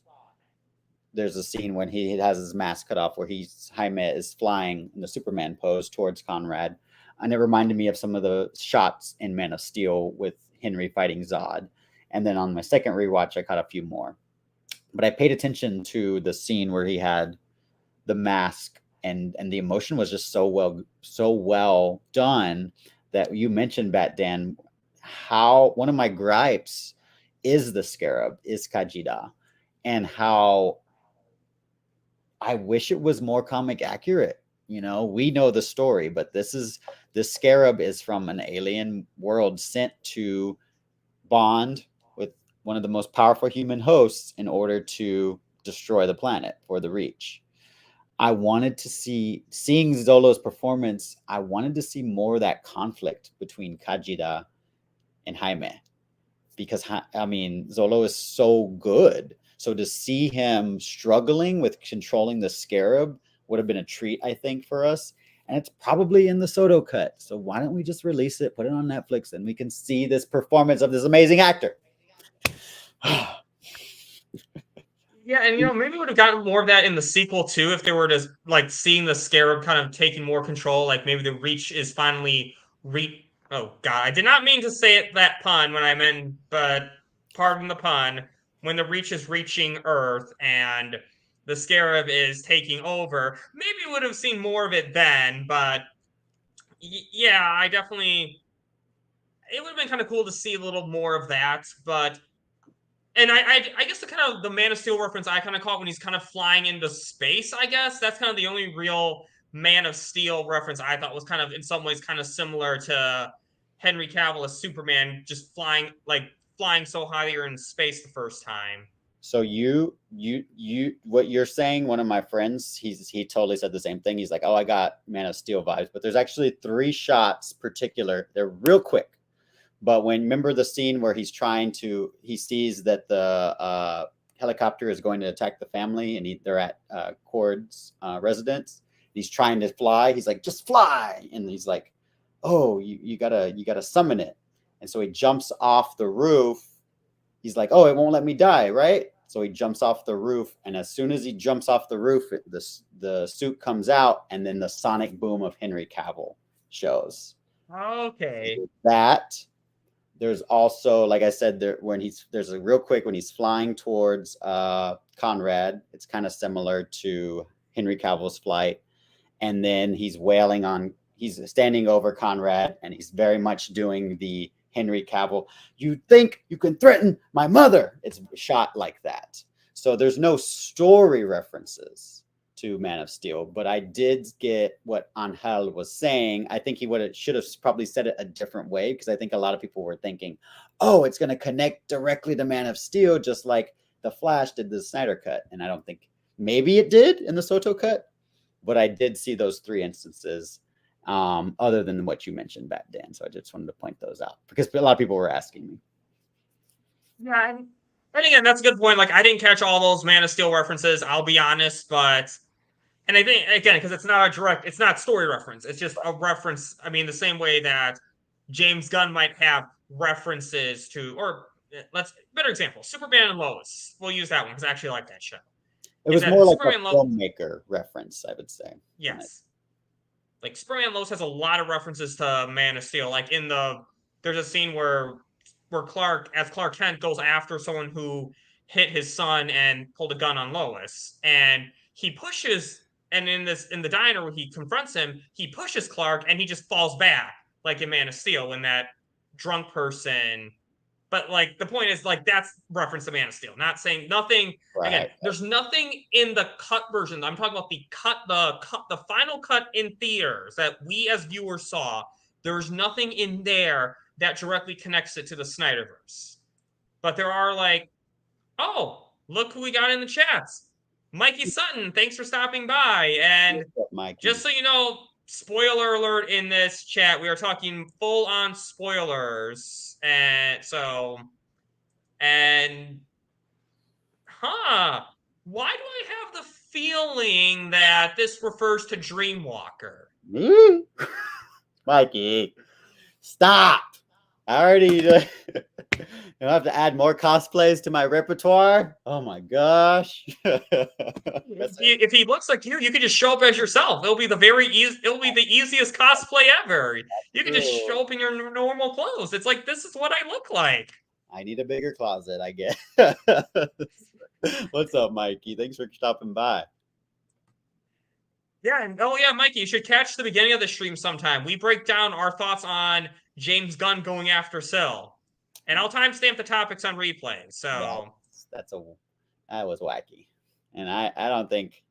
there's a scene when he has his mask cut off where Jaime is flying in the Superman pose towards Conrad. And it reminded me of some of the shots in Man of Steel with Henry fighting Zod. And then on my second rewatch, I caught a few more. But I paid attention to the scene where he had the mask, and the emotion was just so well done that you mentioned, Bat Dan, how one of my gripes is the Scarab, is Kajida, and how I wish it was more comic accurate. You know, we know the story, but this Scarab is from an alien world sent to bond with one of the most powerful human hosts in order to destroy the planet for the Reach. I wanted to seeing Zolo's performance, I wanted to see more of that conflict between Kajida and Jaime, because I mean, Zolo is so good. So to see him struggling with controlling the Scarab would have been a treat, I think, for us. And it's probably in the Soto cut. So why don't we just release it, put it on Netflix, and we can see this performance of this amazing actor. Yeah, and maybe we would have gotten more of that in the sequel too, if they were just like seeing the Scarab kind of taking more control. Like maybe the Reach is finally Oh God, I did not mean to say it that pun when I meant, but pardon the pun. When the Reach is reaching Earth and the Scarab is taking over, maybe we would have seen more of it then. But yeah, I definitely. It would have been kind of cool to see a little more of that, but. And I guess the Man of Steel reference I kind of caught when he's kind of flying into space, I guess. That's kind of the only real Man of Steel reference I thought was kind of, in some ways, kind of similar to Henry Cavill as Superman, just flying so high that you're in space the first time. So what you're saying, one of my friends, he totally said the same thing. He's like, oh, I got Man of Steel vibes. But there's actually 3 shots particular. They're real quick. But remember the scene where he sees that the helicopter is going to attack the family, and they're at Cord's residence. He's trying to fly. He's like, just fly. And he's like, oh, you gotta summon it. And so he jumps off the roof. He's like, oh, it won't let me die, right? So he jumps off the roof. And as soon as he jumps off the roof, the suit comes out, and then the sonic boom of Henry Cavill shows. Okay. There's also, like I said, there's a real quick when he's flying towards Conrad. It's kind of similar to Henry Cavill's flight. And then he's standing over Conrad, and he's very much doing the Henry Cavill, you think you can threaten my mother? It's shot like that. So there's no story references to Man of Steel, but I did get what Angel was saying. I think he should have probably said it a different way, because I think a lot of people were thinking, oh, it's going to connect directly to Man of Steel, just like The Flash did the Snyder cut. And I don't think, maybe it did in the Soto cut, but I did see those 3 instances, other than what you mentioned, Bat Dan. So I just wanted to point those out, because a lot of people were asking me. Yeah, and again, that's a good point. Like, I didn't catch all those Man of Steel references, I'll be honest, but. And I think, again, because it's not story reference. It's just a reference. I mean, the same way that James Gunn might have references to, or better example, Superman and Lois. We'll use that one because I actually like that show. It was more like a filmmaker reference, I would say. Yes. Like, Superman and Lois has a lot of references to Man of Steel. Like, there's a scene where Clark Kent goes after someone who hit his son and pulled a gun on Lois. And he pushes... And in the diner where he confronts him, he pushes Clark and he just falls back, like in Man of Steel, when that drunk person. But like the point is, like, that's reference to Man of Steel. Not saying nothing. Right. Again, there's nothing in the cut version. I'm talking about the final cut in theaters that we as viewers saw. There's nothing in there that directly connects it to the Snyderverse. But there are, like, oh, look who we got in the chats. Mikey Sutton, thanks for stopping by. And just so you know, spoiler alert in this chat, we are talking full-on spoilers. And so, why do I have the feeling that this refers to Dreamwalker? Mikey, stop. I already... I'll have to add more cosplays to my repertoire. Oh my gosh. If he looks like you could just show up as yourself. It'll be it'll be the easiest cosplay ever. You can just show up in your normal clothes. It's like, this is what I look like. I need a bigger closet, I guess. What's up, Mikey? Thanks for stopping by. Yeah, and oh yeah, Mikey, you should catch the beginning of the stream sometime. We break down our thoughts on James Gunn going after Syl. And I'll timestamp the topics on replay. So that was wacky. And I don't think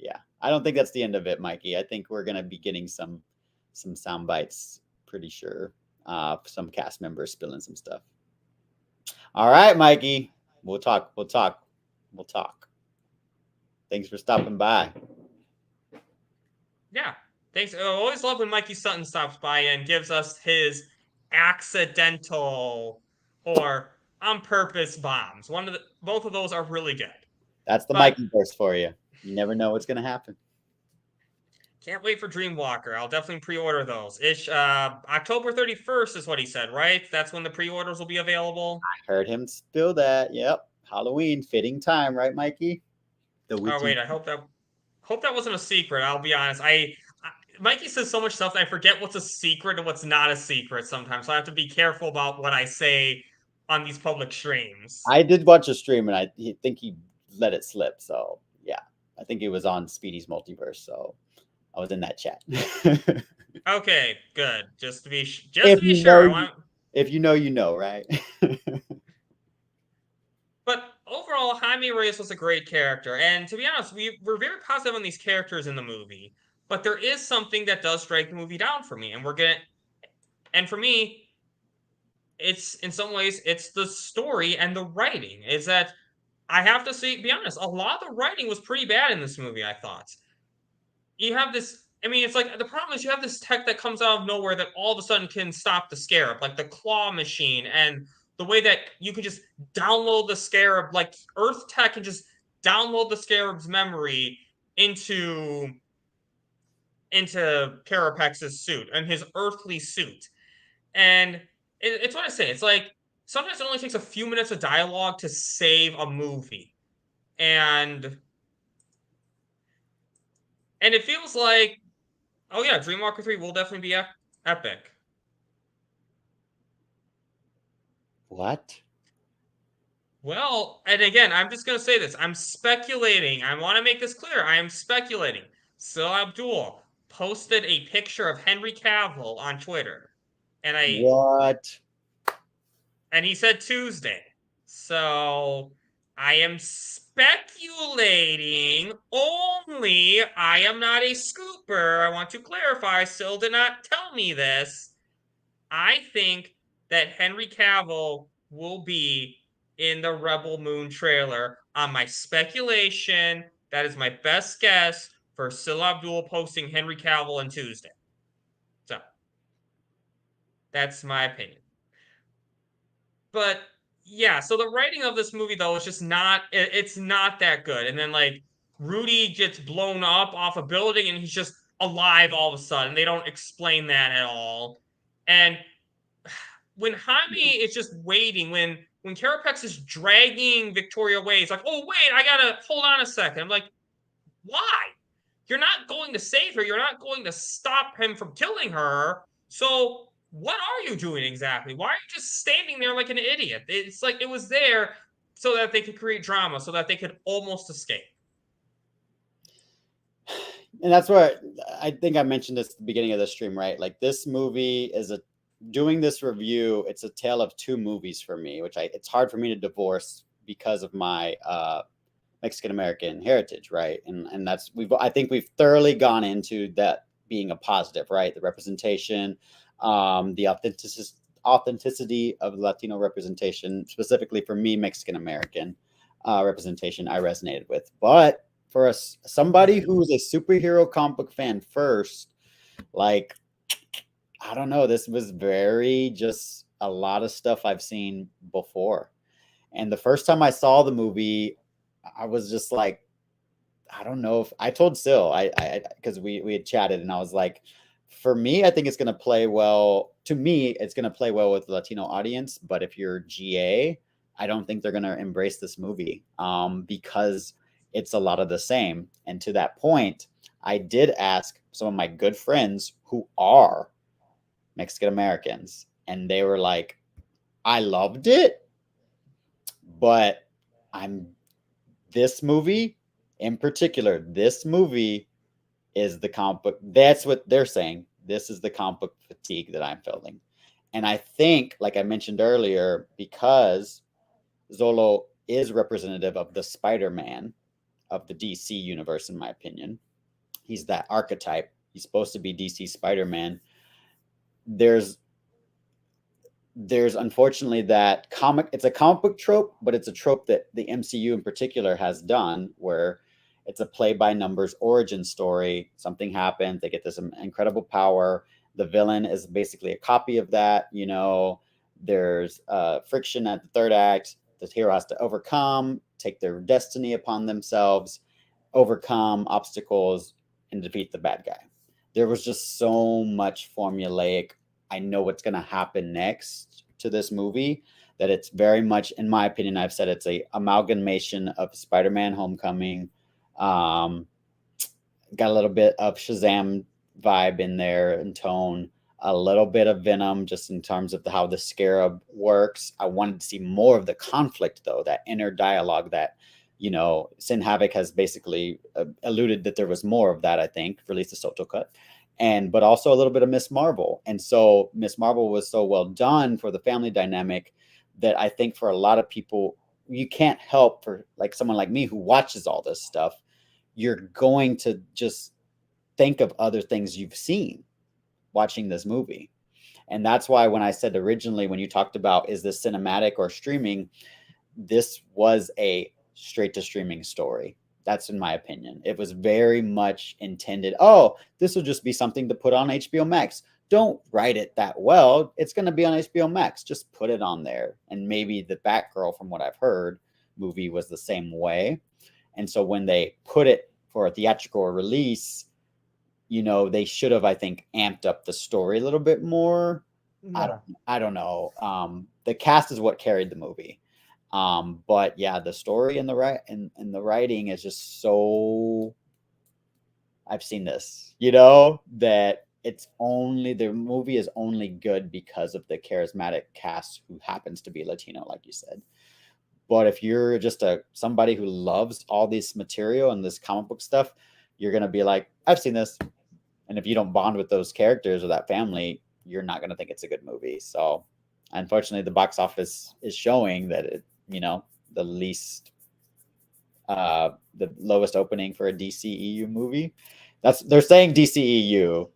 that's the end of it, Mikey. I think we're gonna be getting some sound bites, pretty sure. Some cast members spilling some stuff. All right, Mikey. We'll talk. Thanks for stopping by. Yeah, thanks. I always love when Mikey Sutton stops by and gives us his accidental or on purpose bombs. Both of those are really good. That's the Mikey verse for you. You never know what's gonna happen. Can't wait for Dreamwalker. I'll definitely pre-order those. October 31st is what he said, right? That's when the pre-orders will be available. I heard him spill that. Yep, Halloween, fitting time, right, Mikey? Oh wait, I hope that wasn't a secret. I'll be honest. Mikey says so much stuff that I forget what's a secret and what's not a secret sometimes. So I have to be careful about what I say on these public streams. I did watch a stream and I think he let it slip. So yeah, I think it was on Speedy's Multiverse. So I was in that chat. Okay, good. Just to be sure. If you know, you know, right? But overall, Jaime Reyes was a great character. And to be honest, we're very positive on these characters in the movie. But there is something that does drag the movie down for me. And for me, it's in some ways, it's the story and the writing. Is that I have to be honest, a lot of the writing was pretty bad in this movie, I thought. You have this, it's like, the problem is you have this tech that comes out of nowhere that all of a sudden can stop the scarab, like the claw machine, and the way that you can just download the scarab, like Earth tech can just download the scarab's memory into Carapax's suit and his earthly suit. And it's what I say. It's like, sometimes it only takes a few minutes of dialogue to save a movie. And it feels like, oh yeah, Dreamwalker 3 will definitely be epic. What? Well, and again, I'm just going to say this. I'm speculating. I want to make this clear. I am speculating. Syl Abdul posted a picture of Henry Cavill on Twitter. And What? And he said Tuesday. So I am speculating only. I am not a scooper. I want to clarify. Syl did not tell me this. I think that Henry Cavill will be in the Rebel Moon trailer. On my speculation, that is my best guess for Syl Abdul posting Henry Cavill on Tuesday. So that's my opinion. But yeah, so the writing of this movie though is just it's not that good. And then like Rudy gets blown up off a building and he's just alive all of a sudden. They don't explain that at all. And when Jaime is just waiting, when Carapax is dragging Victoria away, he's like, oh, wait, I gotta hold on a second. I'm like, why? You're not going to save her. You're not going to stop him from killing her. So what are you doing exactly? Why are you just standing there like an idiot? It's like it was there so that they could create drama, so that they could almost escape. And that's where I think I mentioned this at the beginning of the stream, right? Like this movie is doing this review, it's a tale of two movies for me, which it's hard for me to divorce because of my Mexican American heritage, right? And that's I think we've thoroughly gone into that being a positive, right? The representation, the authenticity of Latino representation, specifically for me, Mexican American representation, I resonated with. But for somebody who's a superhero comic book fan first, like, I don't know, this was just a lot of stuff I've seen before. And the first time I saw the movie, I was just like, I don't know if I told Syl, because we had chatted and I was like, For me, I think it's going to play well. To me, it's going to play well with the Latino audience. But if you're GA, I don't think they're going to embrace this movie because it's a lot of the same. And to that point, I did ask some of my good friends who are Mexican Americans, and they were like, I loved it, but this movie in particular, this movie is the comic book. That's what they're saying. This is the comic book fatigue that I'm feeling. And I think, like I mentioned earlier, because Zolo is representative of the Spider-Man of the DC universe, in my opinion. He's that archetype. He's supposed to be DC Spider-Man. There's unfortunately that it's a comic book trope, but it's a trope that the MCU in particular has done, where it's a play by numbers origin story. Something happens, they get this incredible power. The villain is basically a copy of that. There's friction at the third act. The hero has to overcome, take their destiny upon themselves, overcome obstacles, and defeat the bad guy. There was just so much formulaic, I know what's going to happen next to this movie, that it's very much, in my opinion, I've said it's a amalgamation of Spider-Man Homecoming. Got a little bit of Shazam vibe in there and tone, a little bit of Venom just in terms of how the Scarab works. I wanted to see more of the conflict, though, that inner dialogue that, Sin Havoc has basically alluded that there was more of that, I think, released the Soto cut. But also a little bit of Miss Marvel. And so Miss Marvel was so well done for the family dynamic that I think for a lot of people, you can't help, for like someone like me who watches all this stuff, you're going to just think of other things you've seen watching this movie. And that's why when I said originally, when you talked about, is this cinematic or streaming, this was a straight to streaming story. That's in my opinion. It was very much intended, this will just be something to put on HBO Max. Don't write it that well. It's going to be on HBO Max. Just put it on there. And maybe the Batgirl, from what I've heard, movie was the same way. And so when they put it for a theatrical release, they should have, I think, amped up the story a little bit more. Yeah. I don't know. The cast is what carried the movie. But yeah, the story and the writing is just so, I've seen this, that the movie is only good because of the charismatic cast who happens to be Latino, like you said. But if you're just somebody who loves all this material and this comic book stuff, you're going to be like, I've seen this. And if you don't bond with those characters or that family, you're not going to think it's a good movie. So unfortunately, the box office is showing that the lowest opening for a DCEU movie. They're saying DCEU,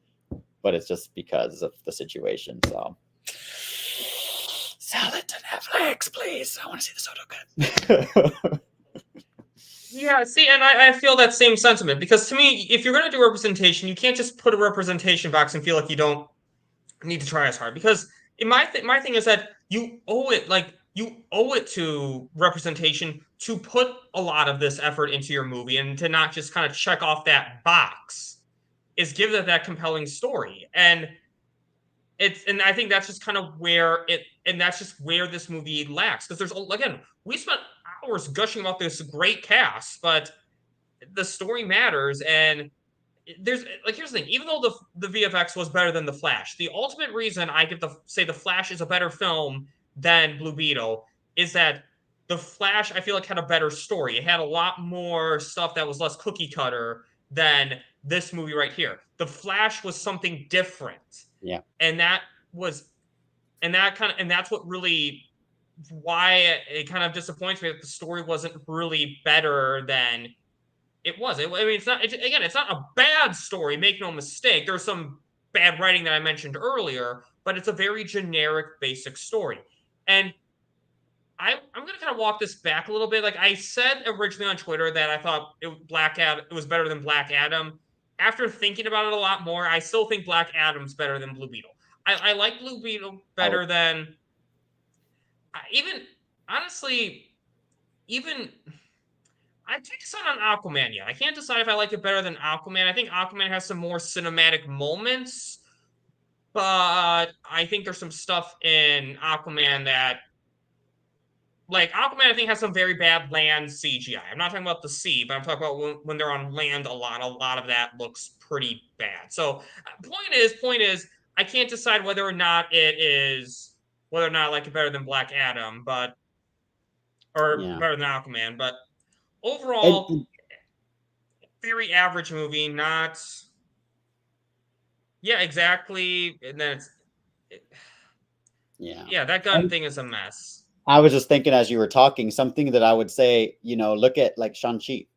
but it's just because of the situation. So sell it to Netflix, please. I want to see the Soto cut. Yeah, see, and I feel that same sentiment, because to me, if you're going to do representation, you can't just put a representation box and feel like you don't need to try as hard. Because my thing is that you owe it to representation to put a lot of this effort into your movie, and to not just kind of check off that box, is give it that compelling story. And I think that's just kind of where that's just where this movie lacks. Because we spent hours gushing about this great cast, but the story matters. And here's the thing: even though the VFX was better than The Flash, the ultimate reason I say The Flash is a better film than Blue Beetle is that The Flash, I feel like, had a better story. It had a lot more stuff that was less cookie cutter than this movie right here. The Flash was something different. Yeah. And that's what really, why it kind of disappoints me that the story wasn't really better than it was. It's not a bad story, make no mistake. There's some bad writing that I mentioned earlier, but it's a very generic, basic story. And I'm going to kind of walk this back a little bit. Like I said originally on Twitter that I thought it was better than Black Adam. After thinking about it a lot more, I still think Black Adam's better than Blue Beetle. I like Blue Beetle better than I can't decide on Aquaman yet. I can't decide if I like it better than Aquaman. I think Aquaman has some more cinematic moments, but I think there's some stuff in Aquaman that, like, Aquaman, I think has some very bad land CGI. I'm not talking about the sea, but I'm talking about when they're on land a lot of that looks pretty bad. So point is, I can't decide whether or not I like it better than Black Adam, or Yeah. better than Aquaman, but overall, And very average movie, not. Yeah, exactly. And then yeah. that gun And thing is a mess. I was just thinking as you were talking, something that I would say, look at like Shang-Chi.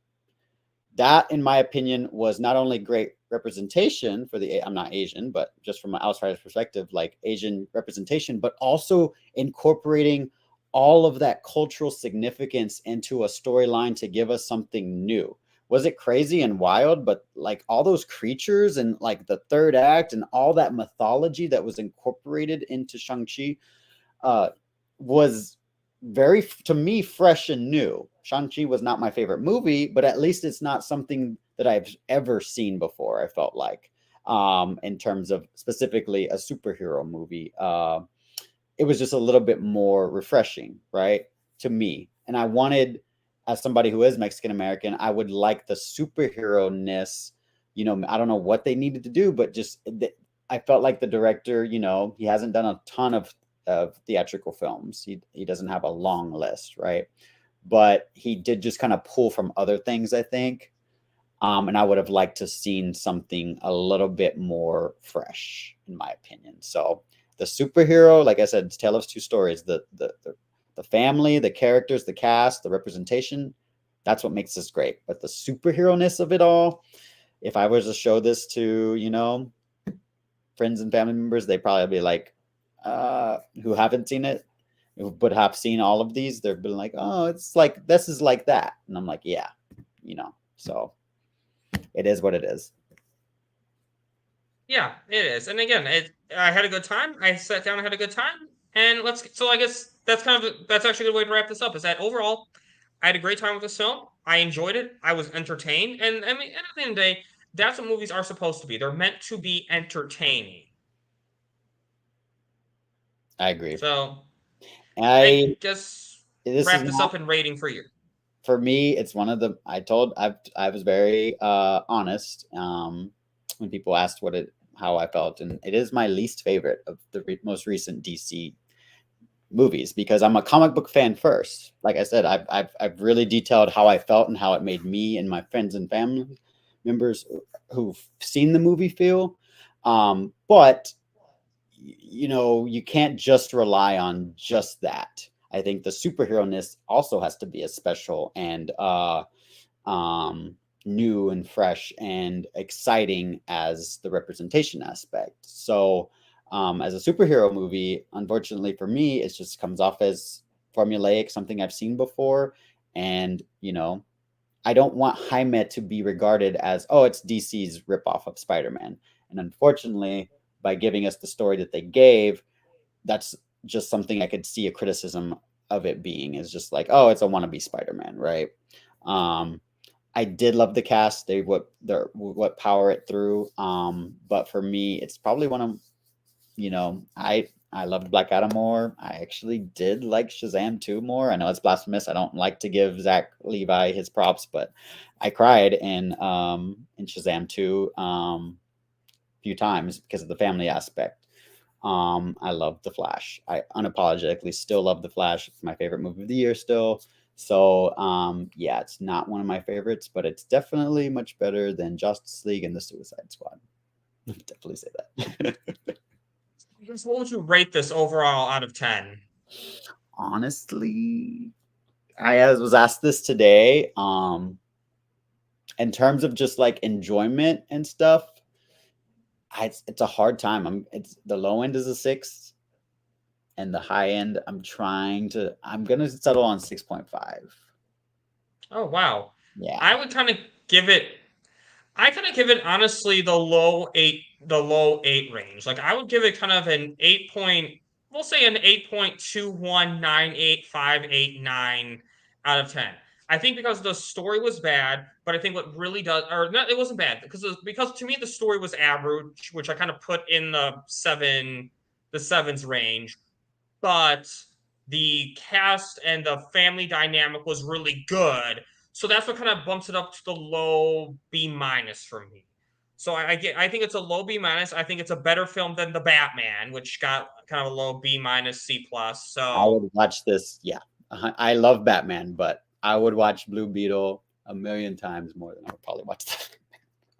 That, in my opinion, was not only great representation for I'm not Asian, but just from an outsider's perspective, like Asian representation, but also incorporating all of that cultural significance into a storyline to give us something new. Was it crazy and wild? But like all those creatures and like the third act and all that mythology that was incorporated into Shang-Chi was very, to me, fresh and new. Shang-Chi was not my favorite movie, but at least it's not something that I've ever seen before, I felt like, in terms of specifically a superhero movie. It was just a little bit more refreshing, right, to me. And I wanted, as somebody who is Mexican American, I would like the superhero-ness. I don't know what they needed to do, but just I felt like the director, he hasn't done a ton of theatrical films. He doesn't have a long list, right? But he did just kind of pull from other things, I think. And I would have liked to seen something a little bit more fresh, in my opinion. So the superhero, like I said, it's Tale of Two Stories. The family, the characters, the cast, the representation, that's what makes this great. But the superhero-ness of it all, if I was to show this to, friends and family members, they'd probably be like, who haven't seen it, but have seen all of these, they've been like, oh, it's like, this is like that. And I'm like, yeah, so it is what it is. Yeah, it is. And again, I had a good time. I sat down and had a good time. And so I guess that's actually a good way to wrap this up, is that overall, I had a great time with this film. I enjoyed it. I was entertained. And I mean, at the end of the day, that's what movies are supposed to be. They're meant to be entertaining. I agree. So I I just This is wrap this not, up in rating for you. for me, it's one of the, I was very honest when people asked how I felt, and it is my least favorite of the most recent DC movies, because I'm a comic book fan first. Like I said, I've really detailed how I felt and how it made me and my friends and family members who've seen the movie feel. But you can't just rely on just that. I think the superhero-ness also has to be as special and new and fresh and exciting as the representation aspect. So as a superhero movie, unfortunately for me, it just comes off as formulaic, something I've seen before. And, I don't want Jaime to be regarded as, oh, it's DC's ripoff of Spider-Man. And unfortunately, by giving us the story that they gave, that's just something I could see a criticism of it being, is just like, oh, it's a wannabe Spider-Man, right? I did love the cast. They what power it through. But for me, it's probably one of, I loved Black Adam more. I actually did like Shazam 2 more. I know it's blasphemous. I don't like to give Zach Levi his props, but I cried in Shazam 2 a few times because of the family aspect. I love The Flash. I unapologetically still love The Flash. It's my favorite movie of the year still. So yeah, it's not one of my favorites, but it's definitely much better than Justice League and the Suicide Squad. Definitely say that. What would you rate this overall out of 10? Honestly, I was asked this today. In terms of just like enjoyment and stuff, it's a hard time. It's the low end is a 6, and the high end, I'm gonna settle on 6.5. Oh, wow. Yeah. I kind of give it honestly the low 8 range. Like, I would give it kind of an 8 point, we'll say an 8.2198589 out of 10. I think because the story was bad, but I think what really does, or not, it wasn't bad because to me the story was average, which I kind of put in the sevens range, but the cast and the family dynamic was really good. So that's what kind of bumps it up to the low B minus for me. So I think it's a low B minus. I think it's a better film than The Batman, which got kind of a low B minus C plus. I So would watch this. Yeah, I love Batman, but I would watch Blue Beetle a million times more than I would probably watch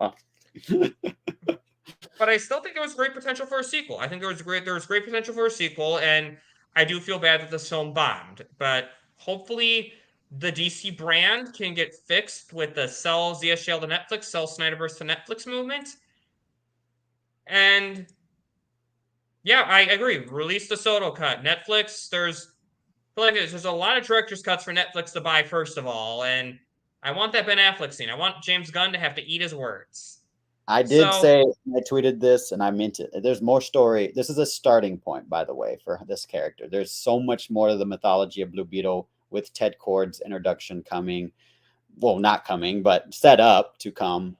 that. but I still think there was great potential for a sequel. I think there was great potential for a sequel, and I do feel bad that this film bombed. But hopefully, the DC brand can get fixed with the sell ZSJL to Netflix, sell Snyderverse to Netflix movement. And yeah, I agree. Release the Soto cut. Netflix. There's a lot of director's cuts for Netflix to buy first of all, and I want that Ben Affleck scene. I want James Gunn to have to eat his words. I did say, I tweeted this and I meant it. There's more story. This is a starting point, by the way, for this character. There's so much more to the mythology of Blue Beetle with Ted Kord's introduction coming. Well, not coming, but set up to come.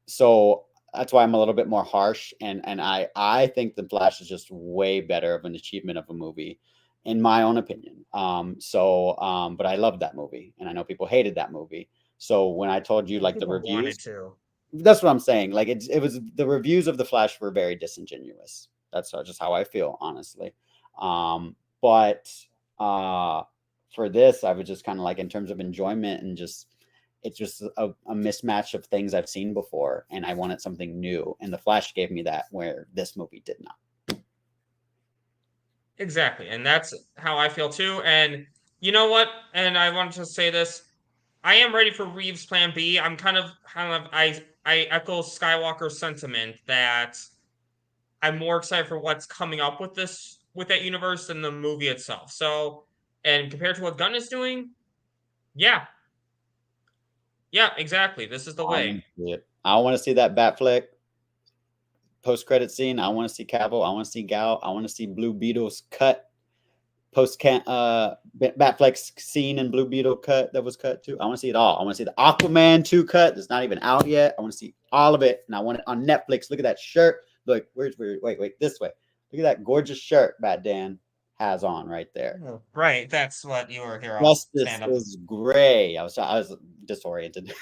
So that's why I'm a little bit more harsh. And I think The Flash is just way better of an achievement of a movie, in my own opinion. But I loved that movie, and I know people hated that movie. So when I told you like the reviews, that's what I'm saying. Like it was the reviews of The Flash were very disingenuous. That's just how I feel, honestly. But for this, I was just kind of like, in terms of enjoyment and just, it's just a mismatch of things I've seen before, and I wanted something new. And The Flash gave me that, where this movie did not. Exactly, and that's how I feel too. And you know what? And I wanted to say this. I am ready for Reeves' Plan B. I'm I echo Skywalker's sentiment that I'm more excited for what's coming up with that universe than the movie itself. So, and compared to what Gunn is doing, yeah, exactly. This is the way. I want to see that Batfleck post-credit scene. I want to see Cavill. I want to see Gal. I want to see Blue Beetle's cut. Batfleck's scene and Blue Beetle cut that was cut too. I want to see it all. I want to see the Aquaman 2 cut that's not even out yet. I want to see all of it, and I want it on Netflix. Look at that shirt. Look, wait, this way. Look at that gorgeous shirt Bat Dan has on right there. Right, that's what you were here. Justice is gray. I was disoriented.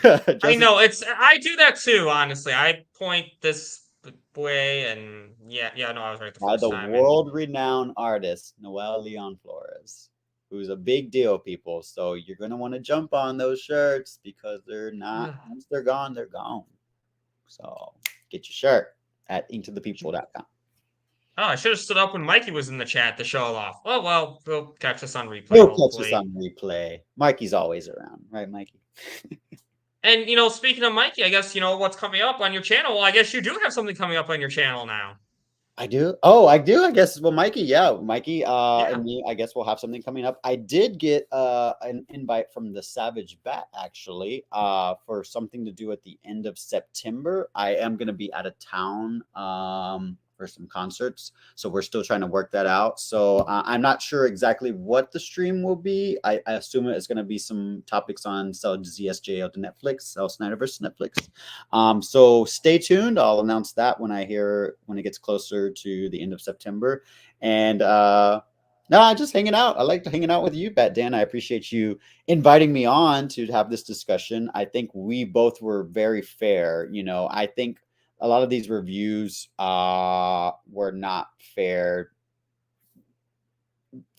I know I do that too. Honestly, I point this way, and no, I was right the first time. By the world-renowned artist Noel Leon Flores, who's a big deal, people. So you're gonna want to jump on those shirts, because they're not. Once they're gone, they're gone. So get your shirt at intothepeople.com. Oh, I should have stood up when Mikey was in the chat to show it off. Oh, well, we'll catch us on replay. Mikey's always around, right, Mikey? And, speaking of Mikey, I guess, what's coming up on your channel. Well, I guess you do have something coming up on your channel now. I do. Oh, I do. I guess. Well, Mikey, and me, I guess we'll have something coming up. I did get an invite from the Savage Bat, actually, for something to do at the end of September. I am going to be out of town for some concerts, so we're still trying to work that out. So I'm not sure exactly what the stream will be. I assume it's going to be some topics on Sell ZSJL to Netflix, Sell Snyderverse to Netflix. So stay tuned. I'll announce that when it gets closer to the end of September. And no, I'm just hanging out. I like hanging out with you, Bat Dan. I appreciate you inviting me on to have this discussion. I think we both were very fair. I think a lot of these reviews were not fair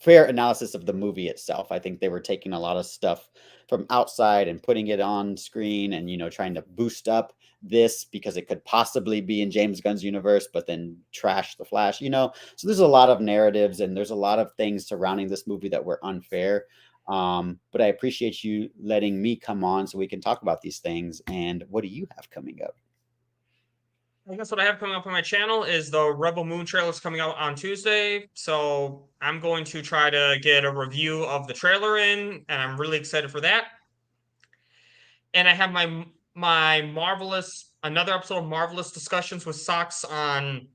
analysis of the movie itself. I think they were taking a lot of stuff from outside and putting it on screen, and trying to boost up this because it could possibly be in James Gunn's universe, but then trash the Flash. So there's a lot of narratives, and there's a lot of things surrounding this movie that were unfair. But I appreciate you letting me come on so we can talk about these things. And what do you have coming up? I guess what I have coming up on my channel is the Rebel Moon trailers coming out on Tuesday. So I'm going to try to get a review of the trailer in, and I'm really excited for that. And I have my another episode of Marvelous Discussions with Socks on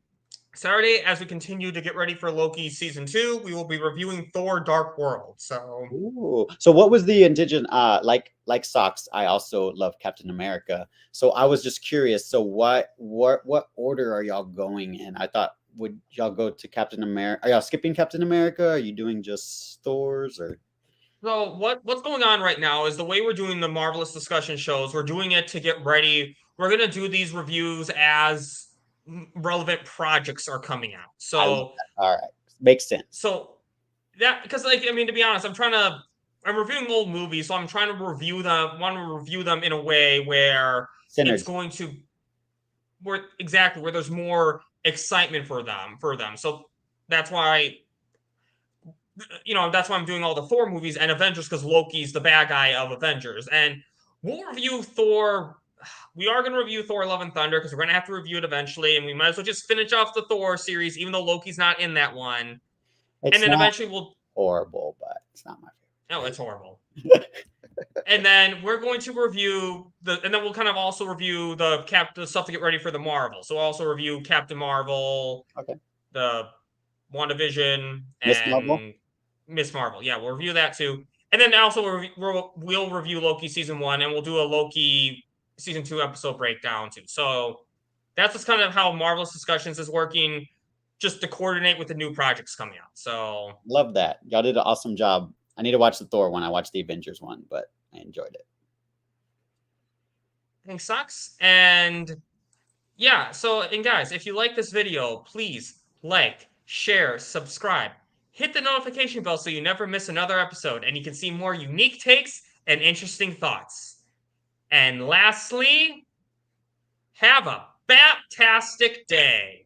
Saturday, as we continue to get ready for Loki season 2, we will be reviewing Thor: Dark World. So, Ooh. So what was the indigenous like Socks, I also love Captain America. So I was just curious. So what order are y'all going in? I thought, would y'all go to Captain America? Are y'all skipping Captain America? Are you doing just Thor's or so what's going on right now is the way we're doing the Marvelous discussion shows, we're doing it to get ready. We're going to do these reviews as relevant projects are coming out. I love So, that. All right. Makes sense. so that, because like, I mean, to be honest, I'm reviewing old movies, so I'm trying to review them in a way where Synergy. it's going to where there's more excitement for them. So that's why that's why I'm doing all the Thor movies and Avengers, because Loki's the bad guy of Avengers. And we'll review Thor. We are going to review Thor: Love and Thunder because we're going to have to review it eventually, and we might as well just finish off the Thor series, even though Loki's not in that one. It's And then not eventually we'll. horrible, but it's not my favorite. No, it's horrible. And then we're going to review and then we'll kind of also review the stuff to get ready for the Marvel. So we'll also review Captain Marvel, Okay. the WandaVision, Miss Marvel? and Miss Marvel. Yeah, we'll review that too. And then also we'll review Loki season 1, and we'll do a Loki season 2 episode breakdown too. So that's just kind of how Marvelous Discussions is working, just to coordinate with the new projects coming out. So Love that. Y'all did an awesome job. I need to watch the Thor one. I watched the Avengers one, but I enjoyed it. Thing sucks. And yeah, so, and guys, if you like this video, please like, share, subscribe, hit the notification bell so you never miss another episode, and you can see more unique takes and interesting thoughts. And lastly, have a bat-tastic day.